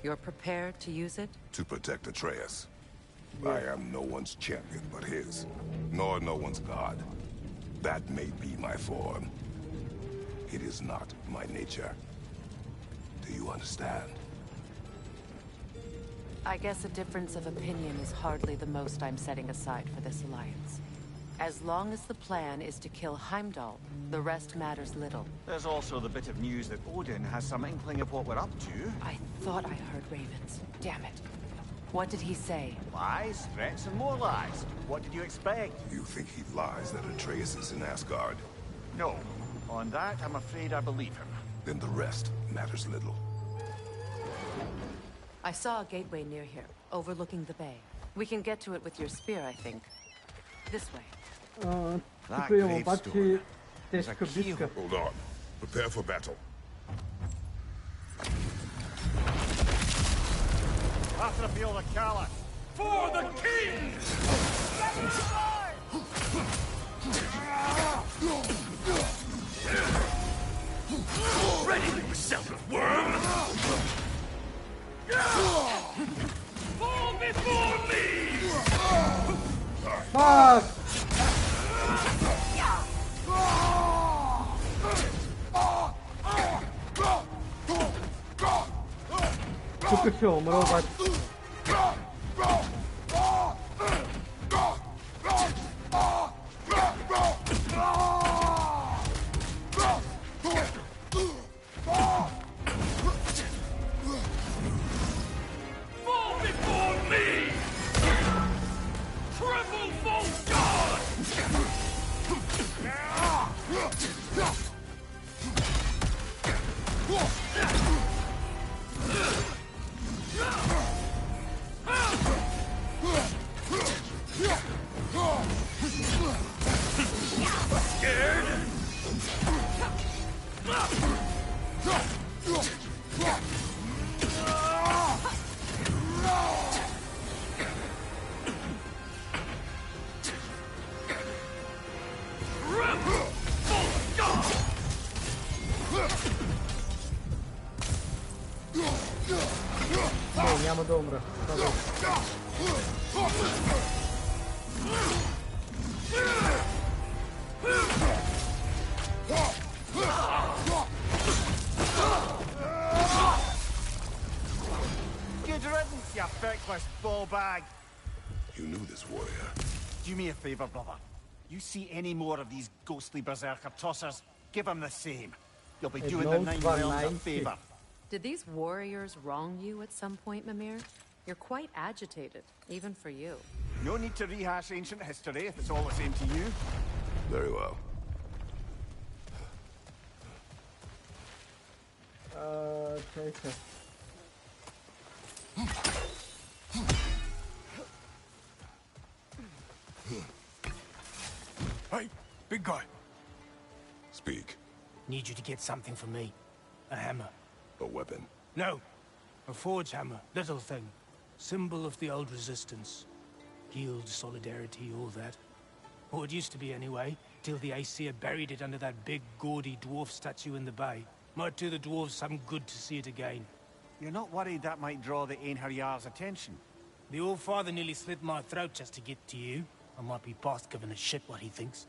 you're prepared to use it? To protect Atreus. I am no one's champion but his, nor no one's god. That may be my form. It is not my nature. Do you understand? I guess a difference of opinion is hardly the most I'm setting aside for this alliance. As long as the plan is to kill Heimdall, the rest matters little. There's also the bit of news that Odin has some inkling of what we're up to. I thought I heard ravens. Damn it. What did he say? Lies, threats, and more lies. What did you expect? You think he lies that Atreus is in Asgard? No. On that, I'm afraid I believe him. Then the rest matters little. I saw a gateway near here, overlooking the bay. We can get to it with your spear, I think. This way. Тук е обаче тежка битка. Hold on. Prepare for battle. After the field of Kala. For the king! Ready yourself, worm! Fall before me! Fuck! Тук ще умра обаче. Fall before me! Triple full god! Scared? Не, няма да умра. Good riddance, you feckless ball bag. You knew this warrior. Do me a favor, brother. You see any more of these ghostly berserker tossers, give them the same. You'll be doing the Nine Realms a favor. Did these warriors wrong you at some point, Mimir? You're quite agitated, even for you. No need to rehash ancient history if it's all the same to you. Very well. Чайка. Hey, big guy. Speak. Need you to get something for me. A hammer. A weapon. No. A forge hammer. Little thing. Symbol of the old resistance. Guild, solidarity, all that. Or it used to be anyway, till the Aesir buried it under that big, gaudy dwarf statue in the bay. Might do the dwarves some good to see it again. You're not worried that might draw the Einherjar's attention? The old father nearly slit my throat just to get to you. I might be past giving a shit what he thinks.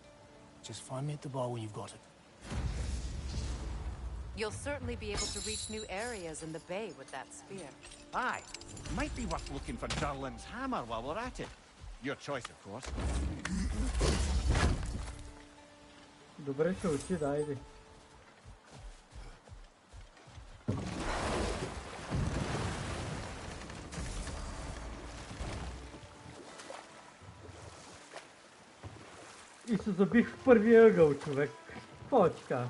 Just find me at the bar when you've got it. You'll certainly be able to reach new areas in the bay with that spear. Aye. Might be worth looking for Durlin's hammer while we're at it. Your choice, of course. Добре, ще отида, айде. И се забих в първия ъгъл, човек. Почка.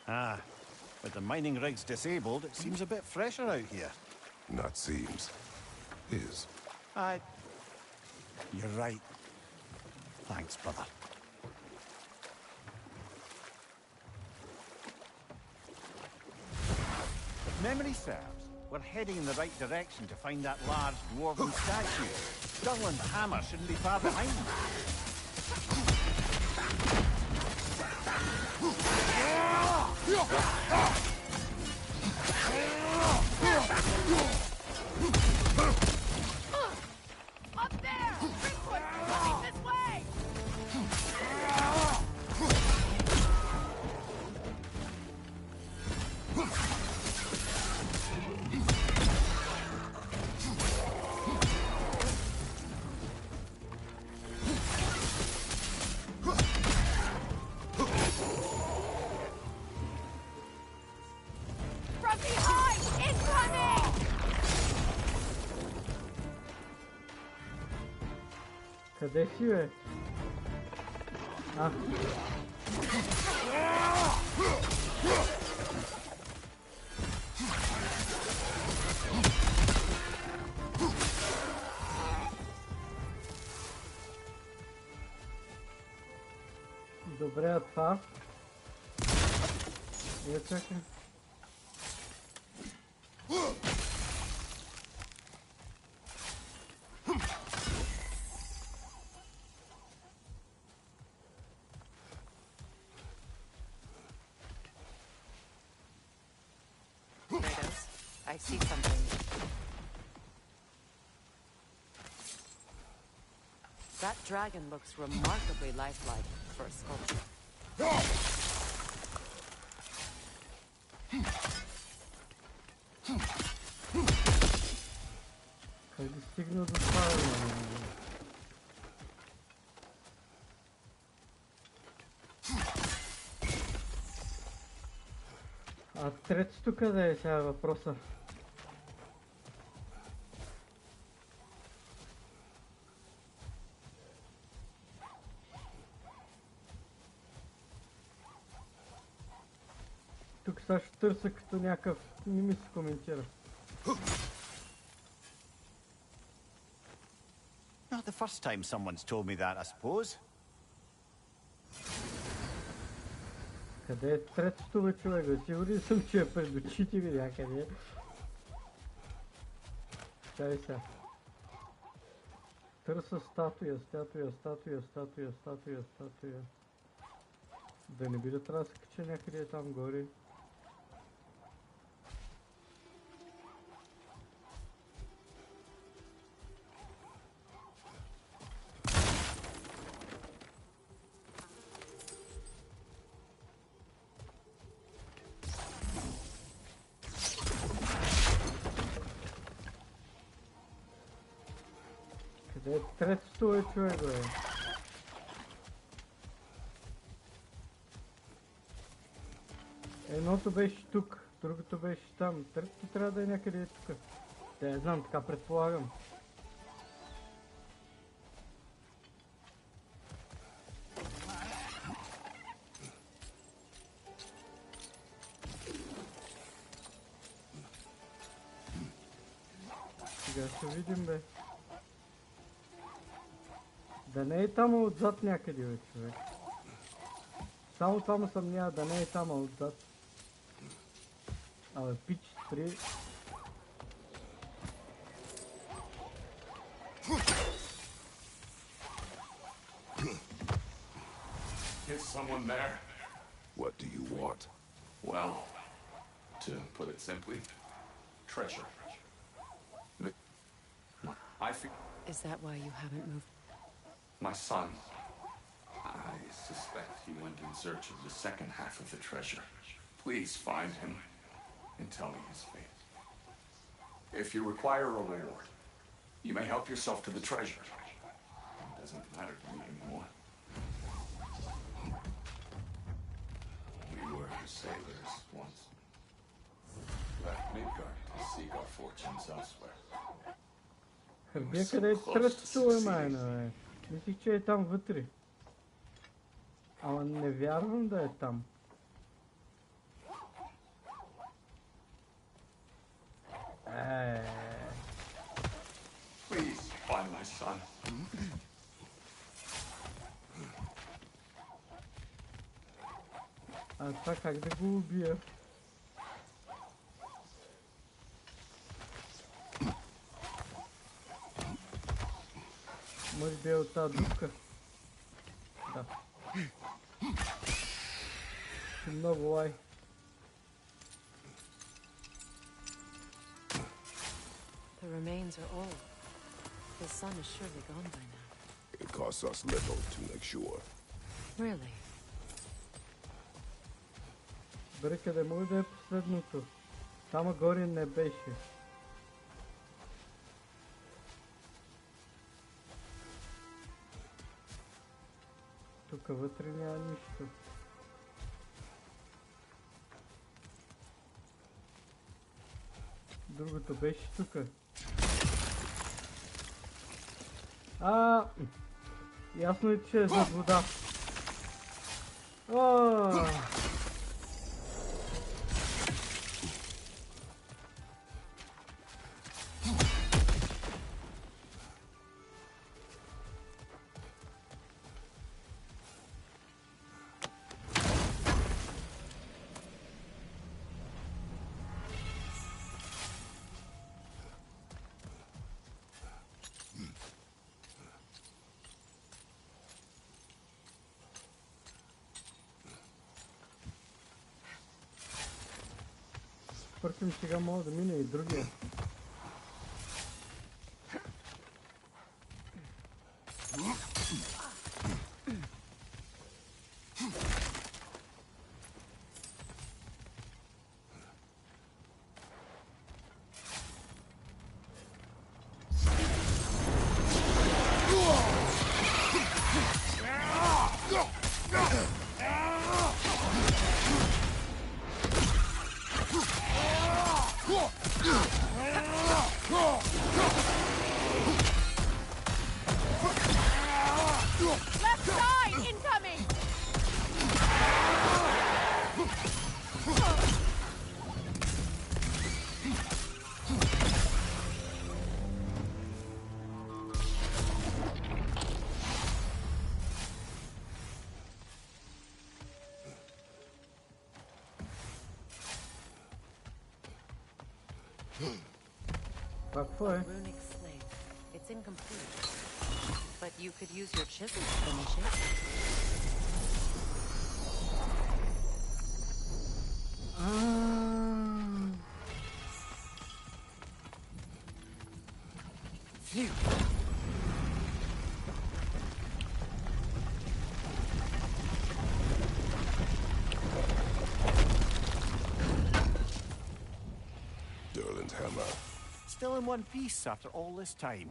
Ah, with the mining rigs disabled, it seems a bit fresher out here. Not seems. Is. You're right. Thanks, brother. If memory serves, we're heading in the right direction to find that large dwarven statue. Skull and hammer shouldn't be far behind. Up there! Driftwood! Coming this way! From behind! Incoming! Къде си, бе? А. Добре, а това? Чакай. Kratos, I see something. That dragon looks remarkably lifelike for a sculpture. Как да стигна до това, бе? А третото къде е сега въпроса? Тук сега ще търся като някакъв... Не ми се коментира. Not the first time someone's told me that, I suppose. Къде е третото, бе, човек? Сигурен съм, че е пред очите ви някъде. Чай сега. Търса статуя. Да не би да трябва да се кача някъде там горе. Къде е третото, бе, човек, бе? Едното беше тук, другото беше там. Третото трябва да е някъде тук. Да, я знам, така предполагам. Сега ще видим, бе. Да не е там отзад някъде, бе, човек. Само това му съмнява, да не е там отзад. Абе, пич, спри. Is someone there? What do you want? Well, to put it simply, treasure. I feel... Is that why you haven't moved? My son. I suspect he went in search of the second half of the treasure. Please find him and tell me his fate. If you require a reward, you may help yourself to the treasure. It doesn't matter to me anymore. We were sailors once. Left Midgard to seek our fortunes elsewhere. Вие къде тръстове, майна, бе? Мислих, че е там вътре. Ама не вярвам да е там. Please find my son. А това как да го убия? Може би е от тази дупка. Да. Много лай. The remains are old. His son is surely gone by now. It costs us little to make sure. Really? Добре, къде може да е последното? Там горе не беше. Тук вътре няма нищо. Другото беше тук. Ясно е, че е зад вода. Впрочем, сега мога да мине и другия. Left side incoming! Runic slate. It's incomplete. But you could use your chisel to finish it. Phew. Durlin's hammer. Still in one piece after all this time.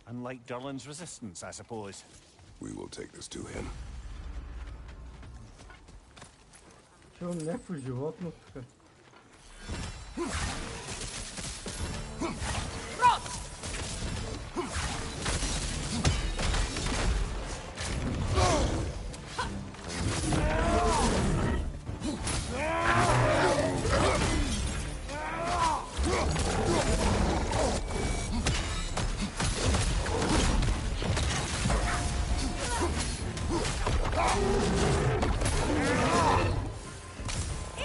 Unlike Durlin's resistance, I suppose. We will take this to him. Чувам някакво животно тук.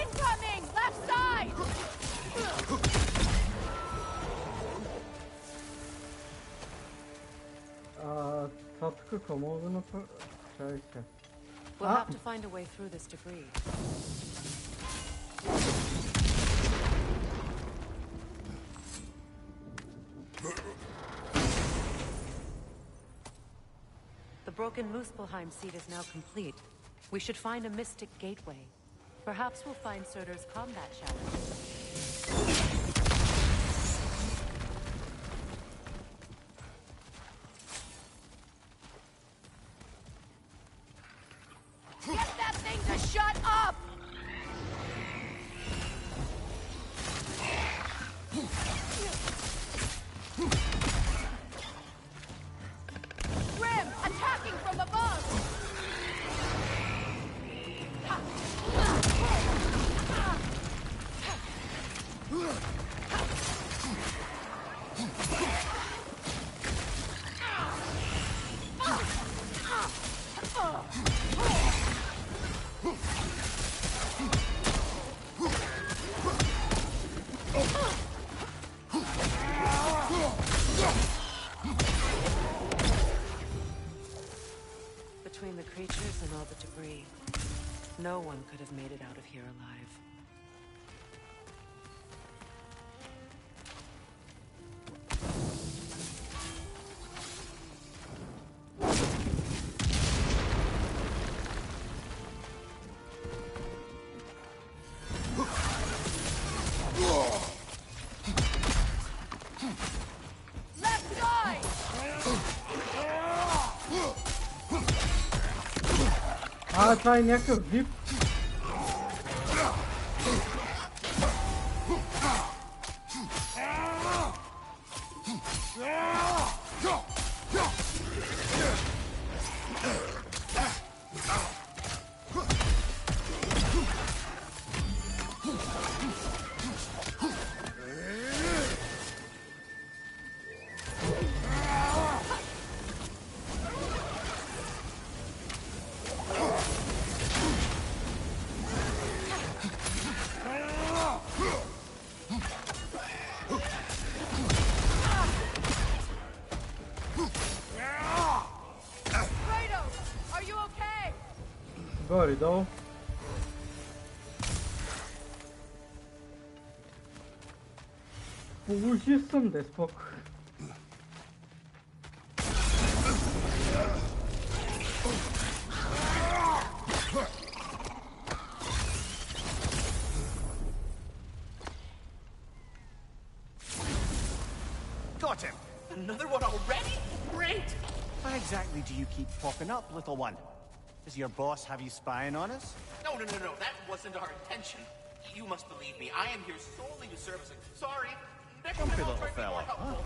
Incoming! Left side! Това тук какво мога да направя? Чай се. We'll have to find a way through this debris. The broken Muspelheim seat is now complete. We should find a mystic gateway. Perhaps we'll find Surtur's combat challenge. Get that thing to shut up! have made it out of here alive. Left side! А, това е някакъв вип. Kratos, are you okay? Горе-долу. Положи съм, да е споко. Got him! Another one already? Great! Why exactly do you keep popping up, little one? Does your boss have you spying on us? No, that wasn't our intention. You must believe me. I am here solely to service it. Sorry. Next Don't time be I'll little try to be more fella, helpful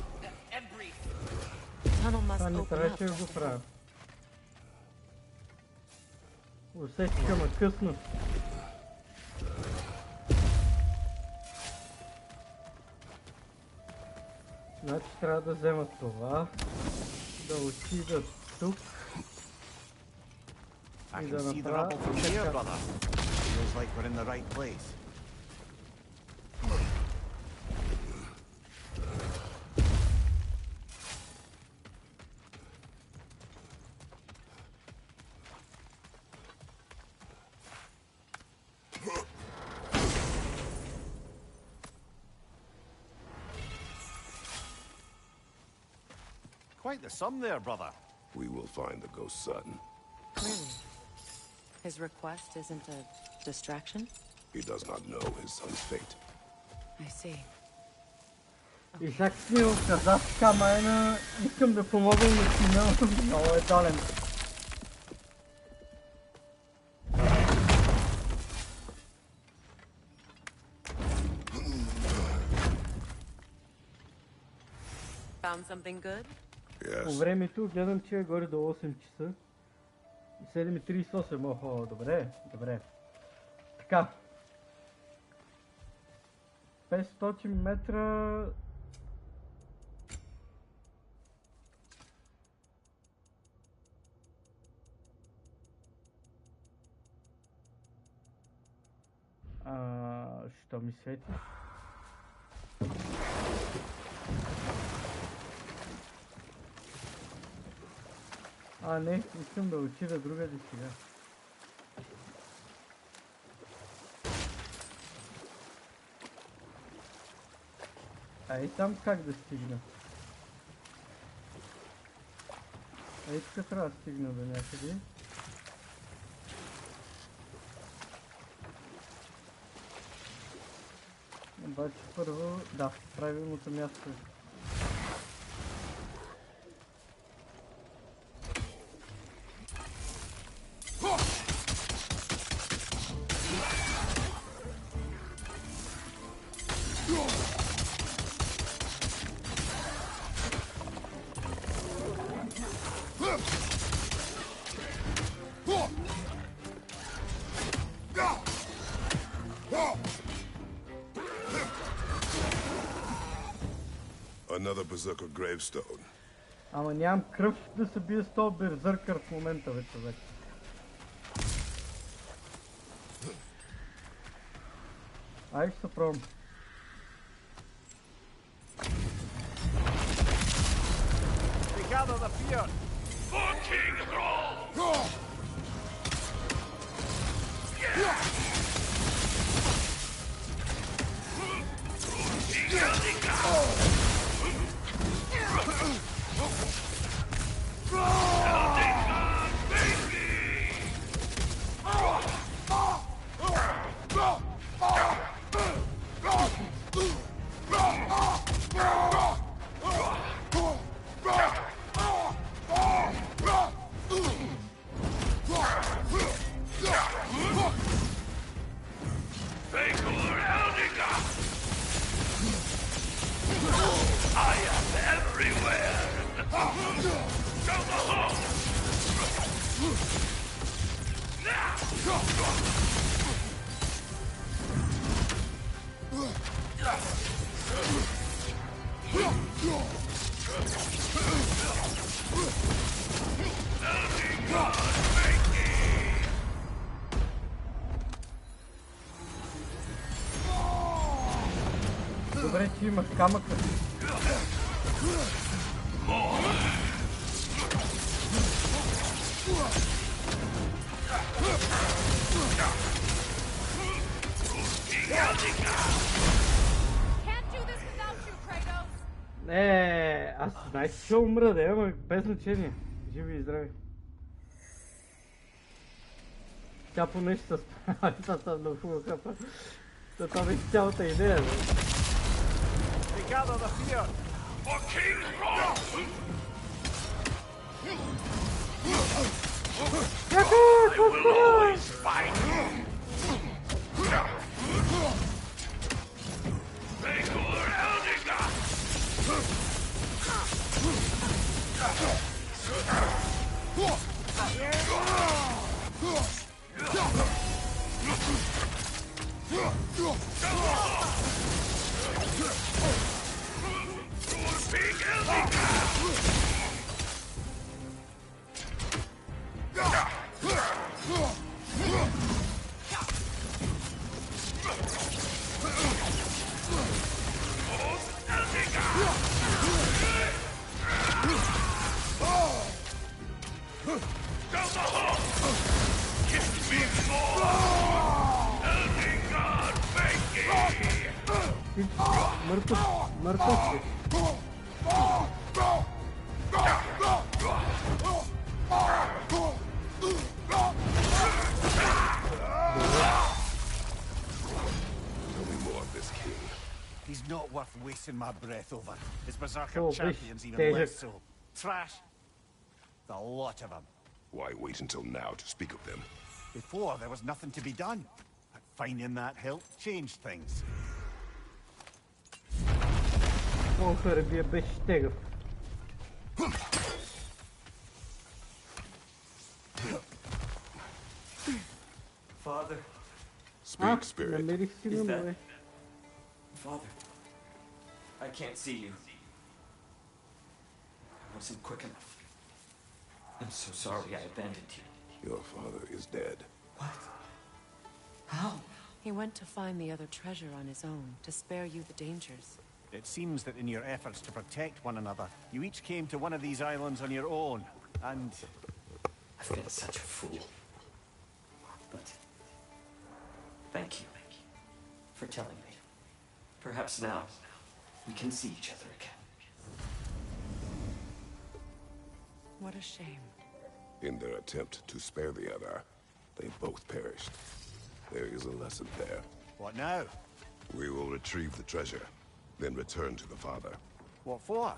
and brief. Tunnel must Това не open up. трябваше да го правя. Усетиха ме късно. Значи трябва да взема това, да отида тук I и can да see the направя rubble from here, така. brother. Feels like we're in the right place. Quite the sum there, brother. We will find the ghost son. Really? His request isn't a distraction? He does not know his son's fate. I see. И сега ми каза така, майна, искам да помогна на сина, много е долен. Found something good? По времето гледам, че е горе до 8 часа. 7:38, охо, добре, добре. Така. 500 метра... Що ми светиш? Не, искам да отида другаде сега. Ей там как да стигна? Ей тук трябва да стигна до някъде. Обаче първо, да, правилното място е. Another berserker gravestone. Ама нямам кръв да се бие с този берзъркър в момента, бе, човек. Ай, ще се пробвам. Gather the fear! For King Roll! Добре, че имах камъка. Аз знаеш, че ще умра, да ама без значение. Живи и здрави. Тя поне ще се справи, това са много хубаво хапа. Това беше цялата идея, бе. Gather the fear. For King Rome! I will always fight you. Begor Eldiga! Big Eldiga! Мъртъв. He's not worth wasting my breath over. His berserker Oh, champions even David. less so. Trash. The lot of them. Why wait until now to speak of them? Before, there was nothing to be done. But finding that help changed things. Хърбия беше тегъв. Father. Speak, spirit. Намерих си Is номер. Father, I can't see you. I wasn't quick enough. I'm so sorry I abandoned you. Your father is dead. What? How? He went to find the other treasure on his own, to spare you the dangers. It seems that in your efforts to protect one another, you each came to one of these islands on your own, and... I've been such a fool. But... thank you for telling me. Perhaps now, we can see each other again. What a shame. In their attempt to spare the other, they both perished. There is a lesson there. What now? We will retrieve the treasure, then return to the father. What for?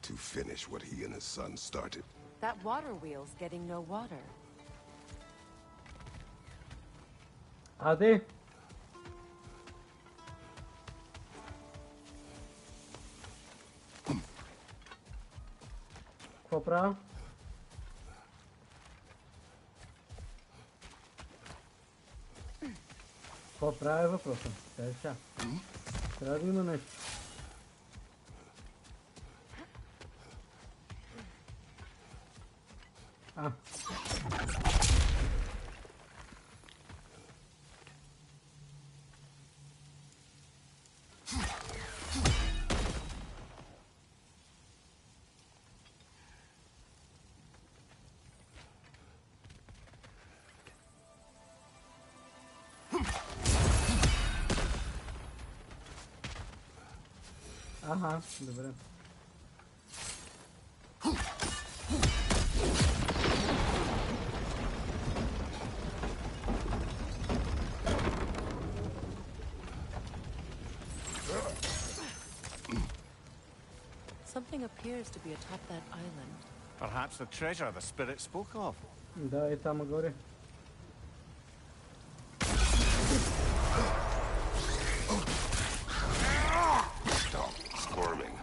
To finish what he and his son started. That water wheel's getting no water. Аде. Какво правя? Какво правя е въпросът? Сега. Трябва да има нещо. Ага, добре. Something appears to be atop that island. Perhaps the treasure the spirit spoke of. Да, е там горе. Stop squirming.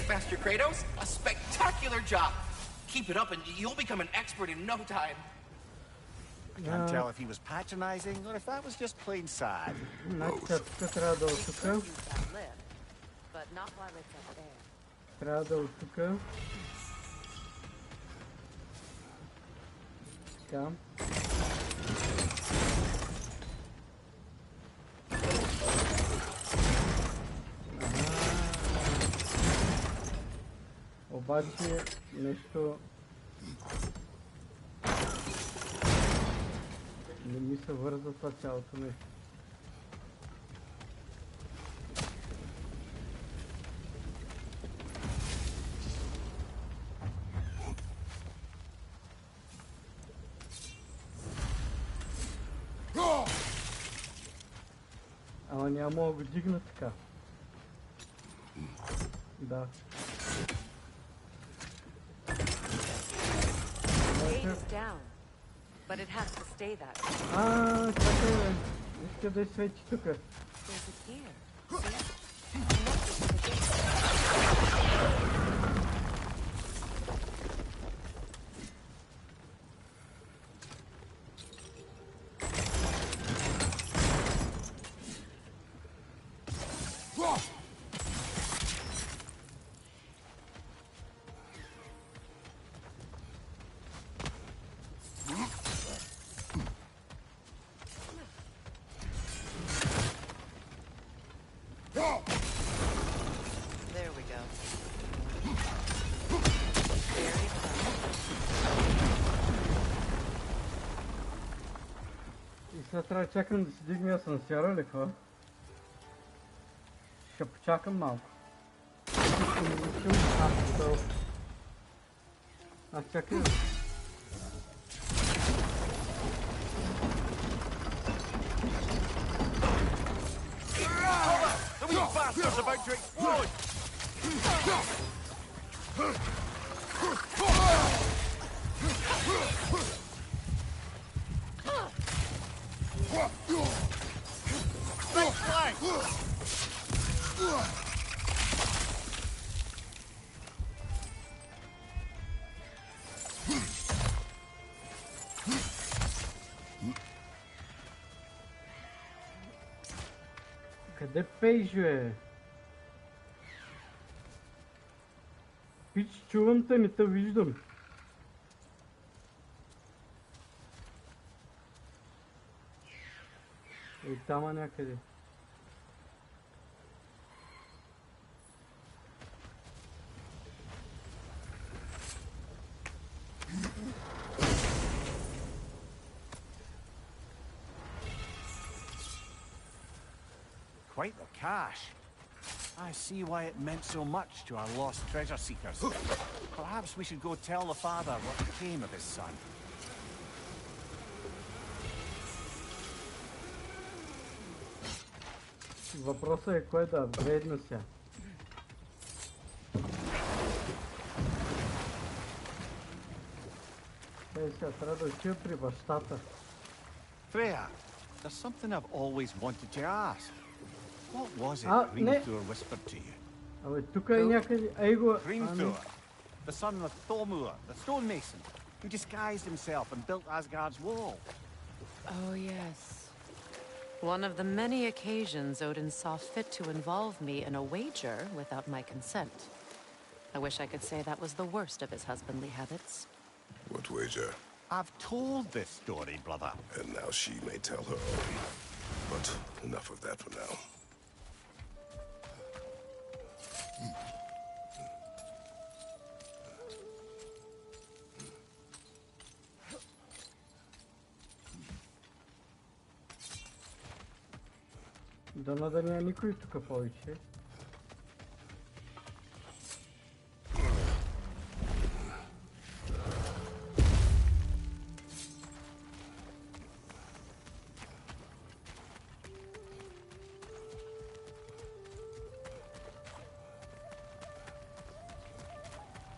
it, Master Kratos. A spectacular job. Keep it up and you'll become an expert in no time. Can't tell if he was patronizing or if that was just plain sad. Значи, тук трябва да от тук. But not while it's up there. Трябва да от тук. Така. Обаче нещо не ми се върза това цялото нещо. Ама няма мога го дигна така. Да. Gate is down, but it has to stay that way. Чакай, бе. Иска да свети тук. There's it here. See? Connected to the gate. There we go. Very И сега трябва да чакам да си дигне асансьора или какво? Ще почакам малко. Аз чакай. The wee bastard's about to explode! Right flank! Къде пееш, бе? Пич, чувам те, не те виждам. Ей, тама някъде. Quite the cache. I see why it meant so much to our lost treasure seekers. Perhaps we should go tell the father what became of his son. Въпросът е кой да апгрейдна сега. Ей, сега трябва да отива при бащата. Freya, there's something I've always wanted to ask. What was it не. Hrimthur whispered to you? Абе, тук е някъде... Ей го... Hrimthur, the son of Thormur, the stonemason, who disguised himself and built Asgard's wall. Oh, yes. One of the many occasions Odin saw fit to involve me in a wager without my consent. I wish I could say that was the worst of his husbandly habits. What wager? I've told this story, brother. And now she may tell her own. But enough of that for now. Дано да няма никой тук повече.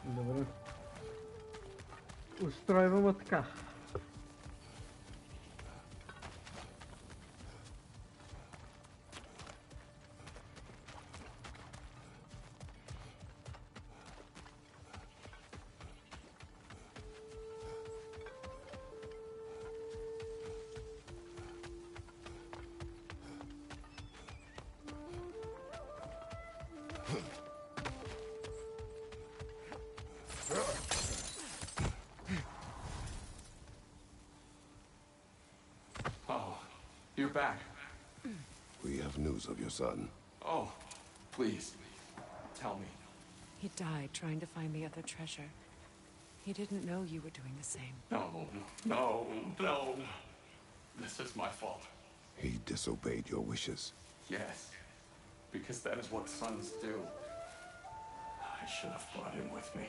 Добре. Устройваме така. you're back. We have news of your son. Oh, please, tell me. He died trying to find the other treasure. He didn't know you were doing the same. No. This is my fault. He disobeyed your wishes. Yes, because that is what sons do. I should have brought him with me.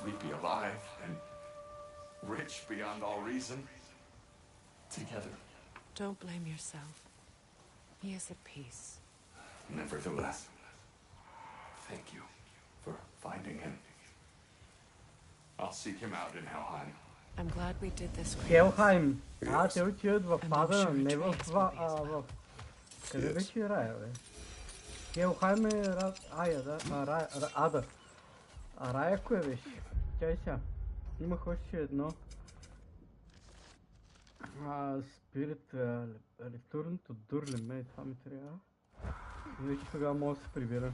We'd be alive and rich beyond all reason. Together. Don't blame yourself. He is at peace. Nevertheless, thank you for finding him. I'll seek him out in Helheim. I'm glad we did this. Хелхайм. Те отиват в ада, не в... Къде беше рая, бе? Хелхайм е ада. А рая кое беше? Чай сега. Имах още едно. Спирит, електронното дурлеме, това ми трябва. Вече тогава мога да се прибира.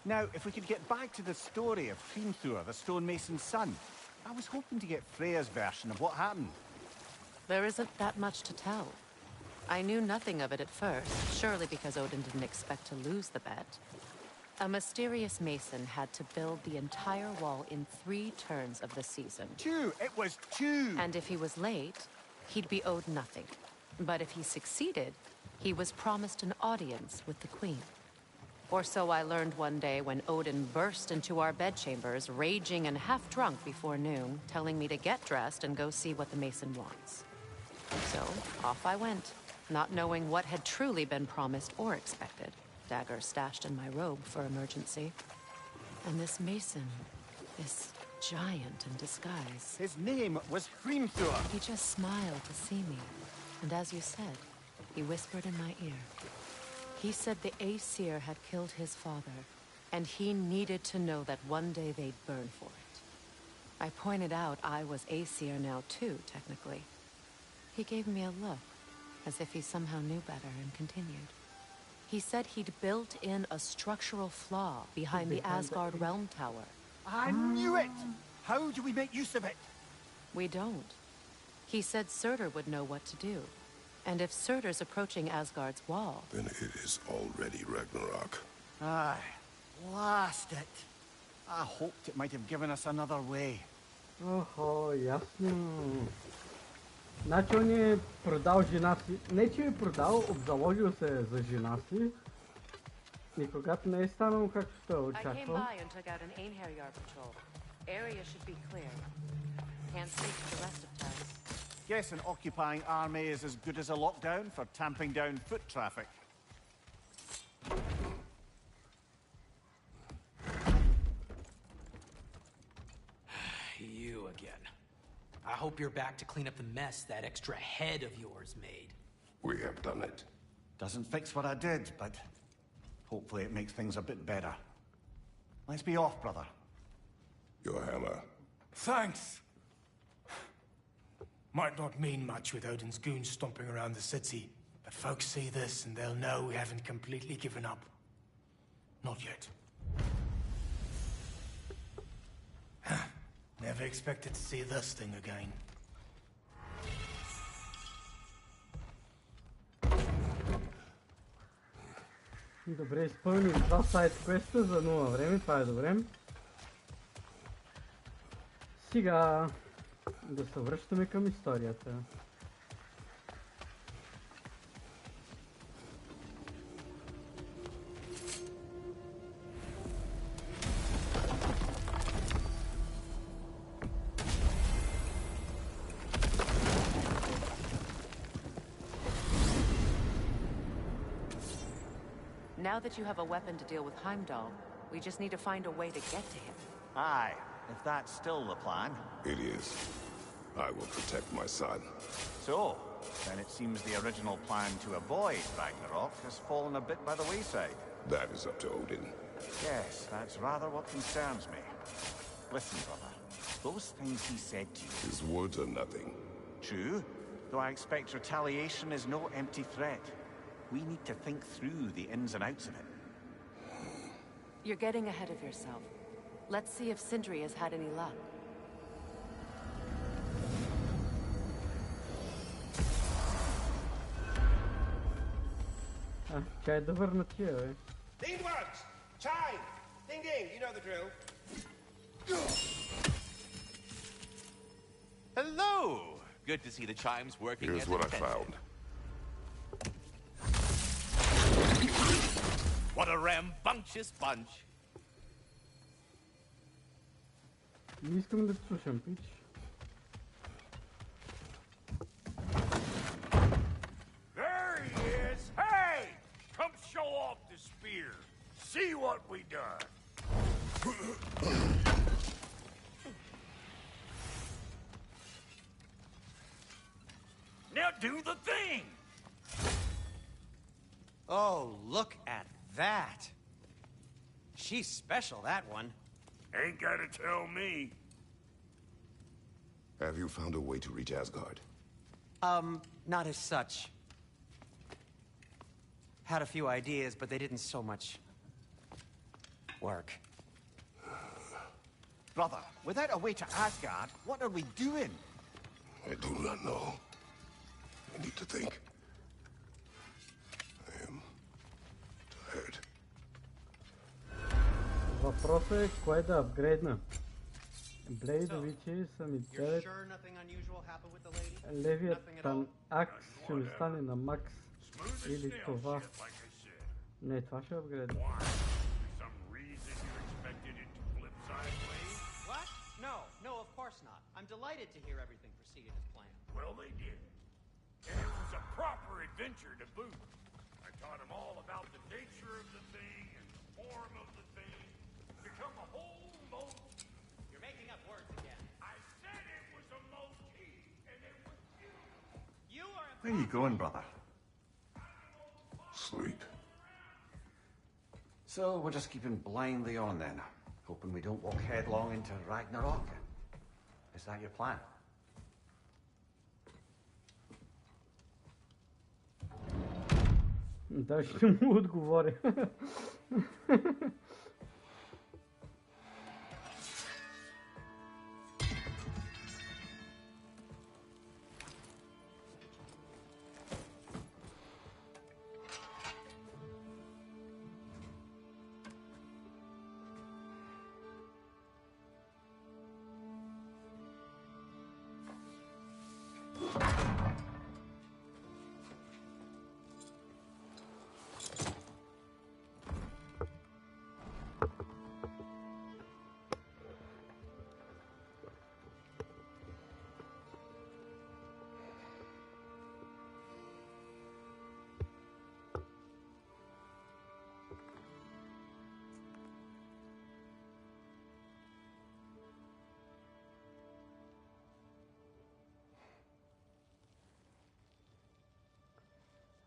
Now, if we could get back to the story of Hrimthur, the stonemason's son. I was hoping to get Freya's version of what happened. There isn't that much to tell. I knew nothing of it at first, surely because Odin didn't expect to lose the bet. A mysterious mason had to build the entire wall in 3 turns of the season. 2! It was 2! And if he was late, he'd be owed nothing. But if he succeeded, he was promised an audience with the queen. Or so I learned one day when Odin burst into our bedchambers, raging and half drunk before noon, telling me to get dressed and go see what the mason wants. So, off I went, not knowing what had truly been promised or expected. Dagger stashed in my robe for emergency. And this mason, this giant in disguise. His name was Hrimthur. He just smiled to see me. And as you said, he whispered in my ear. He said the Aesir had killed his father, and he needed to know that one day they'd burn for it. I pointed out I was Aesir now too, technically. He gave me a look, as if he somehow knew better, and continued. He said he'd built in a structural flaw behind the Asgard Realm Tower. I knew it! How do we make use of it? We don't. He said Surtur would know what to do. And if Surtur's approaching Asgard's wall... Then it is already Ragnarok. Aye. Blast it. I hoped it might have given us another way. Охо, ясно. Значи он е продал жена си. Не, че е продал, обзаложил се за жена си. И когато не е станало както той очаквал. Guess an occupying army is as good as a lockdown for tamping down foot traffic. You again. I hope you're back to clean up the mess that extra head of yours made. We have done it. Doesn't fix what I did, but hopefully it makes things a bit better. Let's be off, brother. Your hammer. Thanks. Might not mean much with Odin's goons stomping around the city, but folks see this and they'll know we haven't completely given up. Not yet. Never expected to see this thing again. Добре, изпълним 2 сайт квеста за 0 време, това е добре. Сега да се връщаме към историята. Now that you have a weapon to deal with Heimdall, we just need to find a way to get to him. Aye, if that's still the plan. It is. I will protect my son. So, then it seems the original plan to avoid Ragnarok has fallen a bit by the wayside. That is up to Odin. Yes, that's rather what concerns me. Listen, brother, those things he said to you... His words are nothing. True, though I expect retaliation is no empty threat. We need to think through the ins and outs of it. You're getting ahead of yourself. Let's see if Sindri has had any luck. Čaj je dobar na tije, oj. Ding works! Chime! Ding ding, you know the drill. Hello! Good to see the chimes working. Here's as what I intended. found. What a rambunctious bunch. Не искам да слушам, пич. There he is! Hey! Come show off the spear. See what we done. Now do the thing! Oh, look at that. She's special, that one. Ain't gotta tell me. Have you found a way to reach Asgard? Not as such. Had a few ideas, but they didn't so much work. Brother, without a way to Asgard, what are we doing? I do not know. I need to think. I am tired. Въпросът е кое да апгрейдна. Блейд Вичи са ми 9. Левиатан Акс ще ми стане на макс. Или това. Не, това ще апгрейдна. What? No, of course not. I'm delighted to hear everything proceeded as planned. Well, they did. And it was a proper adventure to boot. I taught them all about the nature of the thing and the form of the thing. Become a whole motif. You're making up words again. I said it was a motif, and it was you. You are a... Where are you going, brother? Sleep. So we're just keeping blindly on then, hoping we don't walk headlong into Ragnarok. Is that your plan? Да, ще му отговоря.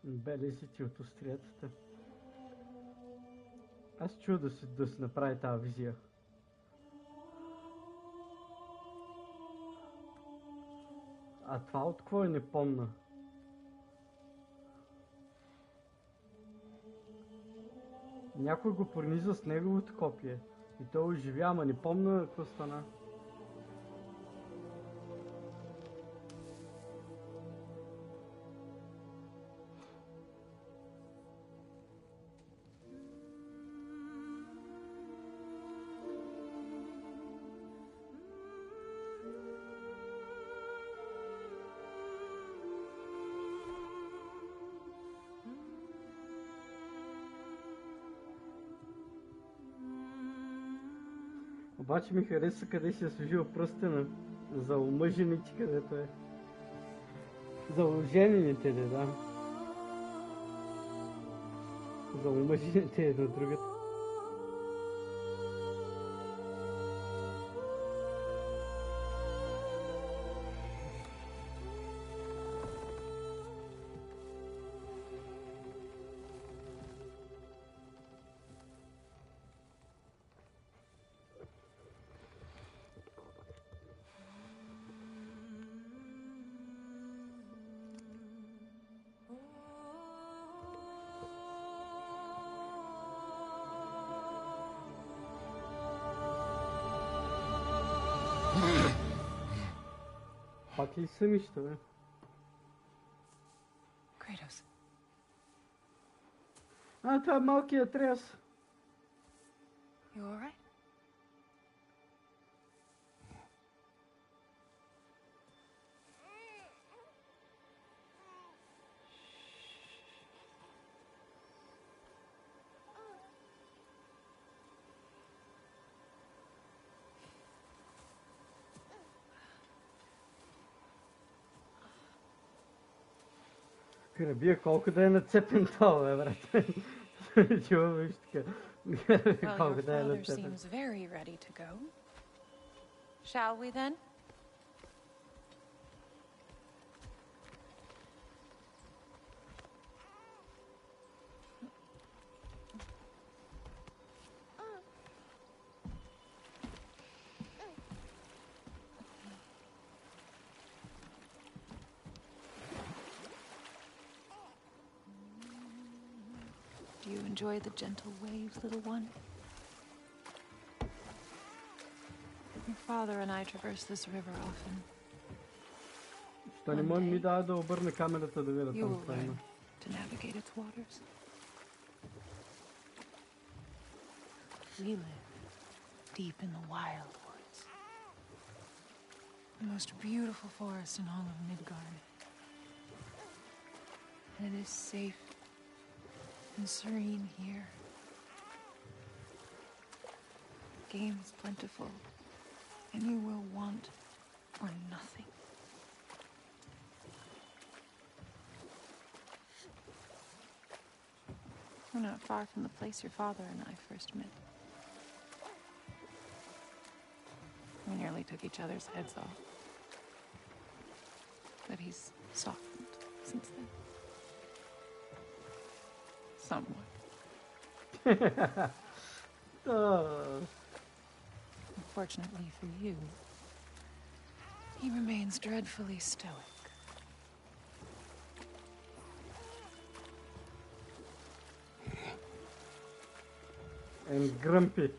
Белезите от остриятата. Аз чуя да се направи тази визия. А това от какво е не помна? Някой го прониза с неговото копие. И той оживя, ама не помна какво стана. Обаче ми хареса къде си е служил пръстена. За омъжените където е. За оженените, да. За омъжените е на другата. Lucky işte be. Kratos. Ah, tu é malquei Atreus. You alright? Kunnen bier koken dan het zeppen touw, brate. Jo, wist ik. Well, your father seems very ready to go. Shall we then? Do you enjoy the gentle waves, little one? Your father and I traverse this river often. Što ne može mi da obrne kamerata da gleda You tamo will šta ima. learn to navigate its waters. We live deep in the wild woods. The most beautiful forest in all of Midgard. And it is safe and serene here. Game is plentiful, and you will want for nothing. We're not far from the place your father and I first met. We nearly took each other's heads off. But he's softened since then. Somewhat. Unfortunately for you, he remains dreadfully stoic. And grumpy.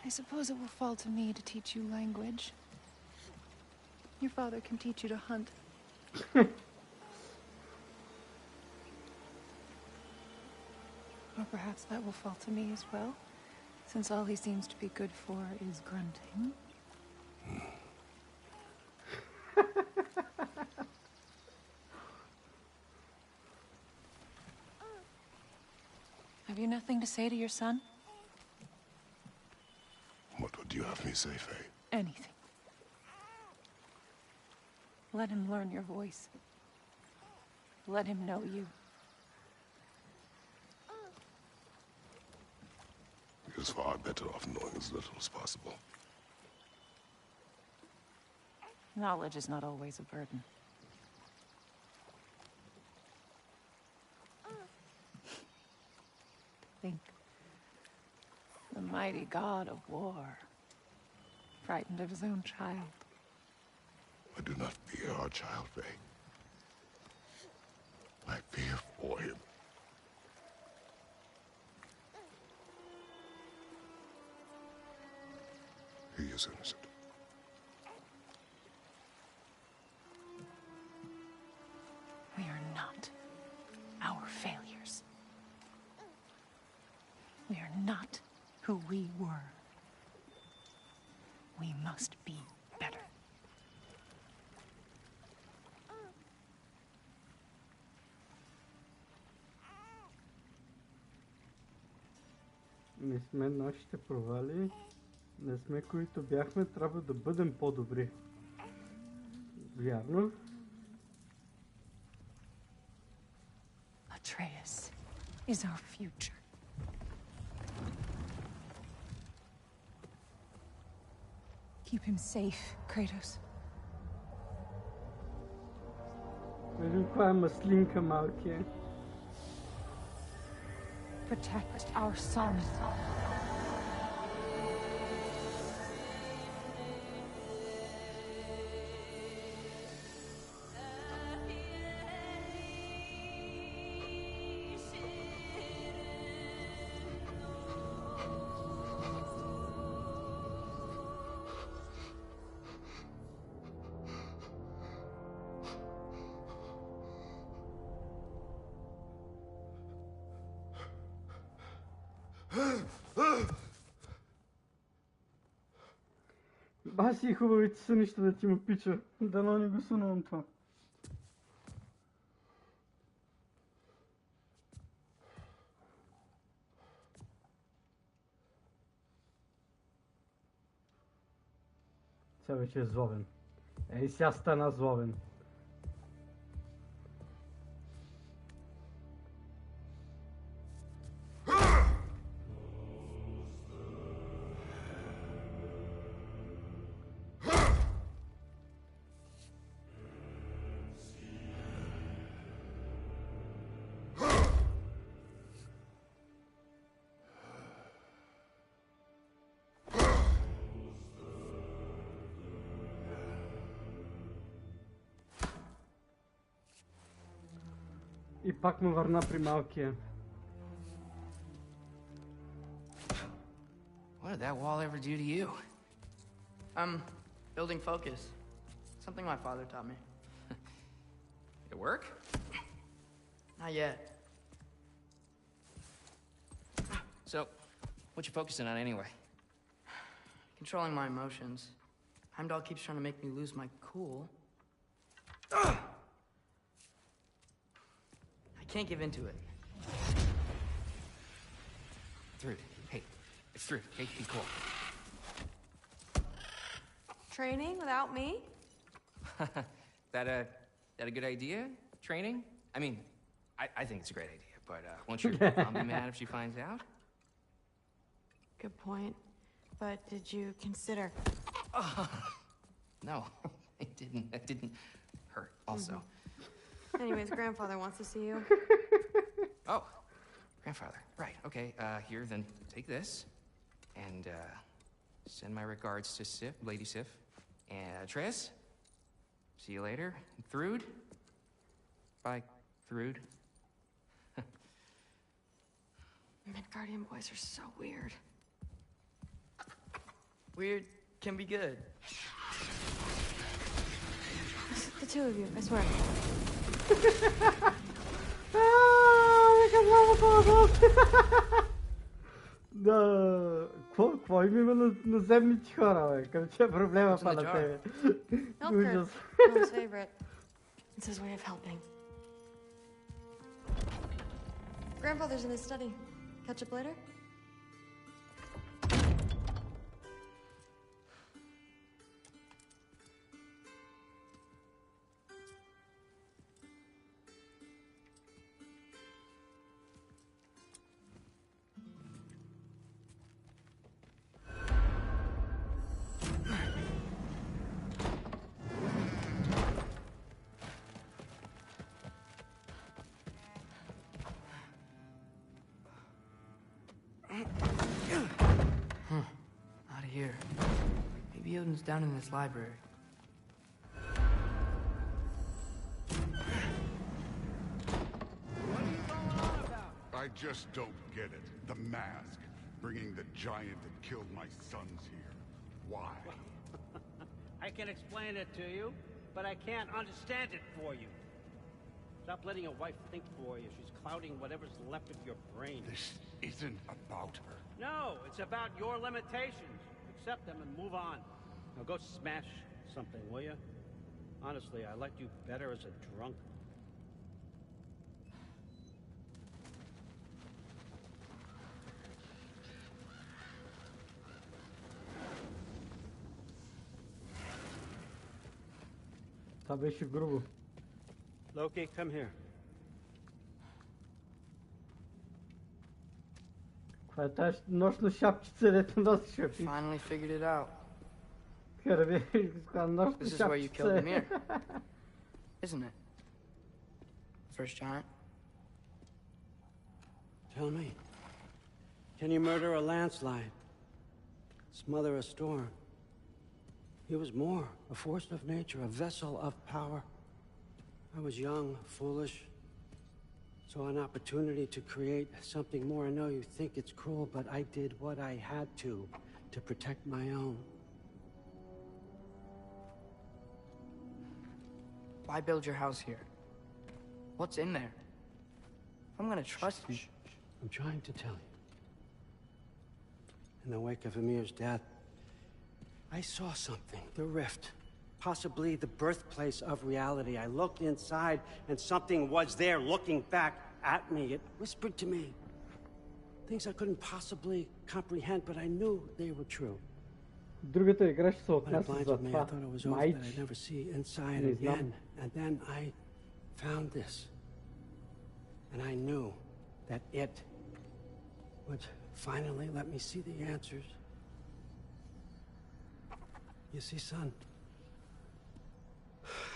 I suppose it will fall to me to teach you language. Your father can teach you to hunt. Or perhaps that will fall to me as well, since all he seems to be good for is grunting. Have you nothing to say to your son? What would you have me say, Faye? Anything. Let him learn your voice. Let him know you. He is far better off knowing as little as possible. Knowledge is not always a burden. Think. The mighty god of war, frightened of his own child. I do not fear our child, Faye. I fear for him. He is innocent. We are not our failures. We are not who we were. We must be better. Не сме нашите провали. Не сме които бяхме, трябва да бъдем по-добри. Вярно? Atreus is our future. Keep him safe, Kratos. Виждам каква е маслинка малкия. Protect our son. Baš си хубавите сънища да ти му пича. Дано не го сунувам това. Сега вече е злобен. Ей, сега стана злобен. И пак ме върна при малкия. What did that wall ever do to you? I'm building focus. Something my father taught me. It work? Not yet. So, what you focusing on anyway? Controlling my emotions. Heimdall keeps trying to make me lose my cool. I can't give into it. Through. Hey, it's through. Hey, be cool. Training without me? That a good idea? Training? I mean, I think it's a great idea, but won't your mom be mad if she finds out? Good point. But did you consider? No, it didn't. It didn't hurt. Also. Anyways, grandfather wants to see you. Oh, grandfather. Right. Okay. Here, then take this, and send my regards to Sif, Lady Sif, and Tris. See you later, Thrud. Bye, Thrud. Midgardian boys are so weird. Weird can be good. The two of you, I swear. Да, какво има на земните хора, бе? Към че проблема па на тебе? Ужас. Mom's favorite. It's his way of helping. Grandfather's in his study. Catch up later? Not here. Maybe Odin's down in this library. I just don't get it. The mask. Bringing the giant that killed my sons here. Why? I can explain it to you, but I can't understand it for you. Stop letting your wife think for you. She's clouding whatever's left of your brain. This isn't about her. No, it's about your limitations. Accept them and move on. Now go smash something, will you? Honestly, I liked you better as a drunk. Това беше грубо. Loki, come here. Това е тази нощна шапчица, дето носиш. Finally figured it out. This is where you killed Ymir, isn't it? First giant. Tell me, can you murder a landslide? Smother a storm? He was more, a force of nature, a vessel of power. I was young, foolish, saw an opportunity to create something more. I know you think it's cruel, but I did what I had to protect my own. Why build your house here? What's in there? I'm gonna trust you. I'm trying to tell you. in the wake of Emir's death, I saw something. The rift. Possibly the birthplace of reality. I looked inside, and something was there looking back at me. It whispered to me things I couldn't possibly comprehend, but I knew they were true. Другата игра ще се When it отнася blinded за me, I това. thought it was over, Майч. that I'd never see inside Не знам. again. And then I found this. And I knew that it would finally let me see the answers. You see, son,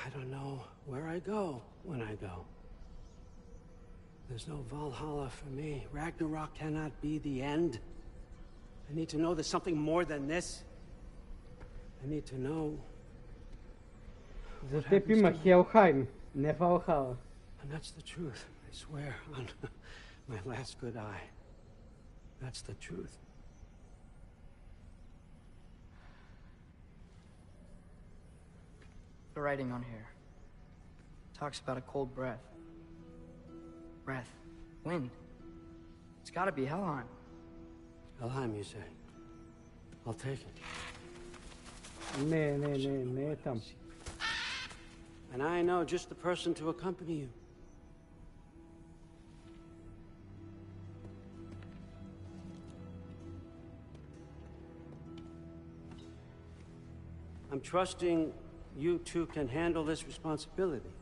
I don't know where I go when I go. There's no Valhalla for me. Ragnarok cannot be the end. I need to know there's something more than this. I need to know. За теб има Хелхайм, не Валхала. And that's the truth, I swear, on my last good eye. That's the truth. The writing on here talks about a cold breath. Breath. Wind. It's gotta be Helheim. Helheim, you say? I'll take it. Не е там. And I know just the person to accompany you. I'm trusting you two can handle this responsibility.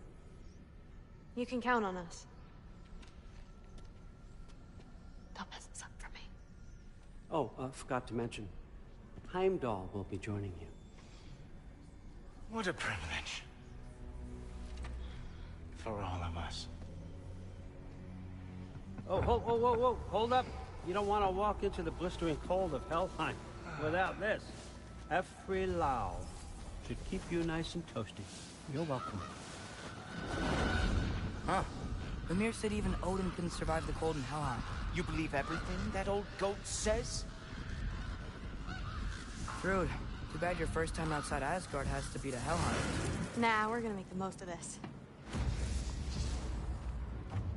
You can count on us. Don't mess this up for me. Oh, forgot to mention. Heimdall will be joining you. What a privilege. For all of us. Oh, whoa, hold up. You don't want to walk into the blistering cold of Helheim without this. Every Lau should keep you nice and toasty. You're welcome. Huh. Ymir said even Odin couldn't survive the cold in Helheim. You believe everything that old goat says? Rude. Too bad your first time outside Asgard has to be to Helheim. Nah, we're gonna make the most of this.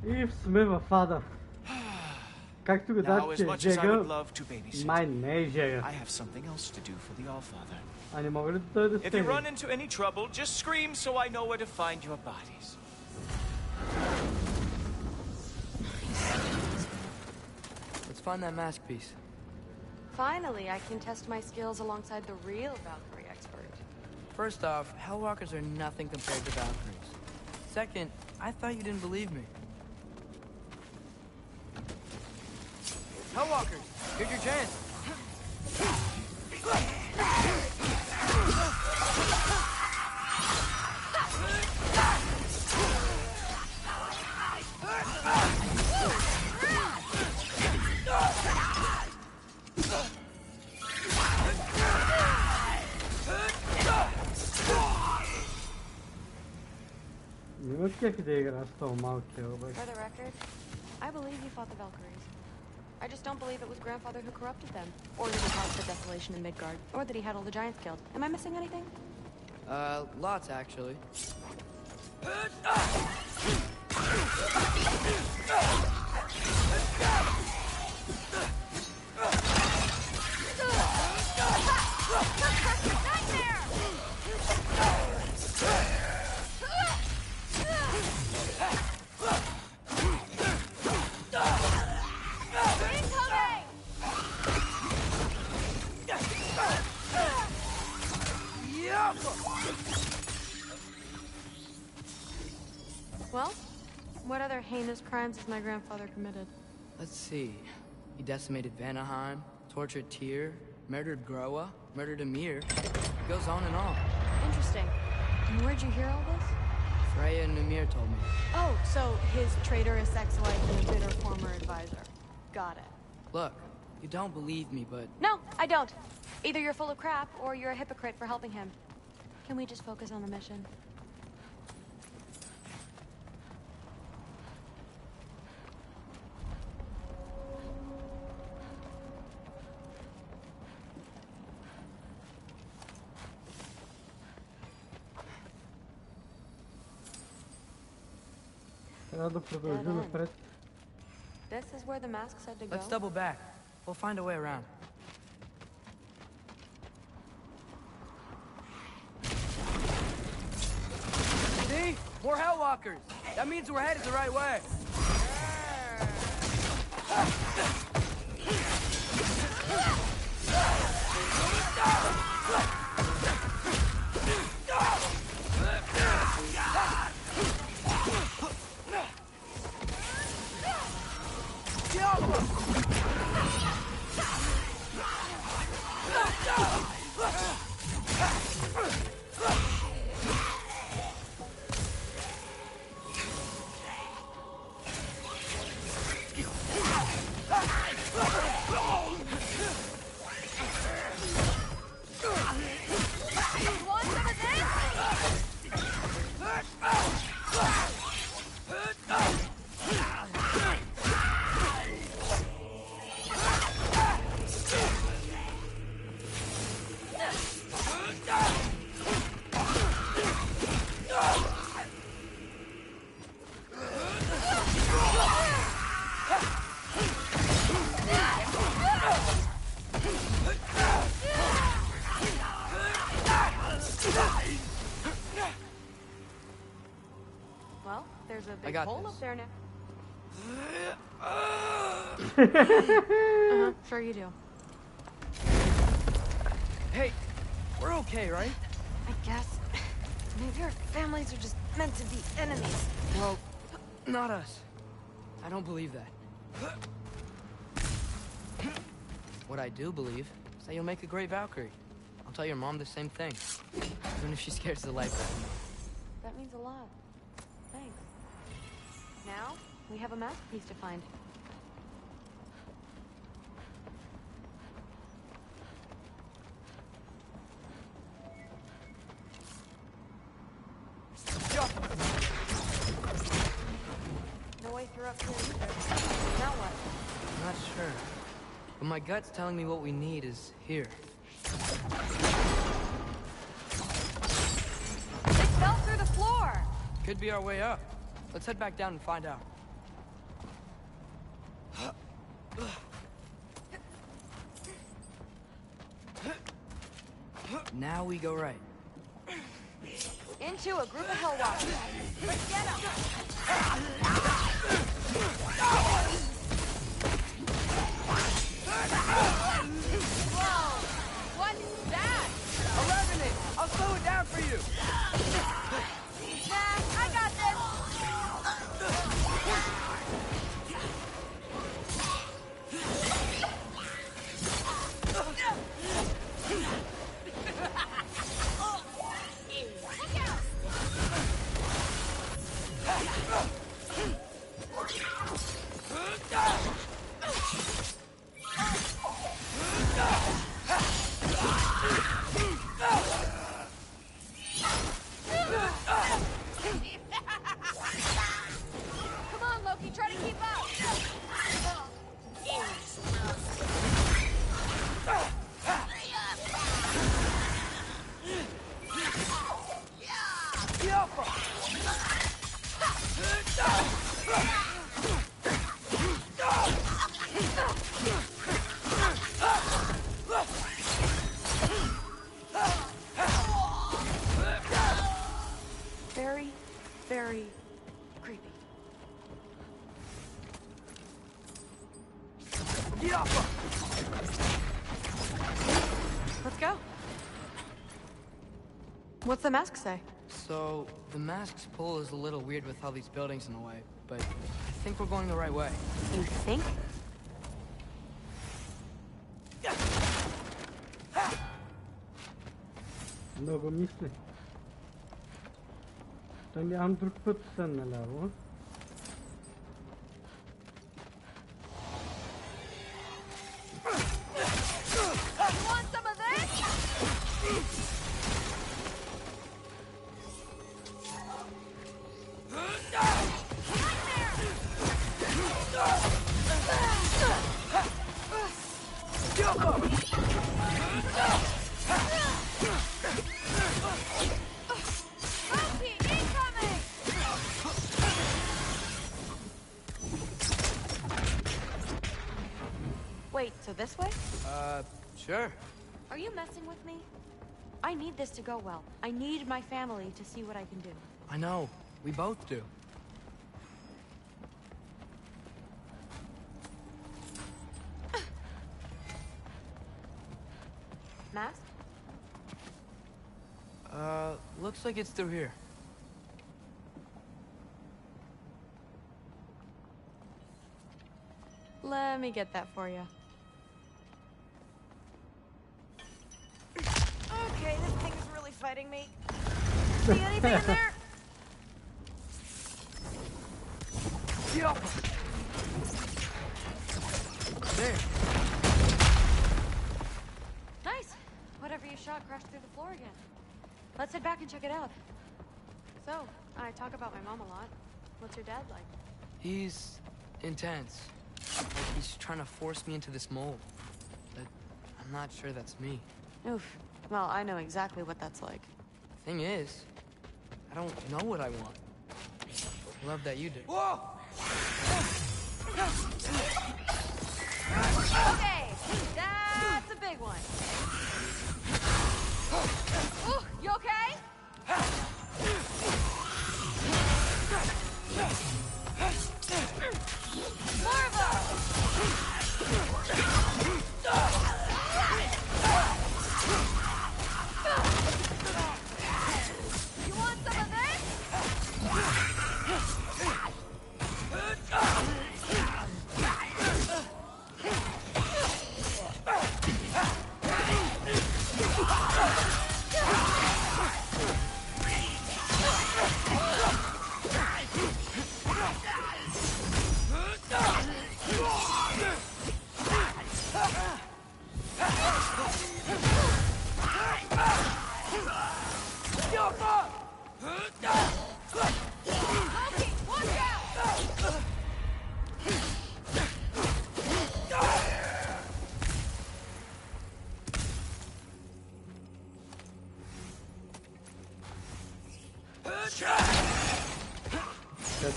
И сме в ада. Както го Now, as дадете much as I жега, would love to babysit, май не е жега. I have something else to do for the Allfather. А не мога ли да дойда с If you тебе? run into any trouble, just scream so I know where to find your bodies. Let's find that mask piece. Finally, I can test my skills alongside the real Valkyrie expert. First off, Hellwalkers are nothing compared to Valkyries. Second, I thought you didn't believe me. Hellwalkers, here's your chance. Не ме кефи да игра с този малкия обаче. For the record, I believe you fought the Valkyries. I just don't believe it was Grandfather who corrupted them, or that he caused the desolation in Midgard, or that he had all the giants killed. Am I missing anything? Lots actually. Well, what other heinous crimes has my grandfather committed? Let's see. He decimated Vanaheim, tortured Tyr, murdered Groa, murdered Ymir. It goes on and on. Interesting. And where'd you hear all this? Freya and Ymir told me. Oh, so his traitorous ex-wife and a bitter former advisor. Got it. Look, you don't believe me, but... No, I don't. Either you're full of crap, or you're a hypocrite for helping him. Can we just focus on the mission? Трябва да продължим напред. This is where the mask said to go. Let's double back. We'll find a way around. More Hellwalkers! That means we're headed the right way. Well, there's a I big got hole this. up there now. Sure you do. Hey, we're okay, right? I guess. Maybe our families are just meant to be enemies. Well, not us. I don't believe that. What I do believe is that you'll make a great Valkyrie. I'll tell your mom the same thing. Even if she scares the life out of me. That means a lot. Thanks. Now, we have a masterpiece to find. No way through up here either. Now what? I'm not sure. But my gut's telling me what we need is here. It fell through the floor! Could be our way up. Let's head back down and find out. Now we go right. Into a group of Hellwalkers. Let's get them! Whoa! What's that? A revenant! I'll slow it down for you! Nah, I got this! Come on, Loki, try to keep up! Very, very creepy. Let's go. What's the mask say? So, the mask's pull is a little weird with all these buildings in the way, but I think we're going the right way. You think? Много мисли. Той нямам друг път съм наляво. You want some of this? Loki, incoming! Wait, so this way? Sure. Are you messing with me? I need this to go well. I need my family to see what I can do. I know. We both do. Mask? Looks like it's through here. Let me get that for you. Okay, this thing is really fighting me. See anything in there? Yeah. There. Nice. Whatever you shot crashed through the floor again. Let's head back and check it out. So, I talk about my mom a lot. What's your dad like? He's intense. Like he's trying to force me into this mold. But I'm not sure that's me. Oof. Well, I know exactly what that's like. Thing is, I don't know what I want. Love that you do. Whoa! Okay, that's a big one. Ooh, you okay? More of you want some of this?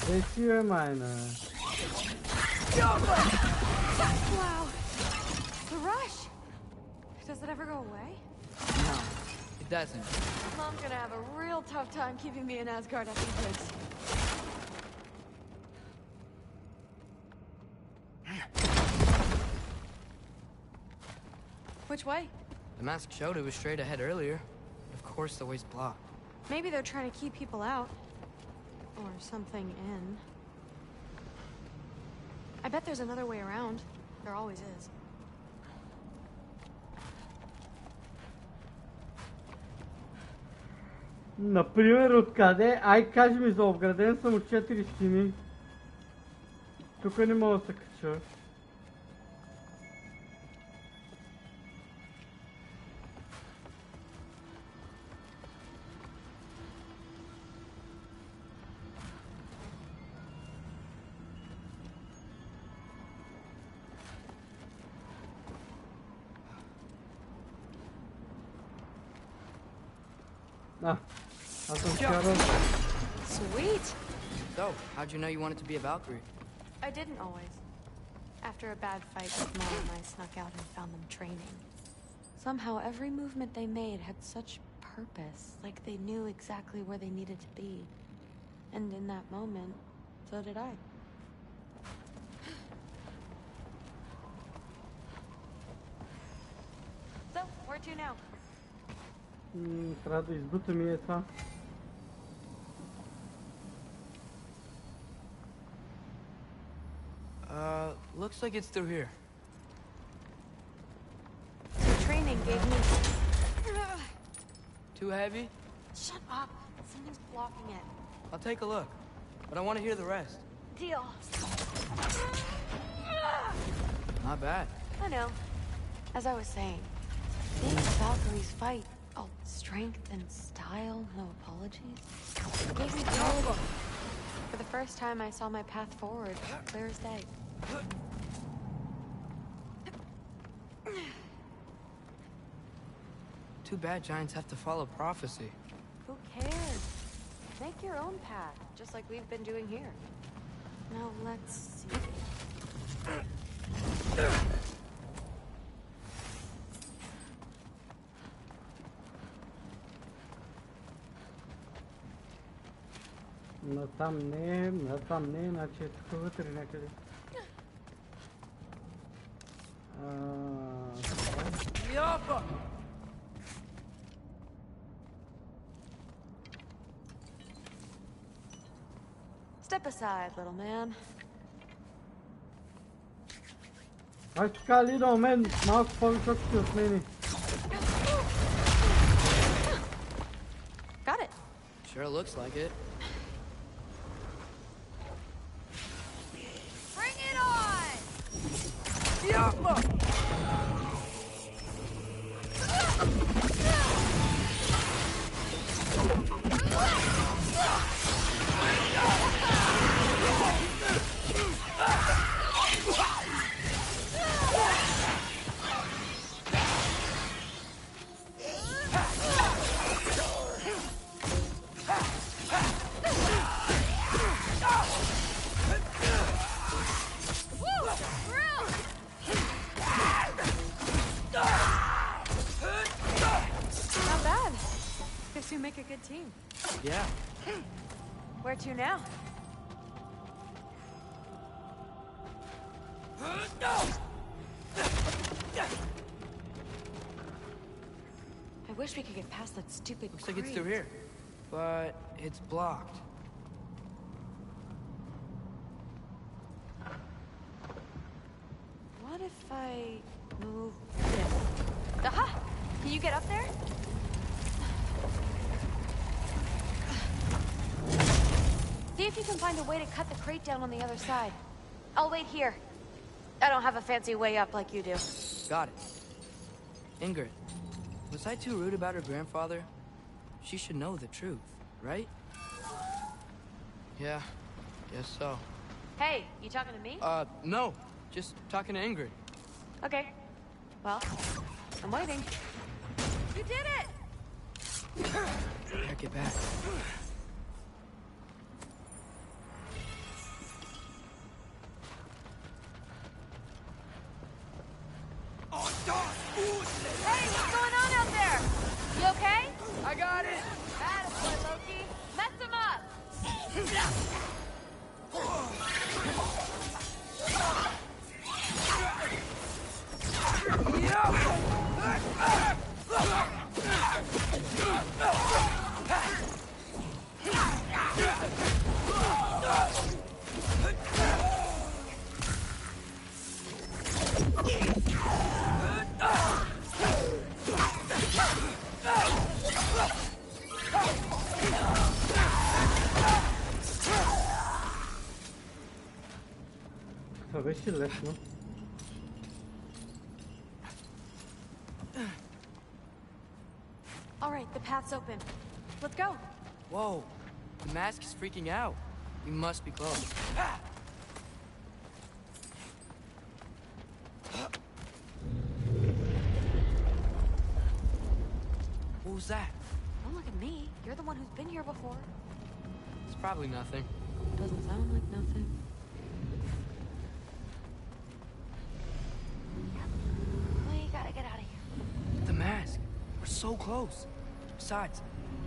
Zaciłem eine. Wow. The rush. Does it ever go away? No, it doesn't. Mom's gonna have a real tough time keeping me in Asgard at these rates. Which way? The mask showed it was straight ahead earlier. Of course the way's blocked. Maybe they're trying to keep people out. Or something in. I bet there's another way around. There always is. Например, откъде? Ай, кажи ми, за обграден съм от 4 стени. Тук не мога да се кача. Sweet! So, how'd you know you wanted to be a Valkyrie? I didn't always. After a bad fight with Mom, I snuck out and found them training. Somehow, every movement they made had such purpose, like they knew exactly where they needed to be. And in that moment, so did I. So, where to now? Трябва да избутаме е това. Looks like it's through here. The training gave me... Too heavy? Shut up! Something's blocking it. I'll take a look, but I want to hear the rest. Deal. Not bad. I know. As I was saying, seeing the Valkyries fight, all strength and style, no apologies, it gave me clarity. For the first time, I saw my path forward, clear as day. Too bad giants have to follow prophecy. Who cares? Make your own path, just like we've been doing here. Now let's see. Там не, значи тук вътре някъде. Step aside, little man. Ай така ли до мен малко по-висок си от мене. Got it. Sure looks like it. Bring it on! Not bad. Guess you make a good team. Yeah. Where to now? I wish we could get past that stupid Looks like it's crate. through here. But it's blocked. What if I move this? Aha! Can you get up there? See if you can find a way to cut the crate down on the other side. I'll wait here. I don't have a fancy way up like you do. Got it. Ingrid, was I too rude about her grandfather? She should know the truth, right? Yeah, guess so. Hey, you talking to me? No. Just talking to Ingrid. Okay. Well, I'm waiting. You did it! Gotta get back. Hey, what's going on out there? You okay? I got it! Attaboy, Loki. Mess him up! Tabii ki leş mi? All right, the path's open. Let's go. Whoa, the mask is freaking out. We must be close. What was that? Don't look at me. You're the one who's been here before. It's probably nothing. Doesn't sound like nothing. We gotta get out of here. The mask. We're so close. Besides,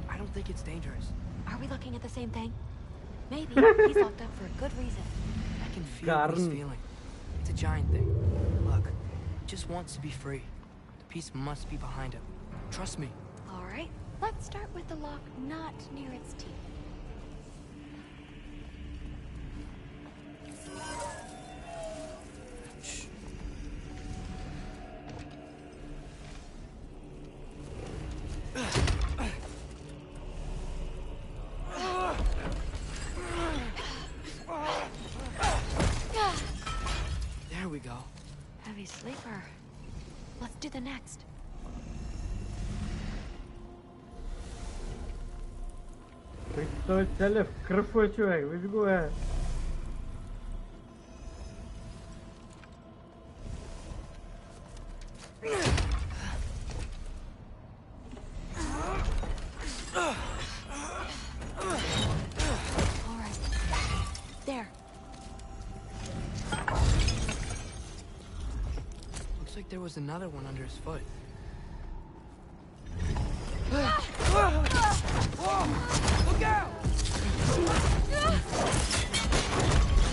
I don't think it's dangerous. Are we looking at the same thing? Maybe. He's locked up for a good reason. I can feel what he's feeling. It's a giant thing. Look, he just wants to be free. The piece must be behind him. Trust me. All right. Let's start with the lock not near its teeth. There we go. Heavy sleeper. Let's do the next. Той целев кръв е човек, виж го е. There. Looks like there was another one under his foot. Look out!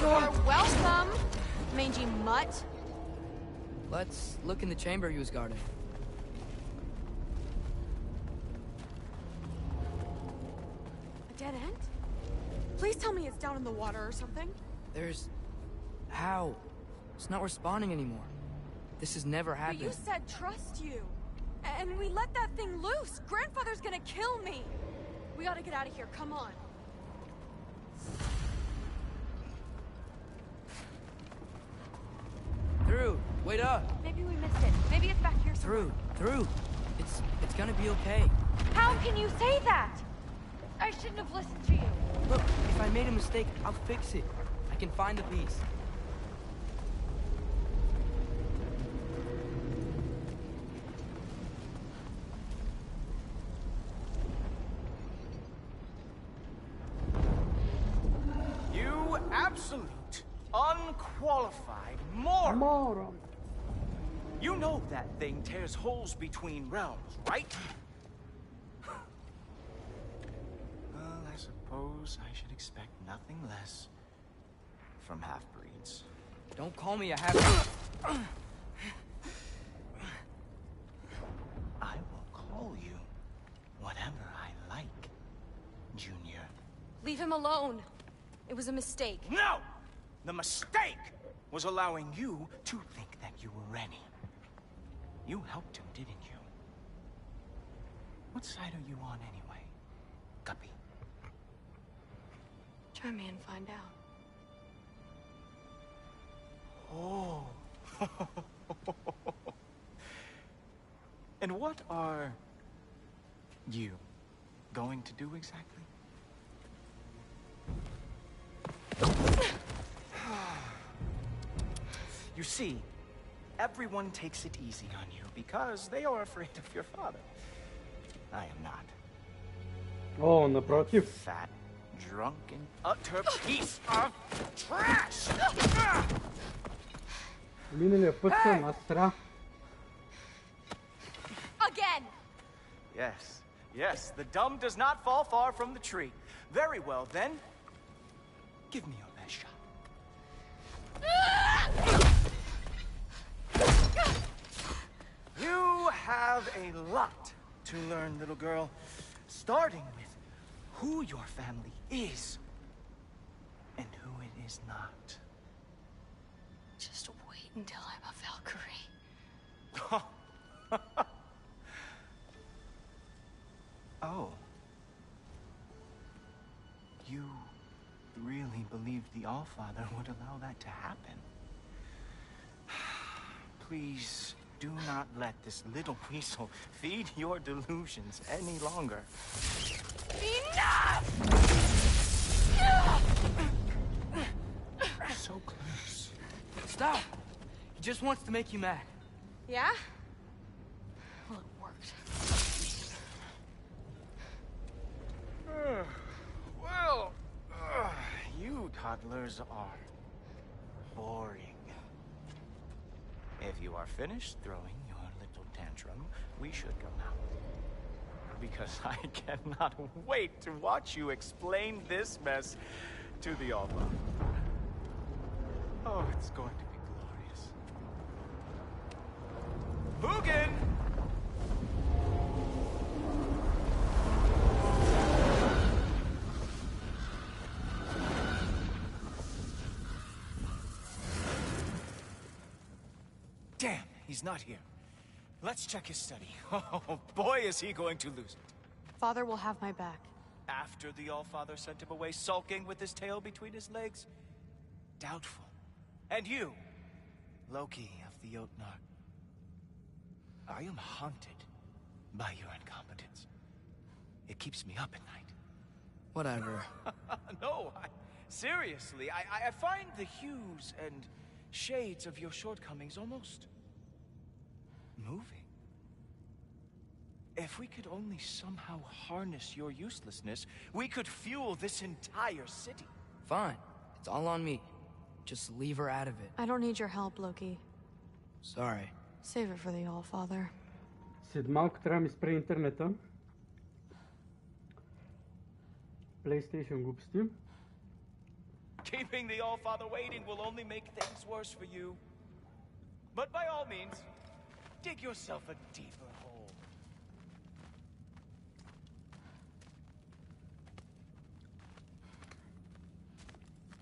You're welcome, mangy mutt. Let's look in the chamber he was guarding. A dead end? Please tell me it's down in the water or something. There's... How? It's not responding anymore. This has never happened. But you said trust you. And we let that thing loose. Grandfather's gonna kill me. We gotta get out of here, come on. Through, wait up. Maybe we missed it. Maybe it's back here somewhere. Through. It's gonna be okay. How can you say that? I shouldn't have listened to you. Look, if I made a mistake, I'll fix it. I can find the piece. You absolute, unqualified moron! You know that thing tears holes between realms, right? Well, I suppose I should expect nothing less from half-breeds. Don't call me a half... I will call you whatever I like, Junior. Leave him alone. It was a mistake. No! The mistake was allowing you to think that you were ready. You helped him, didn't you? What side are you on anyway, Guppy? Try me and find out. Oh. And what are you going to do exactly? You see, everyone takes it easy on you because they are afraid of your father. I am not. O, naprotiv. Fat, drunken, utter piece of trash! Minulия път се настра. Again! Yes, the dumb does not fall far from the tree. Very well, then. Give me your best shot. You have a lot to learn, little girl. Starting with who your family is and who it is not. Just wait until I'm a Valkyrie. Oh. You really believed the Allfather would allow that to happen? Please do not let this little weasel feed your delusions any longer. Enough! So close. Stop! He just wants to make you mad. Yeah? Well, it worked. Well, you toddlers are boring. If you are finished throwing your little tantrum, we should go now. Because I cannot wait to watch you explain this mess to the Alpha. Oh, it's going to be glorious. Hugin! Damn, he's not here. Let's check his study. Oh, boy, is he going to lose it. Father will have my back. After the Allfather sent him away sulking with his tail between his legs? Doubtful. And you, Loki of the Jotnar. I am haunted by your incompetence. It keeps me up at night. Whatever. No, seriously, I find the hues and shades of your shortcomings almost moving. If we could only somehow harness your uselessness, we could fuel this entire city. Fine. It's all on me. Just leave her out of it. I don't need your help, Loki. Sorry. Save it for the All-Father. След малко трябва да ми спре интернета. PlayStation глупости. Keeping the All-Father waiting will only make things worse for you. But by all means, dig yourself a deeper hole.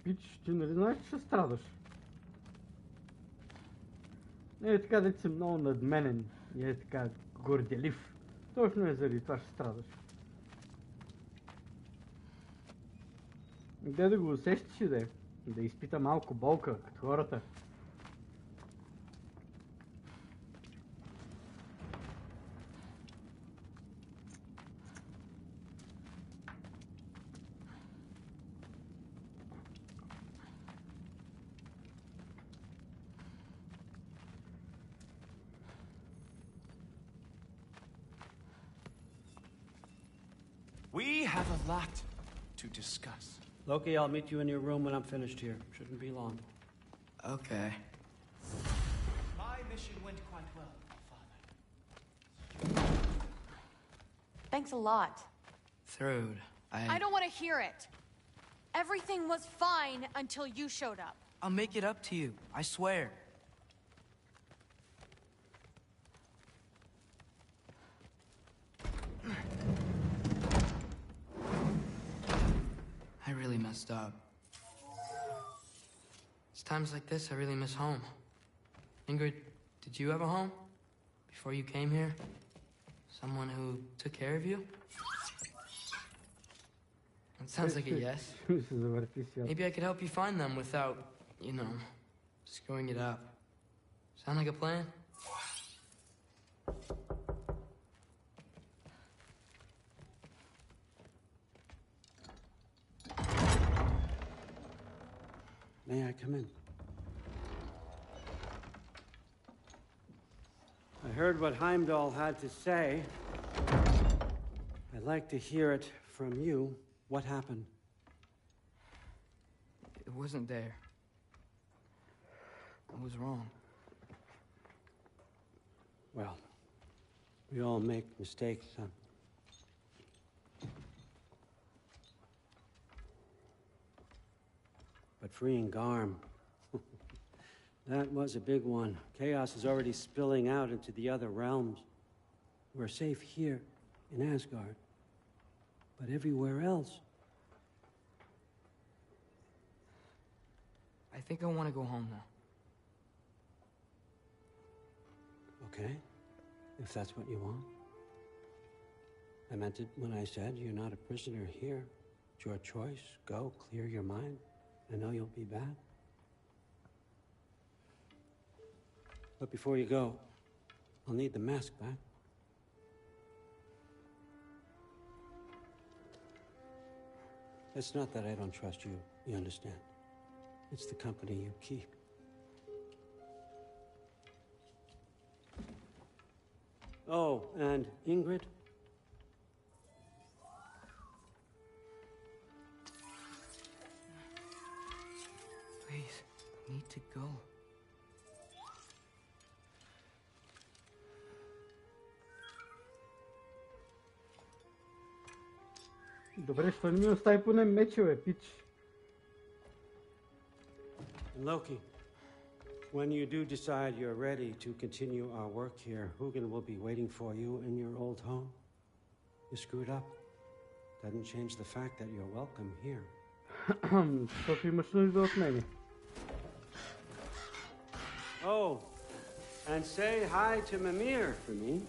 Пич, ти нали знаеш, че ще страдаш? Не е така, да си много надменен и е така горделив. Точно е заради това ще страдаш. Де да го усещаш и да изпита малко болка, като хората. We have a lot to discuss. Loki, I'll meet you in your room when I'm finished here. Shouldn't be long. Okay. My mission went quite well, Father. Thanks a lot. Thrud, I don't want to hear it. Everything was fine until you showed up. I'll make it up to you, I swear. I really messed up. It's times like this I really miss home. Ingrid, did you have a home before you came here? Someone who took care of you? It sounds like a yes. Maybe I could help you find them without, you know, screwing it up. Sound like a plan? May I come in? I heard what Heimdall had to say. I'd like to hear it from you. What happened? It wasn't there. I was wrong. Well, we all make mistakes, son. But freeing Garm, that was a big one. Chaos is already spilling out into the other realms. We're safe here in Asgard, but everywhere else. I think I want to go home now. Okay, if that's what you want. I meant it when I said you're not a prisoner here. It's your choice. Go, clear your mind. I know you'll be back. But before you go, I'll need the mask back. It's not that I don't trust you, you understand? It's the company you keep. Oh, and Ingrid? Please, I need to go. Добре, що не ми остави поне мечове, пич. Loki, when you do decide you're ready to continue our work here, Hugin will be waiting for you in your old home. You screwed up. Doesn't change the fact that you're welcome here. Защото имаш нужда от мене. Oh, and say hi to Mimir for me.